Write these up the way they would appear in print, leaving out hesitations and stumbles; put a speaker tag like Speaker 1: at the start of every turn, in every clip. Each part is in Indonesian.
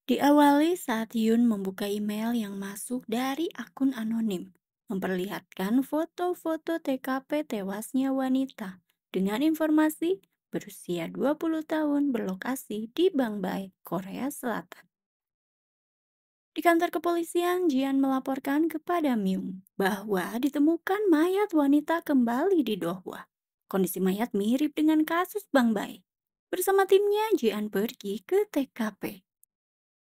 Speaker 1: Diawali saat Yun membuka email yang masuk dari akun anonim, memperlihatkan foto-foto TKP tewasnya wanita dengan informasi berusia 20 tahun berlokasi di Bangbai, Korea Selatan. Di kantor kepolisian, Jian melaporkan kepada Myung bahwa ditemukan mayat wanita kembali di Dohwa. Kondisi mayat mirip dengan kasus Bangbai. Bersama timnya, Jian pergi ke TKP.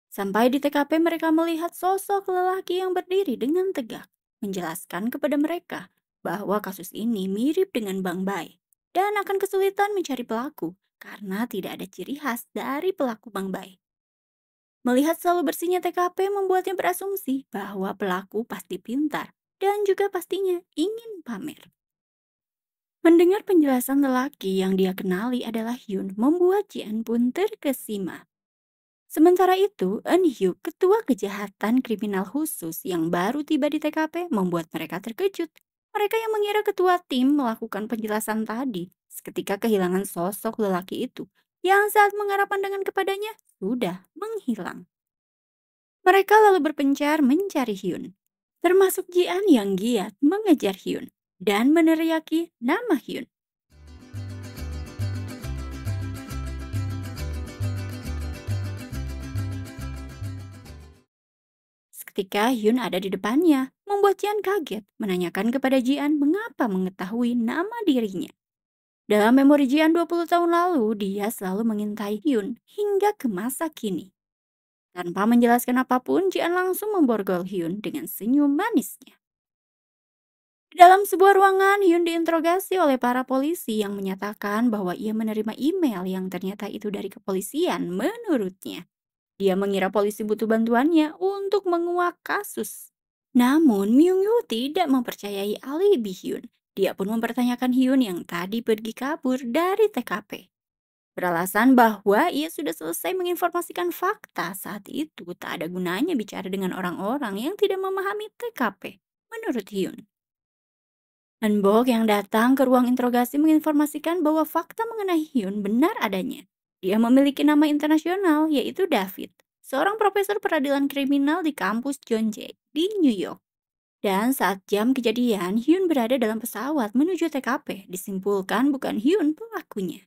Speaker 1: Sampai di TKP mereka melihat sosok lelaki yang berdiri dengan tegak, menjelaskan kepada mereka bahwa kasus ini mirip dengan Bang Bai dan akan kesulitan mencari pelaku karena tidak ada ciri khas dari pelaku Bang Bai. Melihat selalu bersihnya TKP membuatnya berasumsi bahwa pelaku pasti pintar dan juga pastinya ingin pamer. Mendengar penjelasan lelaki yang dia kenali adalah Hyun membuat Jian pun terkesima. Sementara itu, Eun Hyuk, ketua kejahatan kriminal khusus yang baru tiba di TKP, membuat mereka terkejut. Mereka yang mengira ketua tim melakukan penjelasan tadi, seketika kehilangan sosok lelaki itu, yang saat mengarah pandangan kepadanya sudah menghilang. Mereka lalu berpencar mencari Hyun, termasuk Jian yang giat mengejar Hyun dan meneriaki nama Hyun. Seketika Hyun ada di depannya, membuat Jian kaget, menanyakan kepada Jian mengapa mengetahui nama dirinya. Dalam memori Jian 20 tahun lalu, dia selalu mengintai Hyun hingga ke masa kini. Tanpa menjelaskan apapun, Jian langsung memborgol Hyun dengan senyum manisnya. Di dalam sebuah ruangan, Hyun diinterogasi oleh para polisi yang menyatakan bahwa ia menerima email yang ternyata itu dari kepolisian menurutnya. Dia mengira polisi butuh bantuannya untuk menguak kasus. Namun, Myung Yoo tidak mempercayai alibi Hyun. Dia pun mempertanyakan Hyun yang tadi pergi kabur dari TKP. Beralasan bahwa ia sudah selesai menginformasikan fakta saat itu tak ada gunanya bicara dengan orang-orang yang tidak memahami TKP. Menurut Hyun, Hanbok yang datang ke ruang interogasi menginformasikan bahwa fakta mengenai Hyun benar adanya. Dia memiliki nama internasional yaitu David, seorang profesor peradilan kriminal di kampus John Jay di New York. Dan saat jam kejadian, Hyun berada dalam pesawat menuju TKP. Disimpulkan bukan Hyun pelakunya.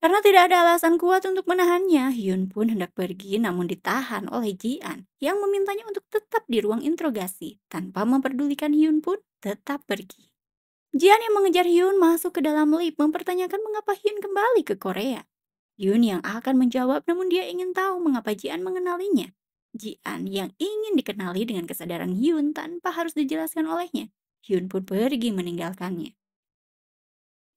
Speaker 1: Karena tidak ada alasan kuat untuk menahannya, Hyun pun hendak pergi namun ditahan oleh Jian yang memintanya untuk tetap di ruang interogasi. Tanpa memperdulikan Hyun pun tetap pergi. Jian yang mengejar Hyun masuk ke dalam lift mempertanyakan mengapa Hyun kembali ke Korea. Hyun yang akan menjawab namun dia ingin tahu mengapa Jian mengenalinya. Jian yang ingin dikenali dengan kesadaran Hyun tanpa harus dijelaskan olehnya. Hyun pun pergi meninggalkannya.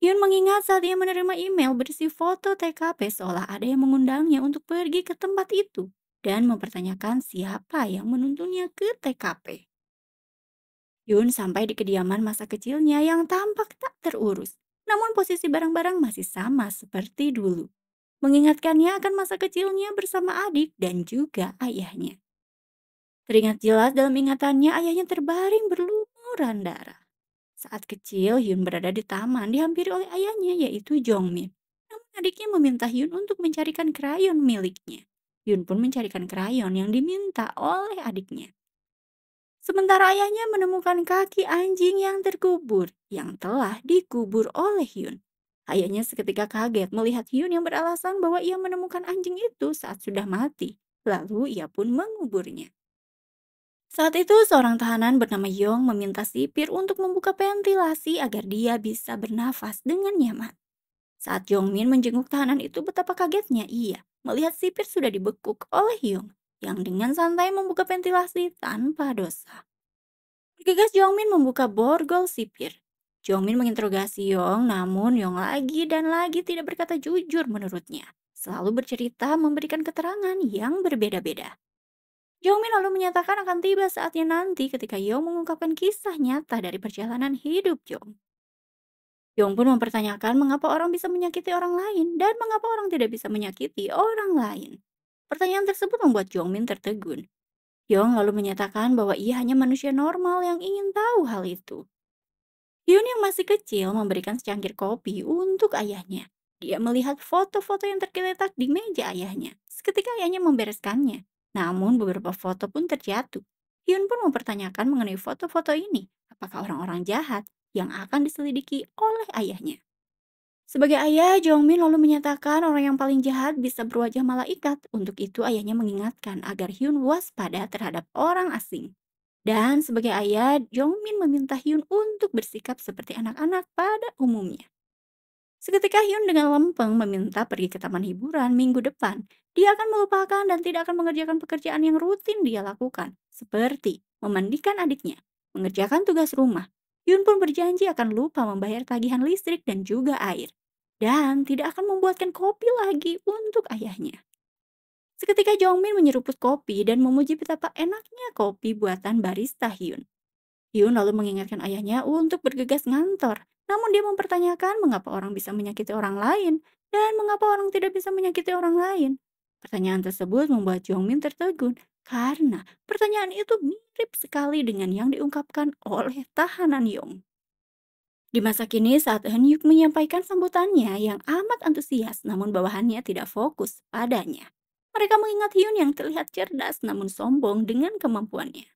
Speaker 1: Hyun mengingat saat ia menerima email berisi foto TKP seolah ada yang mengundangnya untuk pergi ke tempat itu dan mempertanyakan siapa yang menuntunnya ke TKP. Hyun sampai di kediaman masa kecilnya yang tampak tak terurus, namun posisi barang-barang masih sama seperti dulu. Mengingatkannya akan masa kecilnya bersama adik dan juga ayahnya. Teringat jelas dalam ingatannya ayahnya terbaring berlumuran darah. Saat kecil, Hyun berada di taman dihampiri oleh ayahnya yaitu Jongmin. Namun adiknya meminta Hyun untuk mencarikan krayon miliknya. Hyun pun mencarikan krayon yang diminta oleh adiknya. Sementara ayahnya menemukan kaki anjing yang terkubur yang telah dikubur oleh Hyun. Ayahnya seketika kaget melihat Hyun yang beralasan bahwa ia menemukan anjing itu saat sudah mati. Lalu ia pun menguburnya. Saat itu seorang tahanan bernama Yong meminta sipir untuk membuka ventilasi agar dia bisa bernafas dengan nyaman. Saat Jongmin menjenguk tahanan itu betapa kagetnya ia melihat sipir sudah dibekuk oleh Yong yang dengan santai membuka ventilasi tanpa dosa. Bergegas Jongmin membuka borgol sipir. Jongmin menginterogasi Yong namun Yong lagi dan lagi tidak berkata jujur menurutnya. Selalu bercerita memberikan keterangan yang berbeda-beda. Jongmin lalu menyatakan akan tiba saatnya nanti ketika Yong mengungkapkan kisah nyata dari perjalanan hidup Jong. Yong pun mempertanyakan mengapa orang bisa menyakiti orang lain dan mengapa orang tidak bisa menyakiti orang lain. Pertanyaan tersebut membuat Jongmin tertegun. Yong lalu menyatakan bahwa ia hanya manusia normal yang ingin tahu hal itu. Hyun yang masih kecil memberikan secangkir kopi untuk ayahnya. Dia melihat foto-foto yang tergeletak di meja ayahnya. Seketika ayahnya membereskannya. Namun beberapa foto pun terjatuh. Hyun pun mempertanyakan mengenai foto-foto ini. Apakah orang-orang jahat yang akan diselidiki oleh ayahnya? Sebagai ayah, Jongmin lalu menyatakan orang yang paling jahat bisa berwajah malaikat. Untuk itu ayahnya mengingatkan agar Hyun waspada terhadap orang asing. Dan sebagai ayah, Jongmin meminta Hyun untuk bersikap seperti anak-anak pada umumnya. Seketika Hyun dengan lempeng meminta pergi ke taman hiburan minggu depan. Dia akan melupakan dan tidak akan mengerjakan pekerjaan yang rutin dia lakukan, seperti memandikan adiknya, mengerjakan tugas rumah. Hyun pun berjanji akan lupa membayar tagihan listrik dan juga air. Dan tidak akan membuatkan kopi lagi untuk ayahnya. Seketika Jongmin menyeruput kopi dan memuji betapa enaknya kopi buatan barista Hyun. Hyun lalu mengingatkan ayahnya untuk bergegas ngantor. Namun dia mempertanyakan mengapa orang bisa menyakiti orang lain dan mengapa orang tidak bisa menyakiti orang lain. Pertanyaan tersebut membuat Jongmin tertegun karena pertanyaan itu mirip sekali dengan yang diungkapkan oleh tahanan Yong. Di masa kini saat Eun Yuk menyampaikan sambutannya yang amat antusias namun bawahannya tidak fokus padanya. Mereka mengingat Hyun yang terlihat cerdas namun sombong dengan kemampuannya.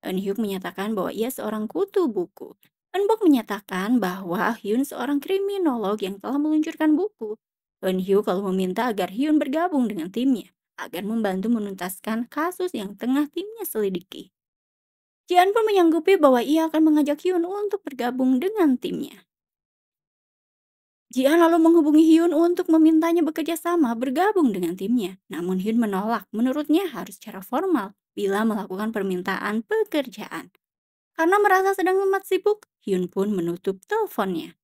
Speaker 1: Eun Hyuk menyatakan bahwa ia seorang kutu buku. Eun Bok menyatakan bahwa Hyun seorang kriminolog yang telah meluncurkan buku. Eun Hyuk lalu meminta agar Hyun bergabung dengan timnya agar membantu menuntaskan kasus yang tengah timnya selidiki. Jian pun menyanggupi bahwa ia akan mengajak Hyun untuk bergabung dengan timnya. Jian lalu menghubungi Hyun untuk memintanya bekerja sama bergabung dengan timnya. Namun Hyun menolak, menurutnya harus secara formal bila melakukan permintaan pekerjaan. Karena merasa sedang amat sibuk, Hyun pun menutup teleponnya.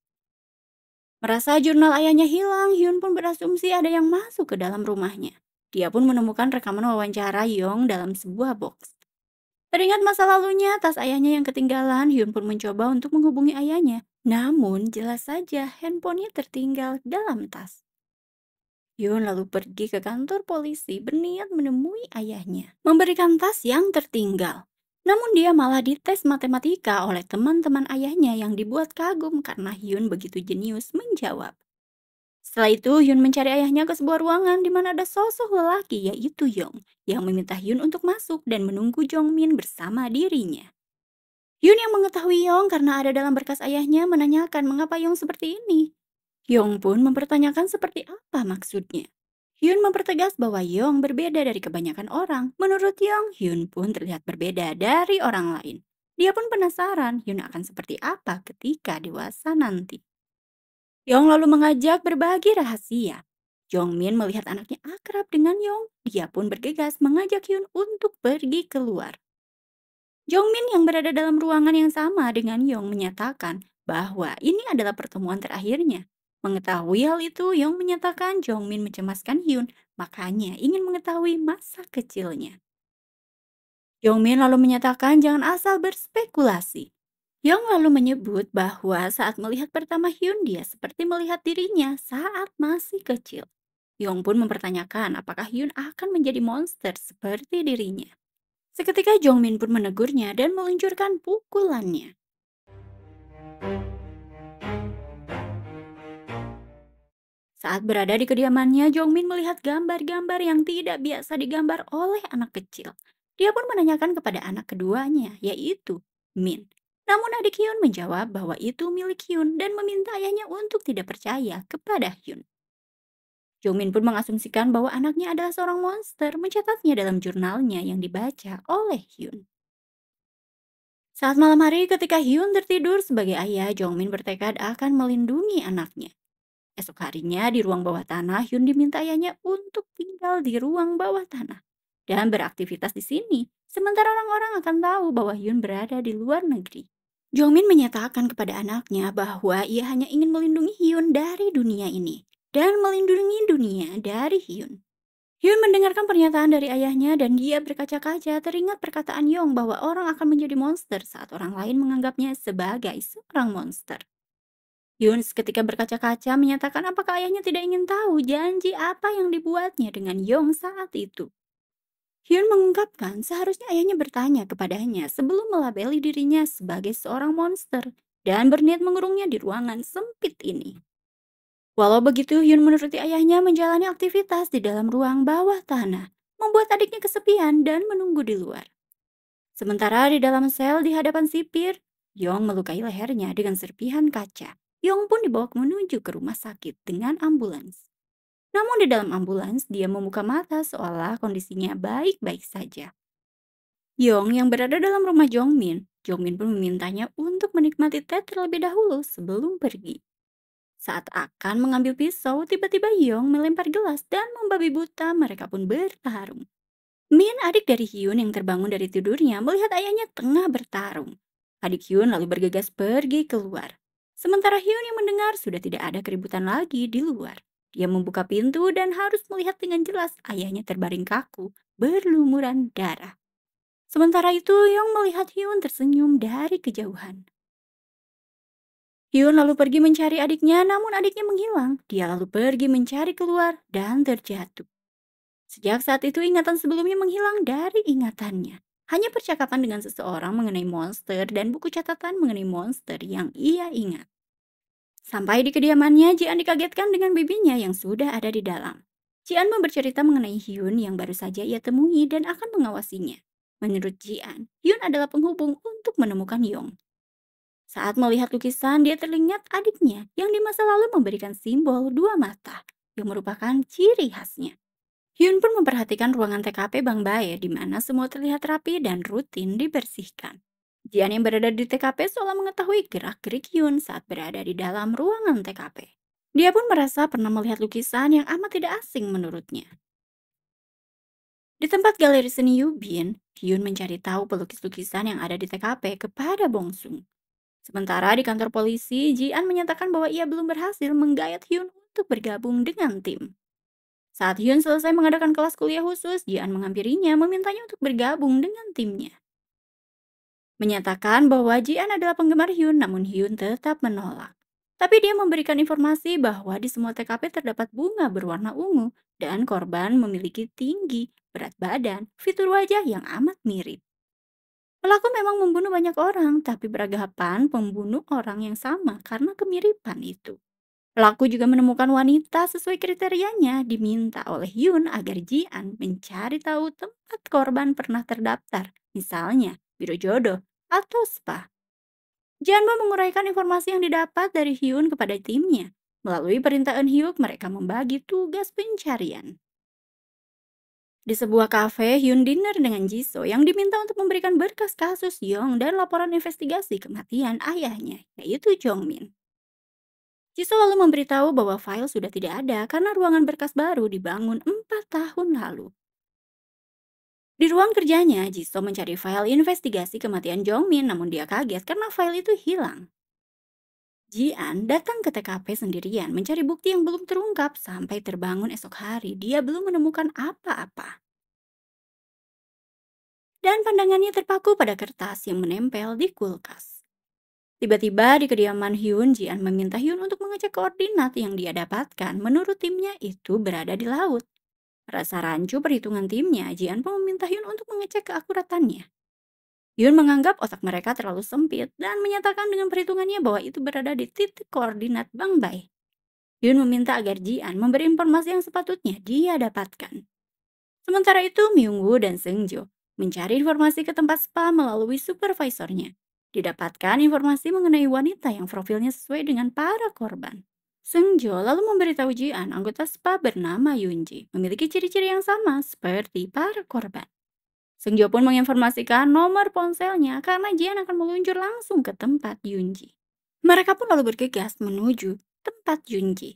Speaker 1: Merasa jurnal ayahnya hilang, Hyun pun berasumsi ada yang masuk ke dalam rumahnya. Dia pun menemukan rekaman wawancara Yong dalam sebuah box. Teringat masa lalunya, tas ayahnya yang ketinggalan, Hyun pun mencoba untuk menghubungi ayahnya. Namun, jelas saja handphonenya tertinggal dalam tas. Hyun lalu pergi ke kantor polisi berniat menemui ayahnya, memberikan tas yang tertinggal. Namun dia malah dites matematika oleh teman-teman ayahnya yang dibuat kagum karena Hyun begitu jenius menjawab. Setelah itu, Hyun mencari ayahnya ke sebuah ruangan di mana ada sosok lelaki yaitu Yong yang meminta Hyun untuk masuk dan menunggu Jongmin bersama dirinya. Hyun yang mengetahui Yong karena ada dalam berkas ayahnya menanyakan mengapa Yong seperti ini. Yong pun mempertanyakan seperti apa maksudnya. Hyun mempertegas bahwa Yong berbeda dari kebanyakan orang. Menurut Yong, Hyun pun terlihat berbeda dari orang lain. Dia pun penasaran Hyun akan seperti apa ketika dewasa nanti. Yong lalu mengajak berbagi rahasia. Jongmin melihat anaknya akrab dengan Yong. Dia pun bergegas mengajak Hyun untuk pergi keluar. Jongmin yang berada dalam ruangan yang sama dengan Yong menyatakan bahwa ini adalah pertemuan terakhirnya. Mengetahui hal itu, Yong menyatakan Jongmin mencemaskan Hyun, makanya ingin mengetahui masa kecilnya. Jongmin lalu menyatakan jangan asal berspekulasi. Yong lalu menyebut bahwa saat melihat pertama Hyun dia seperti melihat dirinya saat masih kecil. Yong pun mempertanyakan apakah Hyun akan menjadi monster seperti dirinya. Seketika Jongmin pun menegurnya dan meluncurkan pukulannya. Saat berada di kediamannya, Jongmin melihat gambar-gambar yang tidak biasa digambar oleh anak kecil. Dia pun menanyakan kepada anak keduanya, yaitu Min. Namun adik Hyun menjawab bahwa itu milik Hyun dan meminta ayahnya untuk tidak percaya kepada Hyun. Jongmin pun mengasumsikan bahwa anaknya adalah seorang monster, mencatatnya dalam jurnalnya yang dibaca oleh Hyun. Saat malam hari ketika Hyun tertidur sebagai ayah, Jongmin bertekad akan melindungi anaknya. Esok harinya di ruang bawah tanah, Hyun diminta ayahnya untuk tinggal di ruang bawah tanah dan beraktivitas di sini. Sementara orang-orang akan tahu bahwa Hyun berada di luar negeri. Jongmin menyatakan kepada anaknya bahwa ia hanya ingin melindungi Hyun dari dunia ini dan melindungi dunia dari Hyun. Hyun mendengarkan pernyataan dari ayahnya dan dia berkaca-kaca teringat perkataan Yong bahwa orang akan menjadi monster saat orang lain menganggapnya sebagai seorang monster. Hyun seketika berkaca-kaca menyatakan apakah ayahnya tidak ingin tahu janji apa yang dibuatnya dengan Yong saat itu. Hyun mengungkapkan seharusnya ayahnya bertanya kepadanya sebelum melabeli dirinya sebagai seorang monster dan berniat mengurungnya di ruangan sempit ini. Walau begitu, Hyun menuruti ayahnya menjalani aktivitas di dalam ruang bawah tanah, membuat adiknya kesepian dan menunggu di luar. Sementara di dalam sel di hadapan sipir, Yong melukai lehernya dengan serpihan kaca. Yong pun dibawa menuju ke rumah sakit dengan ambulans. Namun di dalam ambulans, dia membuka mata seolah kondisinya baik-baik saja. Yong yang berada dalam rumah Jongmin pun memintanya untuk menikmati teh terlebih dahulu sebelum pergi. Saat akan mengambil pisau, tiba-tiba Yong melempar gelas dan membabi buta mereka pun bertarung. Min, adik dari Hyun yang terbangun dari tidurnya, melihat ayahnya tengah bertarung. Adik Hyun lalu bergegas pergi keluar. Sementara Hyun yang mendengar sudah tidak ada keributan lagi di luar. Dia membuka pintu dan harus melihat dengan jelas ayahnya terbaring kaku, berlumuran darah. Sementara itu, Yong melihat Hyun tersenyum dari kejauhan. Hyun lalu pergi mencari adiknya, namun adiknya menghilang. Dia lalu pergi mencari keluar dan terjatuh. Sejak saat itu ingatan sebelumnya menghilang dari ingatannya. Hanya percakapan dengan seseorang mengenai monster dan buku catatan mengenai monster yang ia ingat. Sampai di kediamannya, Jian dikagetkan dengan bibinya yang sudah ada di dalam. Jian bercerita mengenai Hyun yang baru saja ia temui dan akan mengawasinya. Menurut Jian, Hyun adalah penghubung untuk menemukan Yong. Saat melihat lukisan, dia teringat adiknya yang di masa lalu memberikan simbol dua mata, yang merupakan ciri khasnya. Hyun pun memperhatikan ruangan TKP Bang Bae di mana semua terlihat rapi dan rutin dibersihkan. Jian yang berada di TKP seolah mengetahui gerak-gerik Hyun saat berada di dalam ruangan TKP. Dia pun merasa pernah melihat lukisan yang amat tidak asing menurutnya. Di tempat galeri seni Yubin, Hyun mencari tahu pelukis lukisan yang ada di TKP kepada Bongsung. Sementara di kantor polisi, Jian menyatakan bahwa ia belum berhasil menggayat Hyun untuk bergabung dengan tim. Saat Hyun selesai mengadakan kelas kuliah khusus, Jian menghampirinya memintanya untuk bergabung dengan timnya. Menyatakan bahwa Jian adalah penggemar Hyun, namun Hyun tetap menolak. Tapi dia memberikan informasi bahwa di semua TKP terdapat bunga berwarna ungu dan korban memiliki tinggi, berat badan, fitur wajah yang amat mirip. Pelaku memang membunuh banyak orang, tapi beranggapan pembunuh orang yang sama karena kemiripan itu. Pelaku juga menemukan wanita sesuai kriterianya, diminta oleh Yun agar Jian mencari tahu tempat korban pernah terdaftar, misalnya biro jodoh atau spa. Jian pun menguraikan informasi yang didapat dari Hyun kepada timnya. Melalui perintah Hyuk, mereka membagi tugas pencarian. Di sebuah kafe, Hyun dinner dengan Jisoo yang diminta untuk memberikan berkas kasus Yong dan laporan investigasi kematian ayahnya, yaitu Jongmin. Jisoo lalu memberitahu bahwa file sudah tidak ada karena ruangan berkas baru dibangun 4 tahun lalu. Di ruang kerjanya, Jisoo mencari file investigasi kematian Jongmin namun dia kaget karena file itu hilang. Jian datang ke TKP sendirian mencari bukti yang belum terungkap sampai terbangun esok hari dia belum menemukan apa-apa. Dan pandangannya terpaku pada kertas yang menempel di kulkas. Tiba-tiba di kediaman Hyun, Jian meminta Hyun untuk mengecek koordinat yang dia dapatkan. Menurut timnya itu berada di laut. Rasa rancu perhitungan timnya, Jian pun meminta Hyun untuk mengecek keakuratannya. Hyun menganggap otak mereka terlalu sempit dan menyatakan dengan perhitungannya bahwa itu berada di titik koordinat Bang Bai. Hyun meminta agar Jian memberi informasi yang sepatutnya dia dapatkan. Sementara itu, Myungwoo dan Seungjo mencari informasi ke tempat spa melalui supervisornya. Didapatkan informasi mengenai wanita yang profilnya sesuai dengan para korban. Seungjo lalu memberitahu Jian anggota spa bernama Yunji memiliki ciri-ciri yang sama seperti para korban. Seungjo pun menginformasikan nomor ponselnya karena Jian akan meluncur langsung ke tempat Yunji. Mereka pun lalu bergegas menuju tempat Yunji.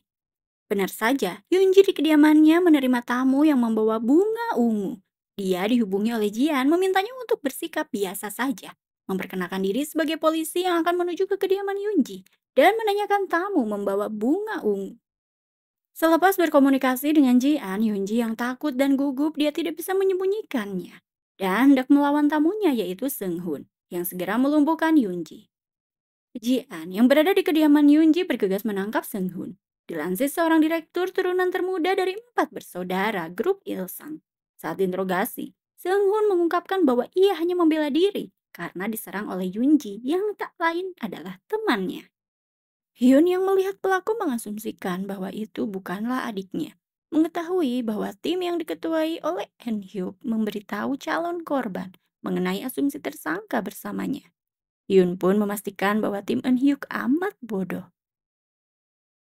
Speaker 1: Benar saja, Yunji di kediamannya menerima tamu yang membawa bunga ungu. Dia dihubungi oleh Jian memintanya untuk bersikap biasa saja, memperkenalkan diri sebagai polisi yang akan menuju ke kediaman Yunji, dan menanyakan tamu membawa bunga ungu. Selepas berkomunikasi dengan Jian, Yunji yang takut dan gugup dia tidak bisa menyembunyikannya. Dan hendak melawan tamunya yaitu Seunghun, yang segera melumpuhkan Yunji. Jian yang berada di kediaman Yunji bergegas menangkap Seunghun. Dilansir seorang direktur turunan termuda dari 4 bersaudara grup Ilsang. Saat diinterogasi, Seunghun mengungkapkan bahwa ia hanya membela diri karena diserang oleh Yunji yang tak lain adalah temannya. Hyun yang melihat pelaku mengasumsikan bahwa itu bukanlah adiknya. Mengetahui bahwa tim yang diketuai oleh En Hyuk memberitahu calon korban mengenai asumsi tersangka bersamanya. Hyun pun memastikan bahwa tim En Hyuk amat bodoh.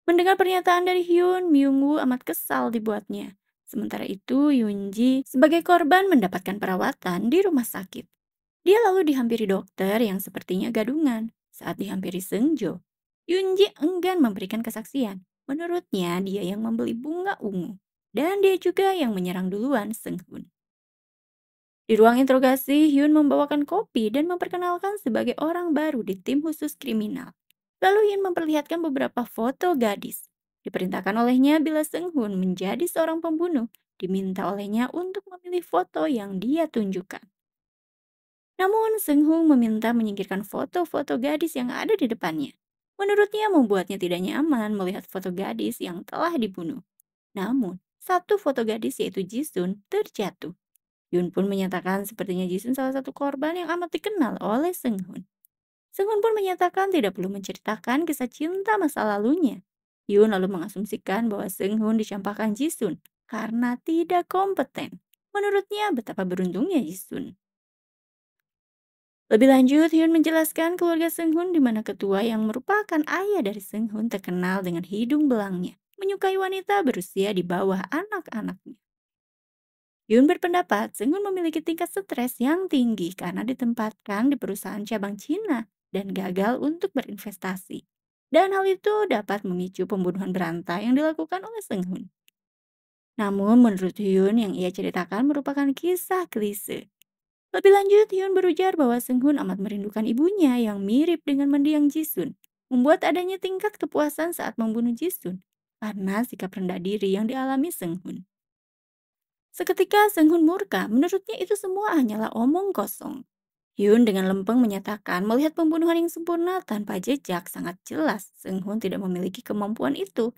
Speaker 1: Mendengar pernyataan dari Hyun, Myung Woo amat kesal dibuatnya. Sementara itu, Yoon Ji sebagai korban mendapatkan perawatan di rumah sakit. Dia lalu dihampiri dokter yang sepertinya gadungan. Saat dihampiri Seungjo, Yoon Ji enggan memberikan kesaksian. Menurutnya, dia yang membeli bunga ungu. Dan dia juga yang menyerang duluan Seung-hun. Di ruang interogasi, Hyun membawakan kopi dan memperkenalkan sebagai orang baru di tim khusus kriminal. Lalu Hyun memperlihatkan beberapa foto gadis. Diperintahkan olehnya bila Seung-hun menjadi seorang pembunuh, diminta olehnya untuk memilih foto yang dia tunjukkan. Namun Seung-hun meminta menyingkirkan foto-foto gadis yang ada di depannya. Menurutnya membuatnya tidak nyaman melihat foto gadis yang telah dibunuh. Namun, satu foto gadis yaitu Jisun terjatuh. Yun pun menyatakan sepertinya Jisun salah satu korban yang amat dikenal oleh Seung-hun. Seung-hun pun menyatakan tidak perlu menceritakan kisah cinta masa lalunya. Yun lalu mengasumsikan bahwa Seung-hun dicampakkan Jisun karena tidak kompeten. Menurutnya betapa beruntungnya Jisun. Lebih lanjut, Hyun menjelaskan keluarga Seung-hun di mana ketua yang merupakan ayah dari Seung-hun terkenal dengan hidung belangnya, menyukai wanita berusia di bawah anak-anaknya. Yun berpendapat Seung-hun memiliki tingkat stres yang tinggi karena ditempatkan di perusahaan cabang Cina dan gagal untuk berinvestasi. Dan hal itu dapat memicu pembunuhan berantai yang dilakukan oleh Seung-hun. Namun menurut Hyun yang ia ceritakan merupakan kisah klise. Lebih lanjut, Hyun berujar bahwa Seung-hun amat merindukan ibunya yang mirip dengan mendiang Jisun, membuat adanya tingkat kepuasan saat membunuh Jisun karena sikap rendah diri yang dialami Seung-hun. Seketika Seung-hun murka, menurutnya itu semua hanyalah omong kosong. Hyun dengan lempeng menyatakan melihat pembunuhan yang sempurna tanpa jejak sangat jelas Seung-hun tidak memiliki kemampuan itu.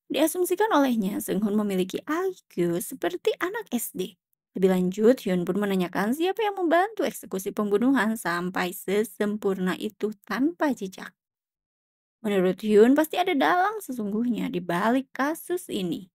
Speaker 1: Diasumsikan olehnya Seung-hun memiliki IQ seperti anak SD. Lebih lanjut, Hyun pun menanyakan siapa yang membantu eksekusi pembunuhan sampai sesempurna itu tanpa jejak. Menurut Hyun, pasti ada dalang sesungguhnya di balik kasus ini.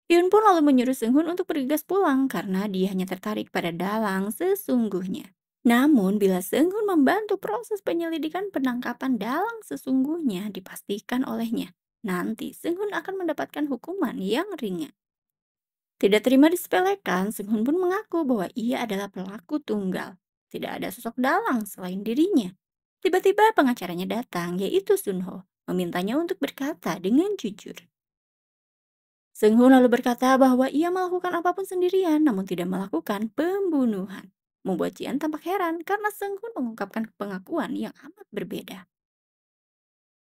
Speaker 1: Hyun pun lalu menyuruh Seung-hun untuk bergegas pulang karena dia hanya tertarik pada dalang sesungguhnya. Namun, bila Seung-hun membantu proses penyelidikan penangkapan dalang sesungguhnya dipastikan olehnya, nanti Seung-hun akan mendapatkan hukuman yang ringan. Tidak terima disepelekan, Seung-hun pun mengaku bahwa ia adalah pelaku tunggal. Tidak ada sosok dalang selain dirinya. Tiba-tiba pengacaranya datang, yaitu Sunho, memintanya untuk berkata dengan jujur. Seung-hun lalu berkata bahwa ia melakukan apapun sendirian namun tidak melakukan pembunuhan. Membuat Jian tampak heran karena Seung-hun mengungkapkan pengakuan yang amat berbeda.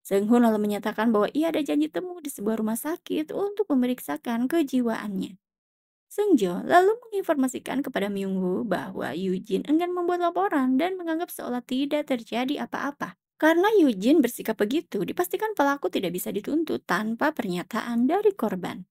Speaker 1: Seung-hun lalu menyatakan bahwa ia ada janji temu di sebuah rumah sakit untuk memeriksakan kejiwaannya. Seungjo lalu menginformasikan kepada Myung-woo bahwa Yujin enggan membuat laporan dan menganggap seolah tidak terjadi apa-apa. Karena Yujin bersikap begitu, dipastikan pelaku tidak bisa dituntut tanpa pernyataan dari korban.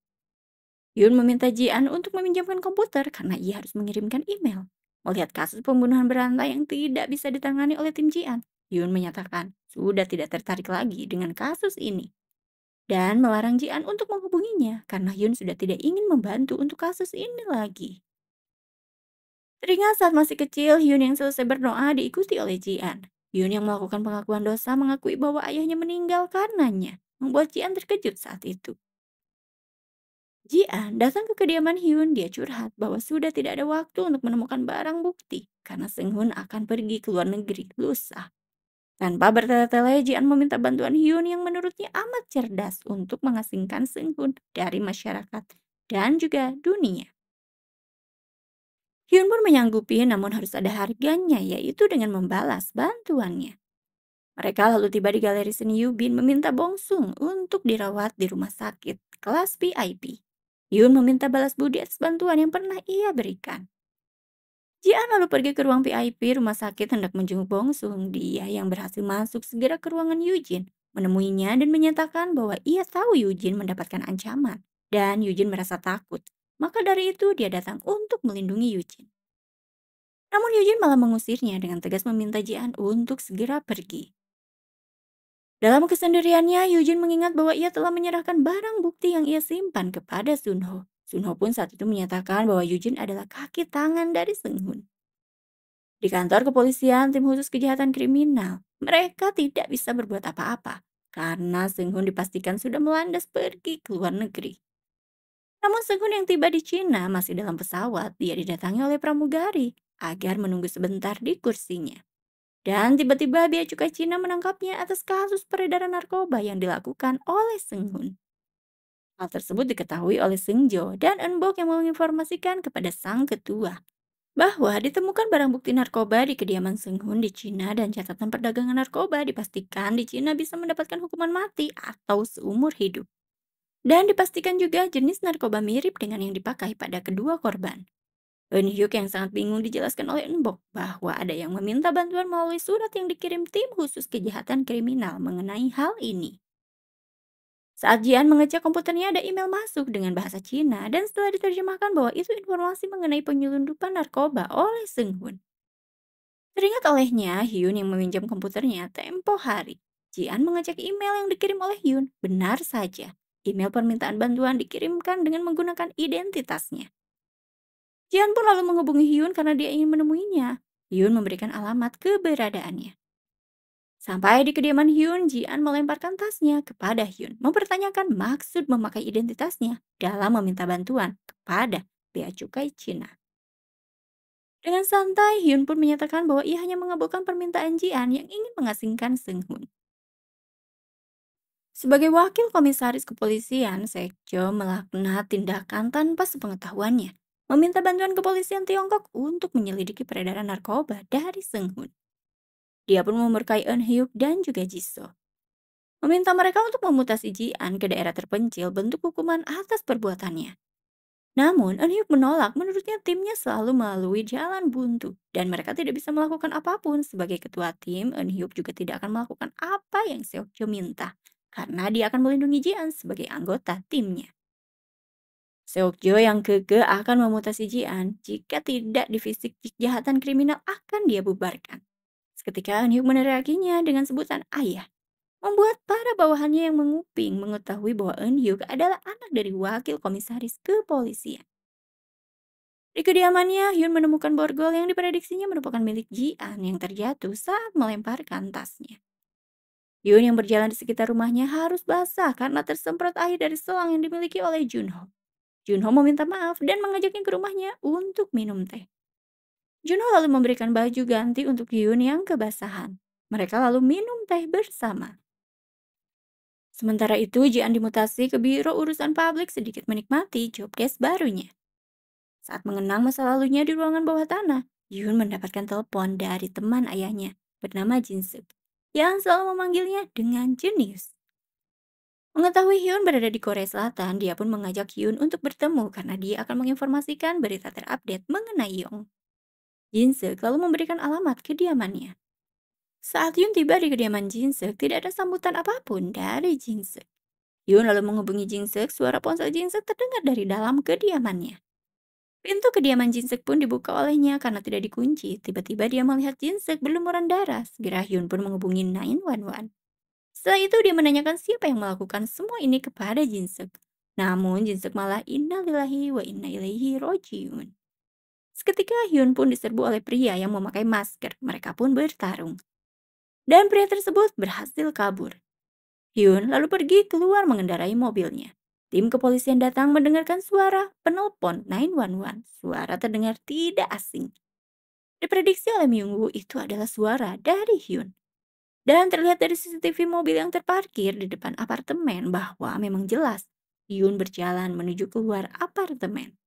Speaker 1: Yun meminta Jian untuk meminjamkan komputer karena ia harus mengirimkan email. Melihat kasus pembunuhan berantai yang tidak bisa ditangani oleh tim Jian, Yun menyatakan sudah tidak tertarik lagi dengan kasus ini dan melarang Jian untuk menghubunginya karena Yun sudah tidak ingin membantu untuk kasus ini lagi. Teringat saat masih kecil, Hyun yang selesai berdoa diikuti oleh Jian. Hyun yang melakukan pengakuan dosa mengakui bahwa ayahnya meninggal karenanya, membuat Jian terkejut saat itu. Jian datang ke kediaman Hyun, dia curhat bahwa sudah tidak ada waktu untuk menemukan barang bukti karena Seung-hun akan pergi ke luar negeri lusa. Tanpa bertele-tele, Jian meminta bantuan Hyun yang menurutnya amat cerdas untuk mengasingkan Seung-hun dari masyarakat dan juga dunia. Hyun pun menyanggupi namun harus ada harganya yaitu dengan membalas bantuannya. Mereka lalu tiba di galeri seni Yubin meminta Bongsung untuk dirawat di rumah sakit kelas VIP. Hyun meminta balas budi atas bantuan yang pernah ia berikan. Jian lalu pergi ke ruang VIP rumah sakit hendak menjenguk Bongsung. Dia yang berhasil masuk segera ke ruangan Yujin, menemuinya dan menyatakan bahwa ia tahu Yujin mendapatkan ancaman dan Yujin merasa takut. Maka dari itu dia datang untuk melindungi Yujin. Namun Yujin malah mengusirnya dengan tegas meminta Jian untuk segera pergi. Dalam kesendiriannya, Yujin mengingat bahwa ia telah menyerahkan barang bukti yang ia simpan kepada Sunho. Sunho pun saat itu menyatakan bahwa Yujin adalah kaki tangan dari Seunghun. Di kantor kepolisian, tim khusus kejahatan kriminal, mereka tidak bisa berbuat apa-apa karena Seunghun dipastikan sudah melandas pergi ke luar negeri. Namun Seunghun yang tiba di Cina masih dalam pesawat, dia didatangi oleh pramugari agar menunggu sebentar di kursinya. Dan tiba-tiba Bea Cukai Cina menangkapnya atas kasus peredaran narkoba yang dilakukan oleh Seunghun. Hal tersebut diketahui oleh Seungjo dan Eunbok yang menginformasikan kepada sang ketua bahwa ditemukan barang bukti narkoba di kediaman Seunghun di Cina dan catatan perdagangan narkoba dipastikan di Cina bisa mendapatkan hukuman mati atau seumur hidup. Dan dipastikan juga jenis narkoba mirip dengan yang dipakai pada kedua korban. Eun Hyuk yang sangat bingung dijelaskan oleh Eunbok bahwa ada yang meminta bantuan melalui surat yang dikirim tim khusus kejahatan kriminal mengenai hal ini. Saat Jian mengecek komputernya ada email masuk dengan bahasa Cina dan setelah diterjemahkan bahwa itu informasi mengenai penyelundupan narkoba oleh Seunghun. Teringat olehnya Hyun yang meminjam komputernya tempo hari. Jian mengecek email yang dikirim oleh Hyun. Benar saja, email permintaan bantuan dikirimkan dengan menggunakan identitasnya. Jian pun lalu menghubungi Hyun karena dia ingin menemuinya. Hyun memberikan alamat keberadaannya. Sampai di kediaman Hyun, Jian melemparkan tasnya kepada Hyun, mempertanyakan maksud memakai identitasnya dalam meminta bantuan kepada Bea Cukai Cina. Dengan santai, Hyun pun menyatakan bahwa ia hanya mengabulkan permintaan Jian yang ingin mengasingkan Seunghun. Sebagai wakil komisaris kepolisian, Sekjo melaknat tindakan tanpa sepengetahuannya, meminta bantuan kepolisian Tiongkok untuk menyelidiki peredaran narkoba dari Seunghun. Dia pun memberkai Eun Hyuk dan juga Jisoo, meminta mereka untuk memutasi Jian ke daerah terpencil bentuk hukuman atas perbuatannya. Namun, Eun Hyuk menolak, menurutnya timnya selalu melalui jalan buntu dan mereka tidak bisa melakukan apapun. Sebagai ketua tim, Eun Hyuk juga tidak akan melakukan apa yang Seokjo minta karena dia akan melindungi Jian sebagai anggota timnya. Seokjo yang kekeh akan memutasi Jian jika tidak divisi kejahatan kriminal akan dia bubarkan. Seketika Eun Hyuk meneriakinya dengan sebutan ayah, membuat para bawahannya yang menguping mengetahui bahwa Eun Hyuk adalah anak dari wakil komisaris kepolisian. Di kediamannya, Hyun menemukan borgol yang diprediksinya merupakan milik Jian yang terjatuh saat melemparkan tasnya. Hyun yang berjalan di sekitar rumahnya harus basah karena tersemprot air dari selang yang dimiliki oleh Junho. Junho meminta maaf dan mengajaknya ke rumahnya untuk minum teh. Junho lalu memberikan baju ganti untuk Hyun yang kebasahan. Mereka lalu minum teh bersama. Sementara itu, Jian dimutasi ke Biro Urusan Publik sedikit menikmati job desk barunya. Saat mengenang masa lalunya di ruangan bawah tanah, Yoon mendapatkan telepon dari teman ayahnya bernama Jin Suk yang selalu memanggilnya dengan jenius. Mengetahui Hyun berada di Korea Selatan, dia pun mengajak Hyun untuk bertemu karena dia akan menginformasikan berita terupdate mengenai Yong. Jin Suk lalu memberikan alamat kediamannya. Saat Hyun tiba di kediaman Jin Suk, tidak ada sambutan apapun dari Jin Suk. Hyun lalu menghubungi Jin Suk, suara ponsel Jin Suk terdengar dari dalam kediamannya. Pintu kediaman Jin Suk pun dibuka olehnya karena tidak dikunci. Tiba-tiba dia melihat Jin Suk berlumuran darah. Segera Hyun pun menghubungi 911. Setelah itu dia menanyakan siapa yang melakukan semua ini kepada Jin Suk. Namun Jin Suk malah innalillahi wa inna ilaihi rojiun. Seketika Hyun pun diserbu oleh pria yang memakai masker. Mereka pun bertarung. Dan pria tersebut berhasil kabur. Hyun lalu pergi keluar mengendarai mobilnya. Tim kepolisian datang mendengarkan suara penelpon 911. Suara terdengar tidak asing. Diprediksi oleh Myung-woo itu adalah suara dari Hyun. Dan terlihat dari CCTV mobil yang terparkir di depan apartemen bahwa memang jelas Hyun berjalan menuju keluar apartemen.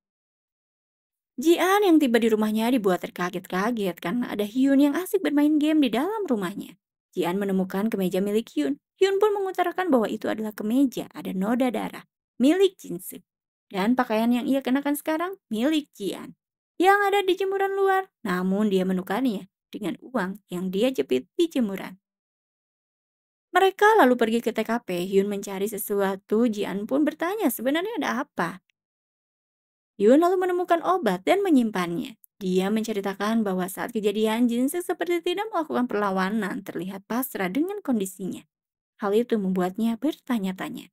Speaker 1: Jian yang tiba di rumahnya dibuat terkaget-kaget karena ada Hyun yang asik bermain game di dalam rumahnya. Jian menemukan kemeja milik Hyun. Hyun pun mengutarakan bahwa itu adalah kemeja ada noda darah milik Jin Suk. Dan pakaian yang ia kenakan sekarang milik Jian yang ada di jemuran luar. Namun dia menukarnya dengan uang yang dia jepit di jemuran. Mereka lalu pergi ke TKP. Hyun mencari sesuatu. Jian pun bertanya sebenarnya ada apa. Hyun lalu menemukan obat dan menyimpannya. Dia menceritakan bahwa saat kejadian Jin Suk seperti tidak melakukan perlawanan, terlihat pasrah dengan kondisinya. Hal itu membuatnya bertanya-tanya.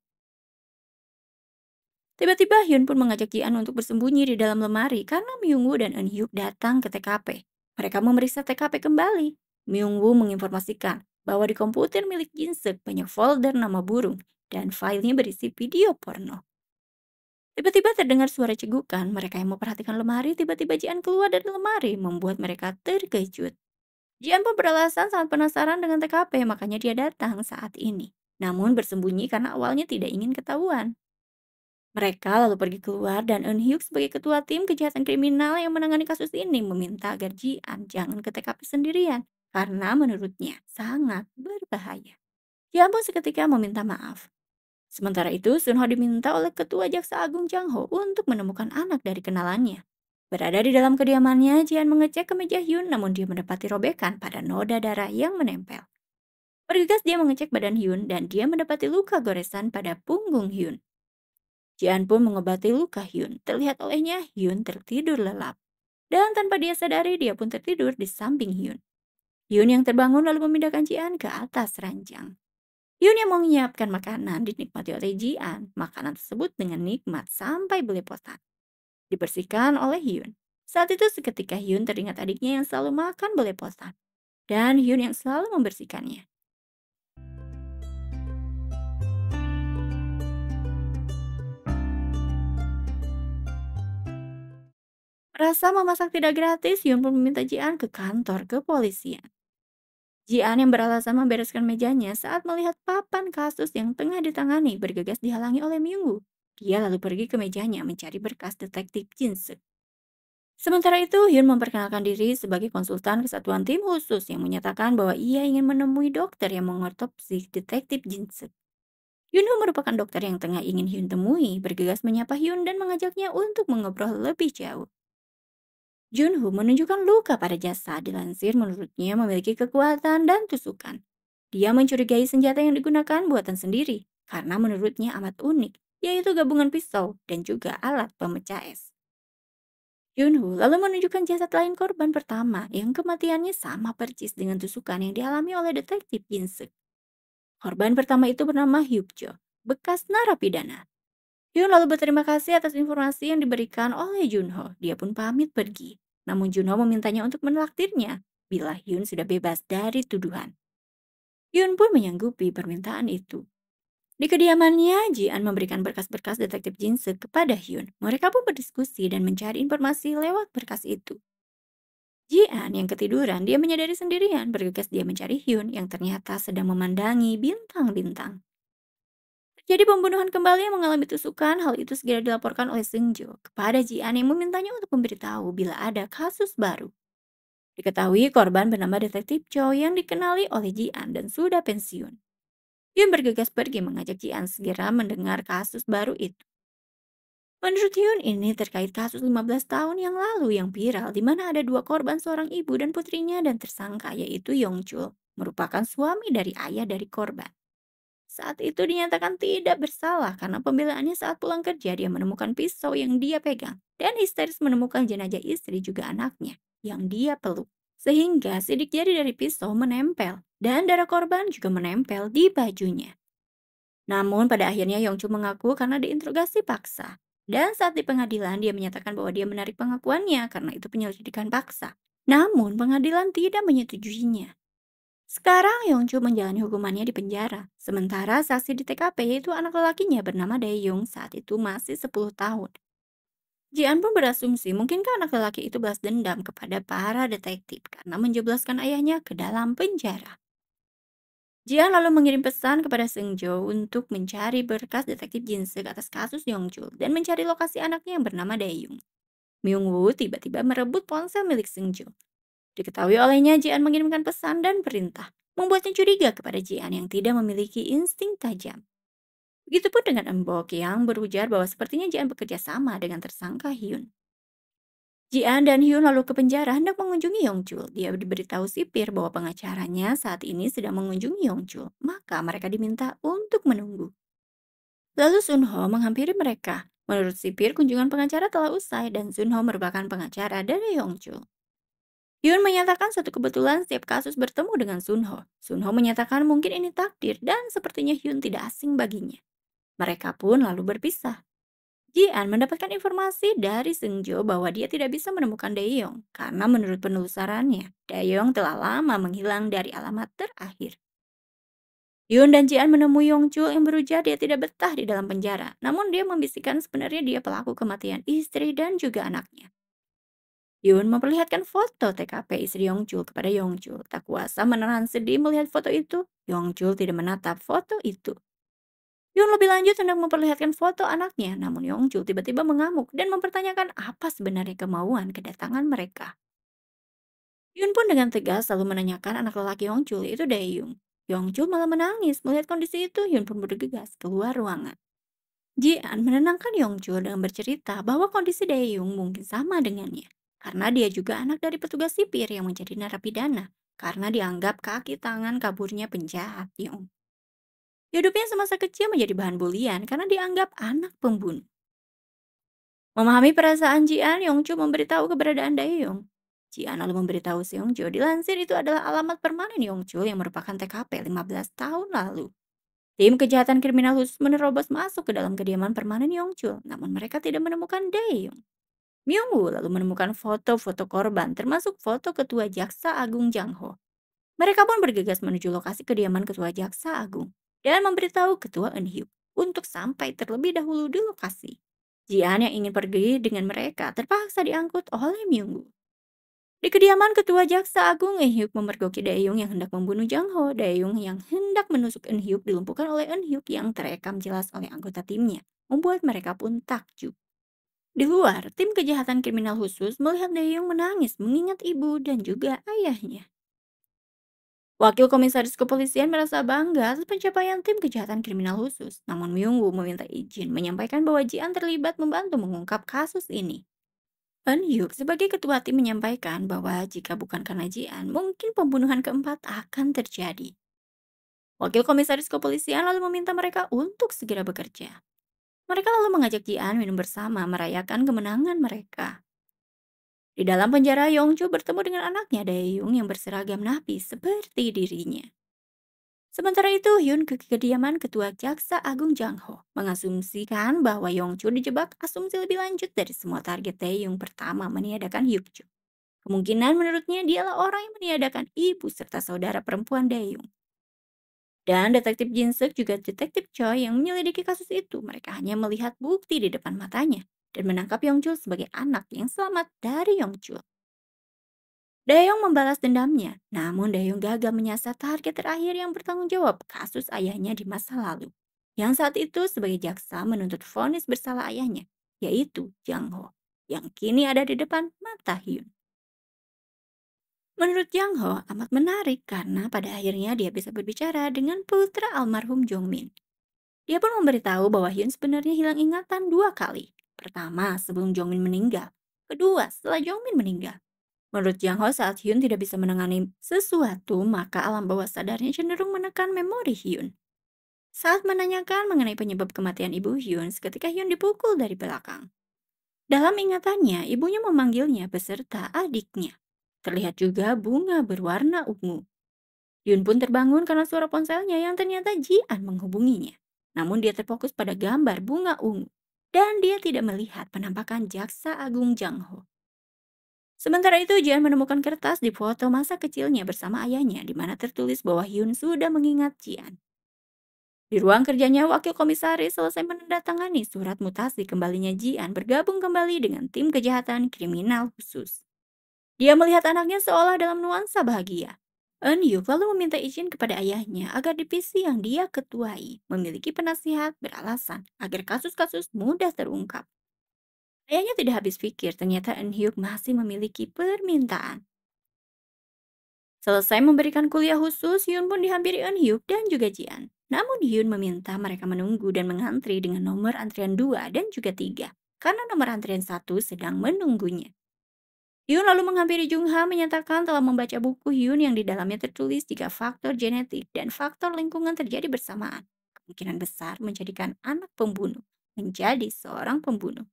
Speaker 1: Tiba-tiba Hyun pun mengajak Ji-an untuk bersembunyi di dalam lemari karena Myung-woo dan Eun-hyuk datang ke TKP. Mereka memeriksa TKP kembali. Myung-woo menginformasikan bahwa di komputer milik Jin-seok banyak folder nama burung dan filenya berisi video porno. Tiba-tiba terdengar suara cegukan, mereka yang memperhatikan lemari tiba-tiba Ji-an keluar dari lemari membuat mereka terkejut. Ji-an pun beralasan sangat penasaran dengan TKP, makanya dia datang saat ini. Namun bersembunyi karena awalnya tidak ingin ketahuan. Mereka lalu pergi keluar dan Eun Hyuk sebagai ketua tim kejahatan kriminal yang menangani kasus ini meminta agar Ji-an jangan ke TKP sendirian karena menurutnya sangat berbahaya. Ji-an pun seketika meminta maaf. Sementara itu, Sun Ho diminta oleh Ketua Jaksa Agung Jang Ho untuk menemukan anak dari kenalannya. Berada di dalam kediamannya, Jian mengecek kemeja Hyun namun dia mendapati robekan pada noda darah yang menempel. Bergegas dia mengecek badan Hyun dan dia mendapati luka goresan pada punggung Hyun. Jian pun mengobati luka Hyun. Terlihat olehnya Hyun tertidur lelap. Dan tanpa dia sadari dia pun tertidur di samping Hyun. Hyun yang terbangun lalu memindahkan Jian ke atas ranjang. Hyun yang mau menyiapkan makanan dinikmati oleh Jian. Makanan tersebut dengan nikmat sampai belepotan. Dibersihkan oleh Hyun. Saat itu seketika Hyun teringat adiknya yang selalu makan belepotan. Dan Hyun yang selalu membersihkannya. Merasa memasak tidak gratis, Hyun pun meminta Jian ke kantor kepolisian. Jian yang beralasan membereskan mejanya saat melihat papan kasus yang tengah ditangani bergegas dihalangi oleh Myungwoo. Dia lalu pergi ke mejanya mencari berkas detektif Jin-seok. Sementara itu, Hyun memperkenalkan diri sebagai konsultan kesatuan tim khusus yang menyatakan bahwa ia ingin menemui dokter yang mengotopsi detektif Jin-seok. Yunho merupakan dokter yang tengah ingin Hyun temui, bergegas menyapa Hyun dan mengajaknya untuk mengobrol lebih jauh. Junho menunjukkan luka pada jasad, dilansir menurutnya memiliki kekuatan dan tusukan. Dia mencurigai senjata yang digunakan buatan sendiri, karena menurutnya amat unik, yaitu gabungan pisau dan juga alat pemecah es. Junho lalu menunjukkan jasad lain korban pertama yang kematiannya sama persis dengan tusukan yang dialami oleh detektif Jinsuk. Korban pertama itu bernama Hyukjo, bekas narapidana. Hyun lalu berterima kasih atas informasi yang diberikan oleh Junho. Dia pun pamit pergi. Namun Junho memintanya untuk menelaktirnya bila Hyun sudah bebas dari tuduhan. Hyun pun menyanggupi permintaan itu. Di kediamannya, Ji-an memberikan berkas-berkas detektif Jin-seok kepada Hyun. Mereka pun berdiskusi dan mencari informasi lewat berkas itu. Ji-an yang ketiduran, dia menyadari sendirian bergegas dia mencari Hyun yang ternyata sedang memandangi bintang-bintang. Jadi pembunuhan kembali yang mengalami tusukan, hal itu segera dilaporkan oleh Seungjo kepada Ji-an yang memintanya untuk memberitahu bila ada kasus baru. Diketahui korban bernama Detektif Cho yang dikenali oleh Ji-an dan sudah pensiun. Hyun bergegas pergi mengajak Ji-an segera mendengar kasus baru itu. Menurut Hyun ini terkait kasus 15 tahun yang lalu yang viral di mana ada dua korban seorang ibu dan putrinya dan tersangka yaitu Yongchul, merupakan suami dari ayah dari korban. Saat itu dinyatakan tidak bersalah karena pembelaannya saat pulang kerja dia menemukan pisau yang dia pegang dan histeris menemukan jenazah istri juga anaknya yang dia peluk. Sehingga sidik jari dari pisau menempel dan darah korban juga menempel di bajunya. Namun pada akhirnya Yongchu mengaku karena diinterogasi paksa. Dan saat di pengadilan dia menyatakan bahwa dia menarik pengakuannya karena itu penyelidikan paksa. Namun pengadilan tidak menyetujuinya. Sekarang Yongchu menjalani hukumannya di penjara. Sementara saksi di TKP yaitu anak lelakinya bernama Dae-young saat itu masih 10 tahun. Jian pun berasumsi mungkinkah anak lelaki itu balas dendam kepada para detektif karena menjebloskan ayahnya ke dalam penjara. Jian lalu mengirim pesan kepada Seungjo untuk mencari berkas detektif Jin-seok atas kasus Yongchul dan mencari lokasi anaknya yang bernama Dae-young. Myung-woo tiba-tiba merebut ponsel milik Seungjo. Diketahui olehnya Jian mengirimkan pesan dan perintah, membuatnya curiga kepada Jian yang tidak memiliki insting tajam. Begitupun dengan Embok yang berujar bahwa sepertinya Jian bekerja sama dengan tersangka Hyun. Jian dan Hyun lalu ke penjara hendak mengunjungi Yongchul. Dia diberitahu sipir bahwa pengacaranya saat ini sedang mengunjungi Yongchul. Maka mereka diminta untuk menunggu. Lalu Sunho menghampiri mereka. Menurut sipir, kunjungan pengacara telah usai dan Sunho merupakan pengacara dari Yongchul. Hyun menyatakan satu kebetulan setiap kasus bertemu dengan Sunho. Sunho menyatakan mungkin ini takdir dan sepertinya Hyun tidak asing baginya. Mereka pun lalu berpisah. Jian mendapatkan informasi dari Seungjo bahwa dia tidak bisa menemukan Daeyeong karena menurut penelusurannya, Daeyeong telah lama menghilang dari alamat terakhir. Hyun dan Jian menemui Yongchul yang berujar dia tidak betah di dalam penjara, namun dia membisikkan sebenarnya dia pelaku kematian istri dan juga anaknya. Hyun memperlihatkan foto TKP istri Yongchul kepada Yongchul. Tak kuasa menahan sedih melihat foto itu, Yongchul tidak menatap foto itu. Hyun lebih lanjut hendak memperlihatkan foto anaknya, namun Yongchul tiba-tiba mengamuk dan mempertanyakan apa sebenarnya kemauan kedatangan mereka. Hyun pun dengan tegas selalu menanyakan anak lelaki Yongchul itu Daeyoung. Yongchul malah menangis melihat kondisi itu. Hyun pun bergegas keluar ruangan. Jian menenangkan Yongchul dengan bercerita bahwa kondisi Daeyoung mungkin sama dengannya, karena dia juga anak dari petugas sipir yang menjadi narapidana karena dianggap kaki tangan kaburnya penjahat Yong. Hidupnya semasa kecil menjadi bahan bulian karena dianggap anak pembunuh. Memahami perasaan Jian, Yongchu memberitahu keberadaan Daeyeong. Jian lalu memberitahu Seongjo dilansir itu adalah alamat permanen Yongchu yang merupakan TKP 15 tahun lalu. Tim kejahatan kriminal khusus menerobos masuk ke dalam kediaman permanen Yongchu, namun mereka tidak menemukan Daeyeong. Myungwoo lalu menemukan foto-foto korban termasuk foto Ketua Jaksa Agung Jang Ho. Mereka pun bergegas menuju lokasi kediaman Ketua Jaksa Agung dan memberitahu Ketua Eun Hyuk untuk sampai terlebih dahulu di lokasi. Jian yang ingin pergi dengan mereka terpaksa diangkut oleh Myungwoo. Di kediaman Ketua Jaksa Agung, Eun Hyuk memergoki Daeyoung yang hendak membunuh Jang Ho. Daeyoung yang hendak menusuk Eun Hyuk dilumpuhkan oleh Eun Hyuk yang terekam jelas oleh anggota timnya, membuat mereka pun takjub. Di luar, tim kejahatan kriminal khusus melihat Daeyoung menangis mengingat ibu dan juga ayahnya. Wakil Komisaris Kepolisian merasa bangga atas pencapaian tim kejahatan kriminal khusus, namun Myungwoo meminta izin menyampaikan bahwa Jian terlibat membantu mengungkap kasus ini. Eun Hyuk sebagai ketua tim menyampaikan bahwa jika bukan karena Jian, mungkin pembunuhan keempat akan terjadi. Wakil Komisaris Kepolisian lalu meminta mereka untuk segera bekerja. Mereka lalu mengajak Jian minum bersama merayakan kemenangan mereka. Di dalam penjara, Yongju bertemu dengan anaknya Daeyoung yang berseragam napi seperti dirinya. Sementara itu, Hyun ke kediaman Ketua Jaksa Agung Jang Ho mengasumsikan bahwa Yongju dijebak asumsi lebih lanjut dari semua target Daeyoung pertama meniadakan Hyukju. Kemungkinan menurutnya dialah orang yang meniadakan ibu serta saudara perempuan Daeyoung. Dan detektif Jin Suk juga detektif Choi yang menyelidiki kasus itu. Mereka hanya melihat bukti di depan matanya dan menangkap Yongju sebagai anak yang selamat dari Yongju. Daeyoung membalas dendamnya, namun Daeyoung gagal menyasar target terakhir yang bertanggung jawab kasus ayahnya di masa lalu. Yang saat itu sebagai jaksa menuntut vonis bersalah ayahnya, yaitu Jang Ho, yang kini ada di depan mata Hyun. Menurut Jang Ho amat menarik karena pada akhirnya dia bisa berbicara dengan putra almarhum Jong Min. Dia pun memberitahu bahwa Hyun sebenarnya hilang ingatan dua kali. Pertama sebelum Jong Min meninggal, kedua setelah Jong Min meninggal. Menurut Jang Ho, saat Hyun tidak bisa menangani sesuatu, maka alam bawah sadarnya cenderung menekan memori Hyun. Saat menanyakan mengenai penyebab kematian ibu Hyun, seketika Hyun dipukul dari belakang. Dalam ingatannya, ibunya memanggilnya beserta adiknya. Terlihat juga bunga berwarna ungu. Hyun pun terbangun karena suara ponselnya yang ternyata Jian menghubunginya. Namun dia terfokus pada gambar bunga ungu. Dan dia tidak melihat penampakan Jaksa Agung Jang Ho. Sementara itu, Jian menemukan kertas di foto masa kecilnya bersama ayahnya di mana tertulis bahwa Hyun sudah mengingat Jian. Di ruang kerjanya, wakil komisaris selesai menandatangani surat mutasi kembalinya Jian bergabung kembali dengan tim kejahatan kriminal khusus. Dia melihat anaknya seolah dalam nuansa bahagia. Eun Hyuk lalu meminta izin kepada ayahnya agar divisi yang dia ketuai memiliki penasihat beralasan agar kasus-kasus mudah terungkap. Ayahnya tidak habis pikir, ternyata Eun Hyuk masih memiliki permintaan. Selesai memberikan kuliah khusus, Hyun pun dihampiri Eun Hyuk dan juga Jian. Namun Hyun meminta mereka menunggu dan mengantri dengan nomor antrian 2 dan juga 3, karena nomor antrian 1 sedang menunggunya. Hyun lalu menghampiri Jung Ha menyatakan telah membaca buku Hyun yang di dalamnya tertulis jika faktor genetik dan faktor lingkungan terjadi bersamaan. Kemungkinan besar menjadikan anak pembunuh menjadi seorang pembunuh.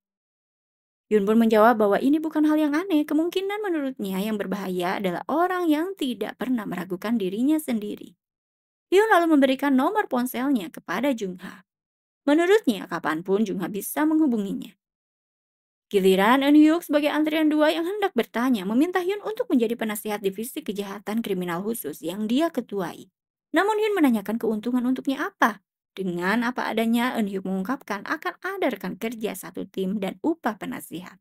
Speaker 1: Yun pun menjawab bahwa ini bukan hal yang aneh, kemungkinan menurutnya yang berbahaya adalah orang yang tidak pernah meragukan dirinya sendiri. Hyun lalu memberikan nomor ponselnya kepada Jungha. Menurutnya, kapanpun Jungha bisa menghubunginya. Giliran Eun Hyuk sebagai antrian dua yang hendak bertanya meminta Hyun untuk menjadi penasihat divisi kejahatan kriminal khusus yang dia ketuai. Namun Hyun menanyakan keuntungan untuknya apa. Dengan apa adanya, Eun Hyuk mengungkapkan akan ada rekan kerja satu tim dan upah penasihat.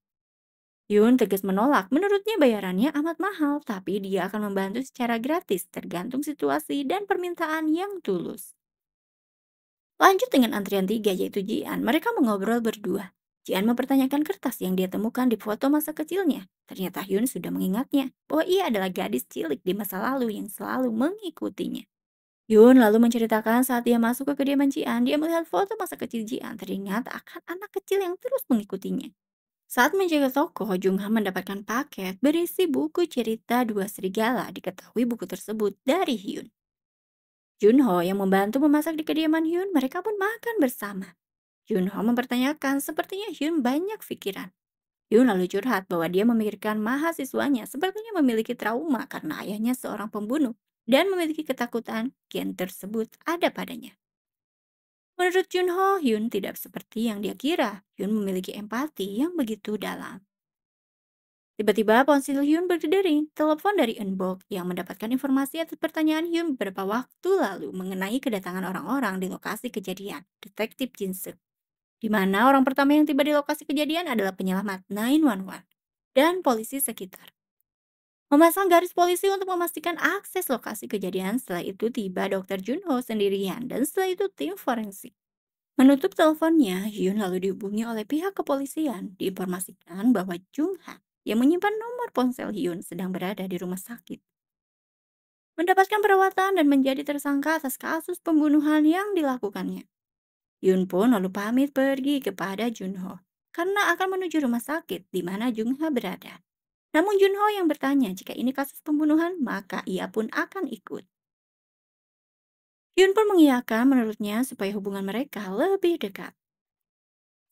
Speaker 1: Hyun tegas menolak, menurutnya bayarannya amat mahal, tapi dia akan membantu secara gratis tergantung situasi dan permintaan yang tulus. Lanjut dengan antrian tiga yaitu Jian, mereka mengobrol berdua. Jian mempertanyakan kertas yang dia temukan di foto masa kecilnya. Ternyata Hyun sudah mengingatnya bahwa ia adalah gadis cilik di masa lalu yang selalu mengikutinya. Hyun lalu menceritakan saat dia masuk ke kediaman Jian, dia melihat foto masa kecil Jian teringat akan anak kecil yang terus mengikutinya. Saat menjaga toko, Jungha mendapatkan paket berisi buku cerita dua serigala. Diketahui buku tersebut dari Hyun. Junho yang membantu memasak di kediaman Hyun, mereka pun makan bersama. Junho mempertanyakan sepertinya Hyun banyak pikiran. Hyun lalu curhat bahwa dia memikirkan mahasiswanya sepertinya memiliki trauma karena ayahnya seorang pembunuh dan memiliki ketakutan gen tersebut ada padanya. Menurut Junho, Hyun tidak seperti yang dia kira. Hyun memiliki empati yang begitu dalam. Tiba-tiba ponsel Hyun berdering. Telepon dari Eunbok yang mendapatkan informasi atas pertanyaan Hyun beberapa waktu lalu mengenai kedatangan orang-orang di lokasi kejadian, Detektif Jin Seok. Di mana orang pertama yang tiba di lokasi kejadian adalah penyelamat 911 dan polisi sekitar. Memasang garis polisi untuk memastikan akses lokasi kejadian, setelah itu tiba Dr. Junho sendirian dan setelah itu tim forensik. Menutup teleponnya, Hyun lalu dihubungi oleh pihak kepolisian. Diinformasikan bahwa Jung Ha yang menyimpan nomor ponsel Hyun sedang berada di rumah sakit. Mendapatkan perawatan dan menjadi tersangka atas kasus pembunuhan yang dilakukannya. Hyun pun lalu pamit pergi kepada Junho karena akan menuju rumah sakit di mana Jung Ha berada. Namun Junho yang bertanya jika ini kasus pembunuhan, maka ia pun akan ikut. Hyun pun mengiyakan menurutnya supaya hubungan mereka lebih dekat.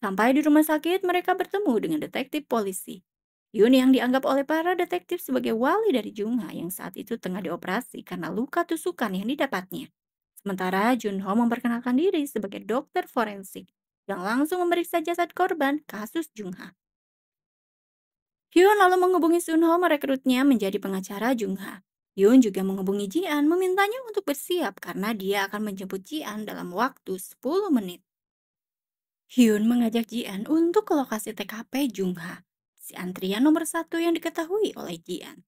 Speaker 1: Sampai di rumah sakit, mereka bertemu dengan detektif polisi. Yun yang dianggap oleh para detektif sebagai wali dari Jungha yang saat itu tengah dioperasi karena luka tusukan yang didapatnya. Sementara Junho memperkenalkan diri sebagai dokter forensik yang langsung memeriksa jasad korban kasus Jungha. Hyun lalu menghubungi Sunho merekrutnya menjadi pengacara Jungha. Hyun juga menghubungi Jian memintanya untuk bersiap karena dia akan menjemput Jian dalam waktu 10 menit. Hyun mengajak Jian untuk ke lokasi TKP Jungha, si antrian nomor satu yang diketahui oleh Jian.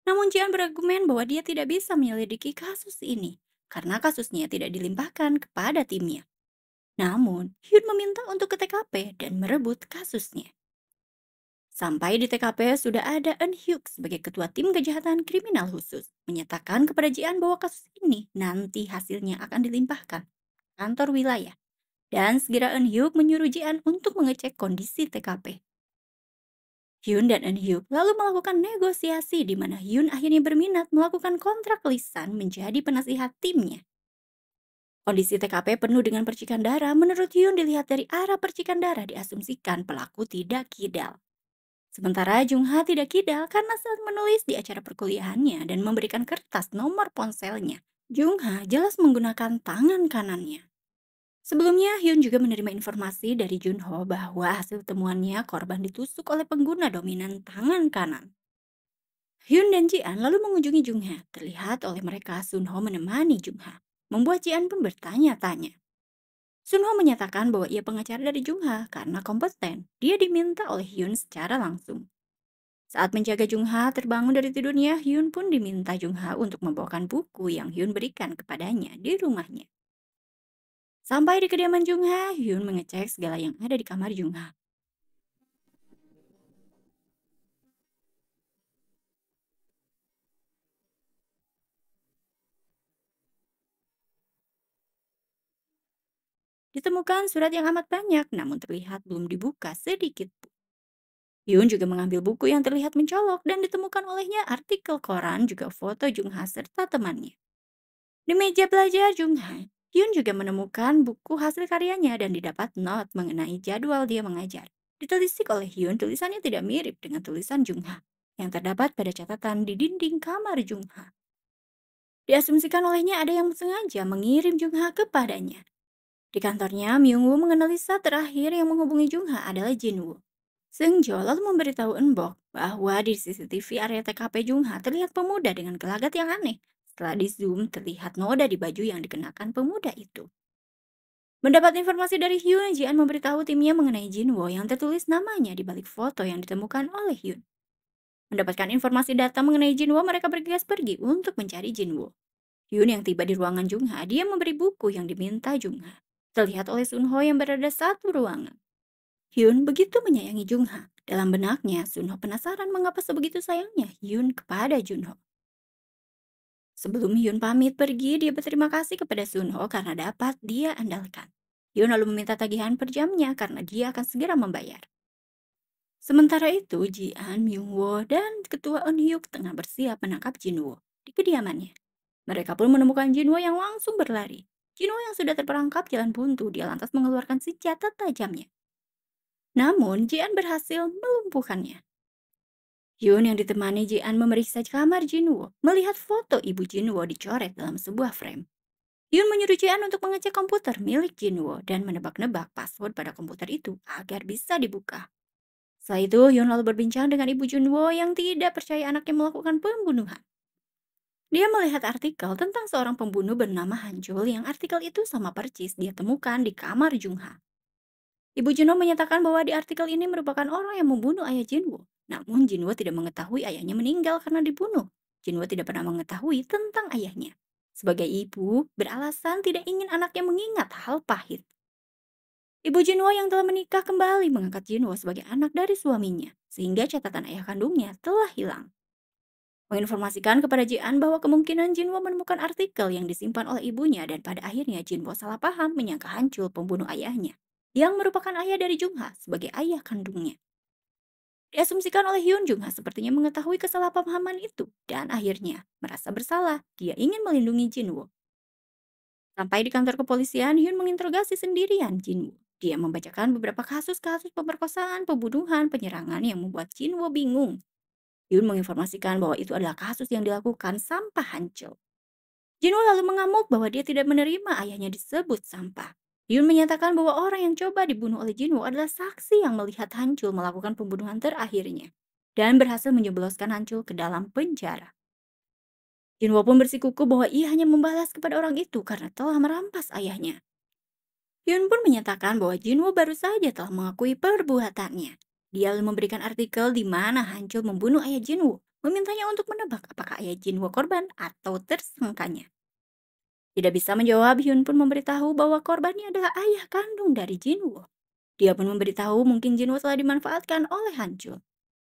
Speaker 1: Namun Jian berargumen bahwa dia tidak bisa menyelidiki kasus ini karena kasusnya tidak dilimpahkan kepada timnya. Namun, Hyun meminta untuk ke TKP dan merebut kasusnya. Sampai di TKP sudah ada Eun Hyuk sebagai ketua tim kejahatan kriminal khusus, menyatakan kepada Jian bahwa kasus ini nanti hasilnya akan dilimpahkan kantor wilayah. Dan segera Eun Hyuk menyuruh Jian untuk mengecek kondisi TKP. Hyun dan Eun Hyuk lalu melakukan negosiasi di mana Hyun akhirnya berminat melakukan kontrak lisan menjadi penasihat timnya. Kondisi TKP penuh dengan percikan darah. Menurut Hyun dilihat dari arah percikan darah diasumsikan pelaku tidak kidal. Sementara Jung Ha tidak kidal karena saat menulis di acara perkuliahannya dan memberikan kertas nomor ponselnya, Jung Ha jelas menggunakan tangan kanannya. Sebelumnya, Hyun juga menerima informasi dari Junho bahwa hasil temuannya korban ditusuk oleh pengguna dominan tangan kanan. Hyun dan Jian lalu mengunjungi Jungha. Terlihat oleh mereka Sunho menemani Jungha, membuat Jian pun bertanya-tanya. Sunho menyatakan bahwa ia pengacara dari Jungha karena kompeten. Dia diminta oleh Hyun secara langsung. Saat menjaga Jungha terbangun dari tidurnya, Hyun pun diminta Jungha untuk membawakan buku yang Hyun berikan kepadanya di rumahnya. Sampai di kediaman Jungha, Hyun mengecek segala yang ada di kamar Jungha. Ditemukan surat yang amat banyak, namun terlihat belum dibuka sedikit pun. Hyun juga mengambil buku yang terlihat mencolok dan ditemukan olehnya artikel koran juga foto Jungha serta temannya. Di meja belajar Jungha, Hyun juga menemukan buku hasil karyanya dan didapat not mengenai jadwal dia mengajar. Ditelisik oleh Hyun, tulisannya tidak mirip dengan tulisan Jungha yang terdapat pada catatan di dinding kamar Jungha. Diasumsikan olehnya ada yang sengaja mengirim Jungha kepadanya. Di kantornya, Myungwoo mengenali saat terakhir yang menghubungi Jungha adalah Jinwoo. Seungjo lalu memberitahu Eunbok bahwa di CCTV area TKP Jungha terlihat pemuda dengan gelagat yang aneh. Setelah di zoom, terlihat noda di baju yang dikenakan pemuda itu. Mendapat informasi dari Hyun, Jian memberitahu timnya mengenai Jinwoo yang tertulis namanya di balik foto yang ditemukan oleh Hyun. Mendapatkan informasi data mengenai Jinwoo, mereka bergegas pergi untuk mencari Jinwoo. Hyun yang tiba di ruangan Jungha, dia memberi buku yang diminta Jungha. Terlihat oleh Sunho yang berada satu ruangan. Hyun begitu menyayangi Jungha. Dalam benaknya, Sunho penasaran mengapa sebegitu sayangnya Hyun kepada Junho. Sebelum Hyun pamit pergi, dia berterima kasih kepada Sunho karena dapat dia andalkan. Hyun lalu meminta tagihan per jamnya karena dia akan segera membayar. Sementara itu, Jian, Myungwoo, dan ketua Eunhyuk tengah bersiap menangkap Jinwoo di kediamannya. Mereka pun menemukan Jinwoo yang langsung berlari. Jinwoo yang sudah terperangkap jalan buntu, dia lantas mengeluarkan senjata tajamnya. Namun, Jian berhasil melumpuhkannya. Hyun yang ditemani Jian memeriksa kamar Jinwoo, melihat foto ibu Jinwoo dicoret dalam sebuah frame. Hyun menyuruh Jian untuk mengecek komputer milik Jinwoo dan menebak-nebak password pada komputer itu agar bisa dibuka. Setelah itu, Hyun lalu berbincang dengan ibu Jinwoo yang tidak percaya anaknya melakukan pembunuhan. Dia melihat artikel tentang seorang pembunuh bernama Hanjul yang artikel itu sama persis dia temukan di kamar Jungha. Ibu Junho menyatakan bahwa di artikel ini merupakan orang yang membunuh ayah Jinwoo. Namun Jinwoo tidak mengetahui ayahnya meninggal karena dibunuh. Jinwoo tidak pernah mengetahui tentang ayahnya. Sebagai ibu, beralasan tidak ingin anaknya mengingat hal pahit. Ibu Jinwoo yang telah menikah kembali mengangkat Jinwoo sebagai anak dari suaminya, sehingga catatan ayah kandungnya telah hilang. Menginformasikan kepada Jian bahwa kemungkinan Jinwoo menemukan artikel yang disimpan oleh ibunya dan pada akhirnya Jinwoo salah paham menyangka Hancul pembunuh ayahnya, yang merupakan ayah dari Jungha sebagai ayah kandungnya. Diasumsikan oleh Hyun, Jungha sepertinya mengetahui kesalahpahaman itu dan akhirnya merasa bersalah. Dia ingin melindungi Jinwoo. Sampai di kantor kepolisian, Hyun menginterogasi sendirian Jinwoo. Dia membacakan beberapa kasus-kasus pemerkosaan, pembunuhan, penyerangan yang membuat Jinwoo bingung. Hyun menginformasikan bahwa itu adalah kasus yang dilakukan sampah Hancil. Jinwoo lalu mengamuk bahwa dia tidak menerima ayahnya disebut sampah. Hyun menyatakan bahwa orang yang coba dibunuh oleh Jinwoo adalah saksi yang melihat Hancul melakukan pembunuhan terakhirnya dan berhasil menjebloskan Hancul ke dalam penjara. Jinwoo pun bersikukuh bahwa ia hanya membalas kepada orang itu karena telah merampas ayahnya. Hyun pun menyatakan bahwa Jinwoo baru saja telah mengakui perbuatannya. Dia lalu memberikan artikel di mana Hancul membunuh ayah Jinwoo, memintanya untuk menebak apakah ayah Jinwoo korban atau tersangkanya. Tidak bisa menjawab, Hyun pun memberitahu bahwa korbannya adalah ayah kandung dari Jinwoo. Dia pun memberitahu mungkin Jinwoo telah dimanfaatkan oleh Hancul.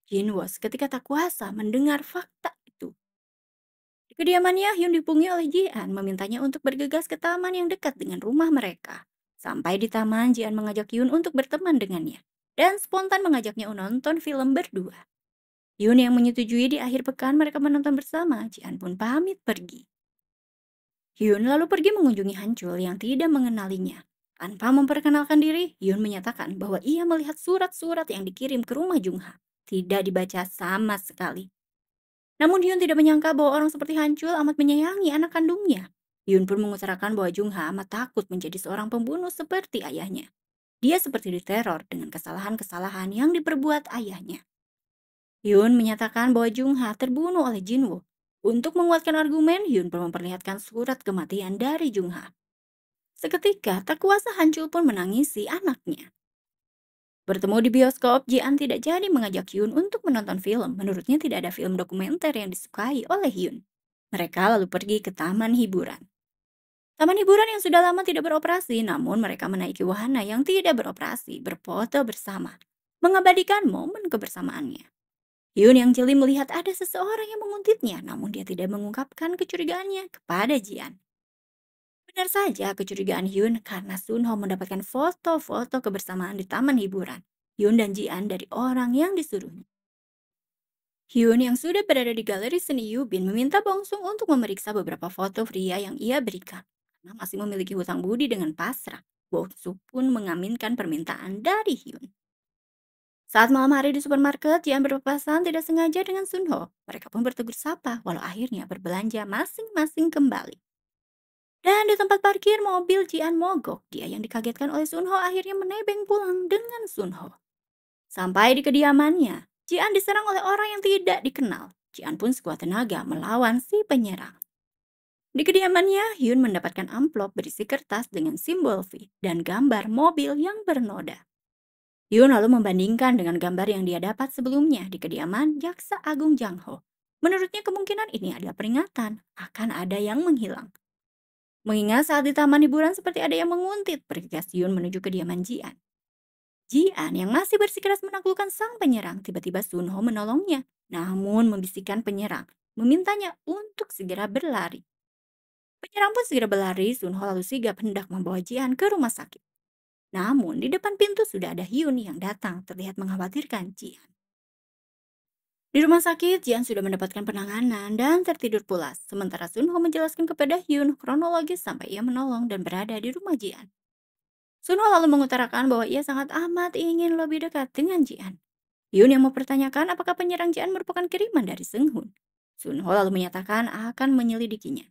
Speaker 1: Jinwoo seketika tak kuasa mendengar fakta itu. Di kediamannya, Hyun dihubungi oleh Jian memintanya untuk bergegas ke taman yang dekat dengan rumah mereka. Sampai di taman, Jian mengajak Hyun untuk berteman dengannya dan spontan mengajaknya menonton film berdua. Hyun yang menyetujui. Di akhir pekan mereka menonton bersama. Jian pun pamit pergi. Hyun lalu pergi mengunjungi Hancul yang tidak mengenalinya. Tanpa memperkenalkan diri, Hyun menyatakan bahwa ia melihat surat-surat yang dikirim ke rumah Jungha. Tidak dibaca sama sekali. Namun Hyun tidak menyangka bahwa orang seperti Hancul amat menyayangi anak kandungnya. Hyun pun mengutarakan bahwa Jungha amat takut menjadi seorang pembunuh seperti ayahnya. Dia seperti diteror dengan kesalahan-kesalahan yang diperbuat ayahnya. Hyun menyatakan bahwa Jungha terbunuh oleh Jinwoo. Untuk menguatkan argumen, Hyun pun memperlihatkan surat kematian dari Jungha. Seketika, tak kuasa Hancul pun menangisi anaknya. Bertemu di bioskop, Jian tidak jadi mengajak Hyun untuk menonton film. Menurutnya tidak ada film dokumenter yang disukai oleh Hyun. Mereka lalu pergi ke taman hiburan. Taman hiburan yang sudah lama tidak beroperasi, namun mereka menaiki wahana yang tidak beroperasi, berfoto bersama, mengabadikan momen kebersamaannya. Hyun yang jeli melihat ada seseorang yang menguntitnya, namun dia tidak mengungkapkan kecurigaannya kepada Jian. Benar saja kecurigaan Hyun karena Sunho mendapatkan foto-foto kebersamaan di taman hiburan. Hyun dan Jian dari orang yang disuruhnya. Hyun yang sudah berada di galeri seni Yubin meminta Bongsung untuk memeriksa beberapa foto pria yang ia berikan. Karena masih memiliki hutang budi dengan pasrah, Bongsung pun mengaminkan permintaan dari Hyun. Saat malam hari di supermarket, Jian berpapasan tidak sengaja dengan Sunho. Mereka pun bertegur sapa, walau akhirnya berbelanja masing-masing kembali. Dan di tempat parkir mobil Jian mogok. Dia yang dikagetkan oleh Sunho akhirnya menebeng pulang dengan Sunho. Sampai di kediamannya, Jian diserang oleh orang yang tidak dikenal. Jian pun sekuat tenaga melawan si penyerang. Di kediamannya, Hyun mendapatkan amplop berisi kertas dengan simbol V dan gambar mobil yang bernoda. Hyun lalu membandingkan dengan gambar yang dia dapat sebelumnya di kediaman Jaksa Agung Jangho. Menurutnya kemungkinan ini adalah peringatan akan ada yang menghilang. Mengingat saat di taman hiburan seperti ada yang menguntit, bergegas Hyun menuju kediaman Jian. Jian yang masih bersikeras menaklukkan sang penyerang, tiba-tiba Sunho menolongnya. Namun membisikkan penyerang, memintanya untuk segera berlari. Penyerang pun segera berlari, Sunho lalu sigap hendak membawa Jian ke rumah sakit. Namun di depan pintu sudah ada Hyun yang datang, terlihat mengkhawatirkan Jian. Di rumah sakit, Jian sudah mendapatkan penanganan dan tertidur pulas. Sementara Sunho menjelaskan kepada Hyun kronologis sampai ia menolong dan berada di rumah Jian. Sunho lalu mengutarakan bahwa ia sangat amat ingin lebih dekat dengan Jian. Hyun yang mempertanyakan apakah penyerang Jian merupakan kiriman dari Seung-hun. Sunho lalu menyatakan akan menyelidikinya.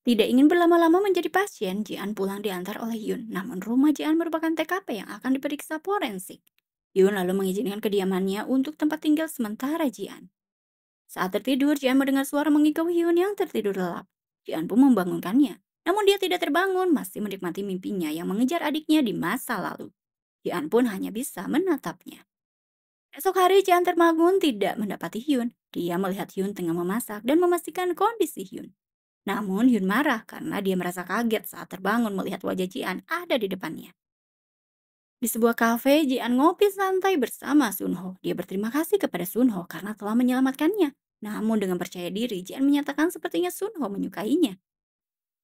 Speaker 1: Tidak ingin berlama-lama menjadi pasien, Jian pulang diantar oleh Hyun. Namun rumah Jian merupakan TKP yang akan diperiksa forensik. Hyun lalu mengizinkan kediamannya untuk tempat tinggal sementara Jian. Saat tertidur, Jian mendengar suara mengigau Hyun yang tertidur lelap. Jian pun membangunkannya. Namun dia tidak terbangun, masih menikmati mimpinya yang mengejar adiknya di masa lalu. Jian pun hanya bisa menatapnya. Esok hari Jian terbangun tidak mendapati Hyun. Dia melihat Hyun tengah memasak dan memastikan kondisi Hyun. Namun Hyun marah karena dia merasa kaget saat terbangun melihat wajah Jian ada di depannya. Di sebuah kafe, Jian ngopi santai bersama Sunho. Dia berterima kasih kepada Sunho karena telah menyelamatkannya. Namun dengan percaya diri, Jian menyatakan sepertinya Sunho menyukainya.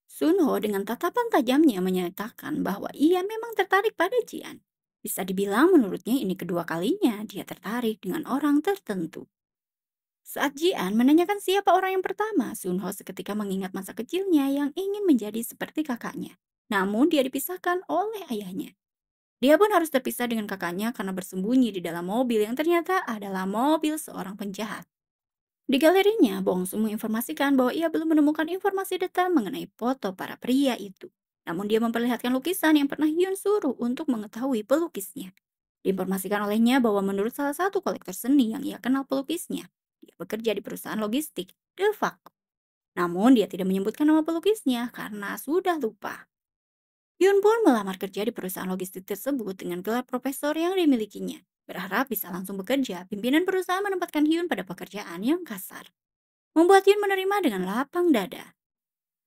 Speaker 1: Sunho dengan tatapan tajamnya menyatakan bahwa ia memang tertarik pada Jian. Bisa dibilang menurutnya ini kedua kalinya dia tertarik dengan orang tertentu. Saat Jian menanyakan siapa orang yang pertama, Sunho seketika mengingat masa kecilnya yang ingin menjadi seperti kakaknya. Namun dia dipisahkan oleh ayahnya. Dia pun harus terpisah dengan kakaknya karena bersembunyi di dalam mobil yang ternyata adalah mobil seorang penjahat. Di galerinya, Bongsu menginformasikan bahwa ia belum menemukan informasi detail mengenai foto para pria itu. Namun dia memperlihatkan lukisan yang pernah Hyun suruh untuk mengetahui pelukisnya. Diinformasikan olehnya bahwa menurut salah satu kolektor seni yang ia kenal pelukisnya, dia bekerja di perusahaan logistik, DeFaco. Namun dia tidak menyebutkan nama pelukisnya karena sudah lupa. Hyun pun melamar kerja di perusahaan logistik tersebut dengan gelar profesor yang dimilikinya. Berharap bisa langsung bekerja, pimpinan perusahaan menempatkan Hyun pada pekerjaan yang kasar. Membuat Hyun menerima dengan lapang dada.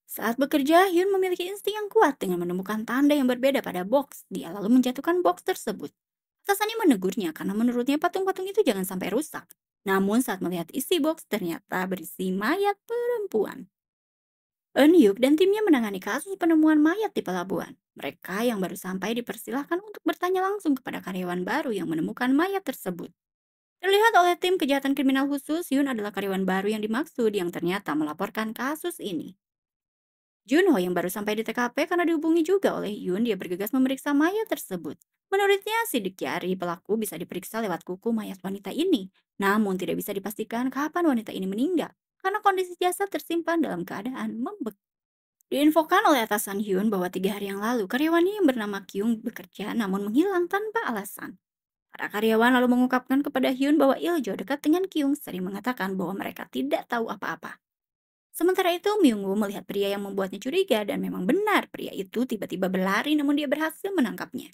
Speaker 1: Saat bekerja, Hyun memiliki insting yang kuat dengan menemukan tanda yang berbeda pada box. Dia lalu menjatuhkan box tersebut. Atasannya menegurnya karena menurutnya patung-patung itu jangan sampai rusak. Namun saat melihat isi box ternyata berisi mayat perempuan. Eun Hyuk dan timnya menangani kasus penemuan mayat di pelabuhan. Mereka yang baru sampai dipersilahkan untuk bertanya langsung kepada karyawan baru yang menemukan mayat tersebut. Terlihat oleh tim kejahatan kriminal khusus, Yun adalah karyawan baru yang dimaksud yang ternyata melaporkan kasus ini. Junho yang baru sampai di TKP karena dihubungi juga oleh Yun, dia bergegas memeriksa mayat tersebut. Menurutnya, sidik jari pelaku bisa diperiksa lewat kuku mayat wanita ini. Namun tidak bisa dipastikan kapan wanita ini meninggal karena kondisi jasad tersimpan dalam keadaan membeku. Diinfokan oleh atasan Hyun bahwa 3 hari yang lalu karyawannya yang bernama Kyung bekerja namun menghilang tanpa alasan. Para karyawan lalu mengungkapkan kepada Hyun bahwa Iljo dekat dengan Kyung sering mengatakan bahwa mereka tidak tahu apa-apa. Sementara itu Myungwoo melihat pria yang membuatnya curiga dan memang benar pria itu tiba-tiba berlari namun dia berhasil menangkapnya.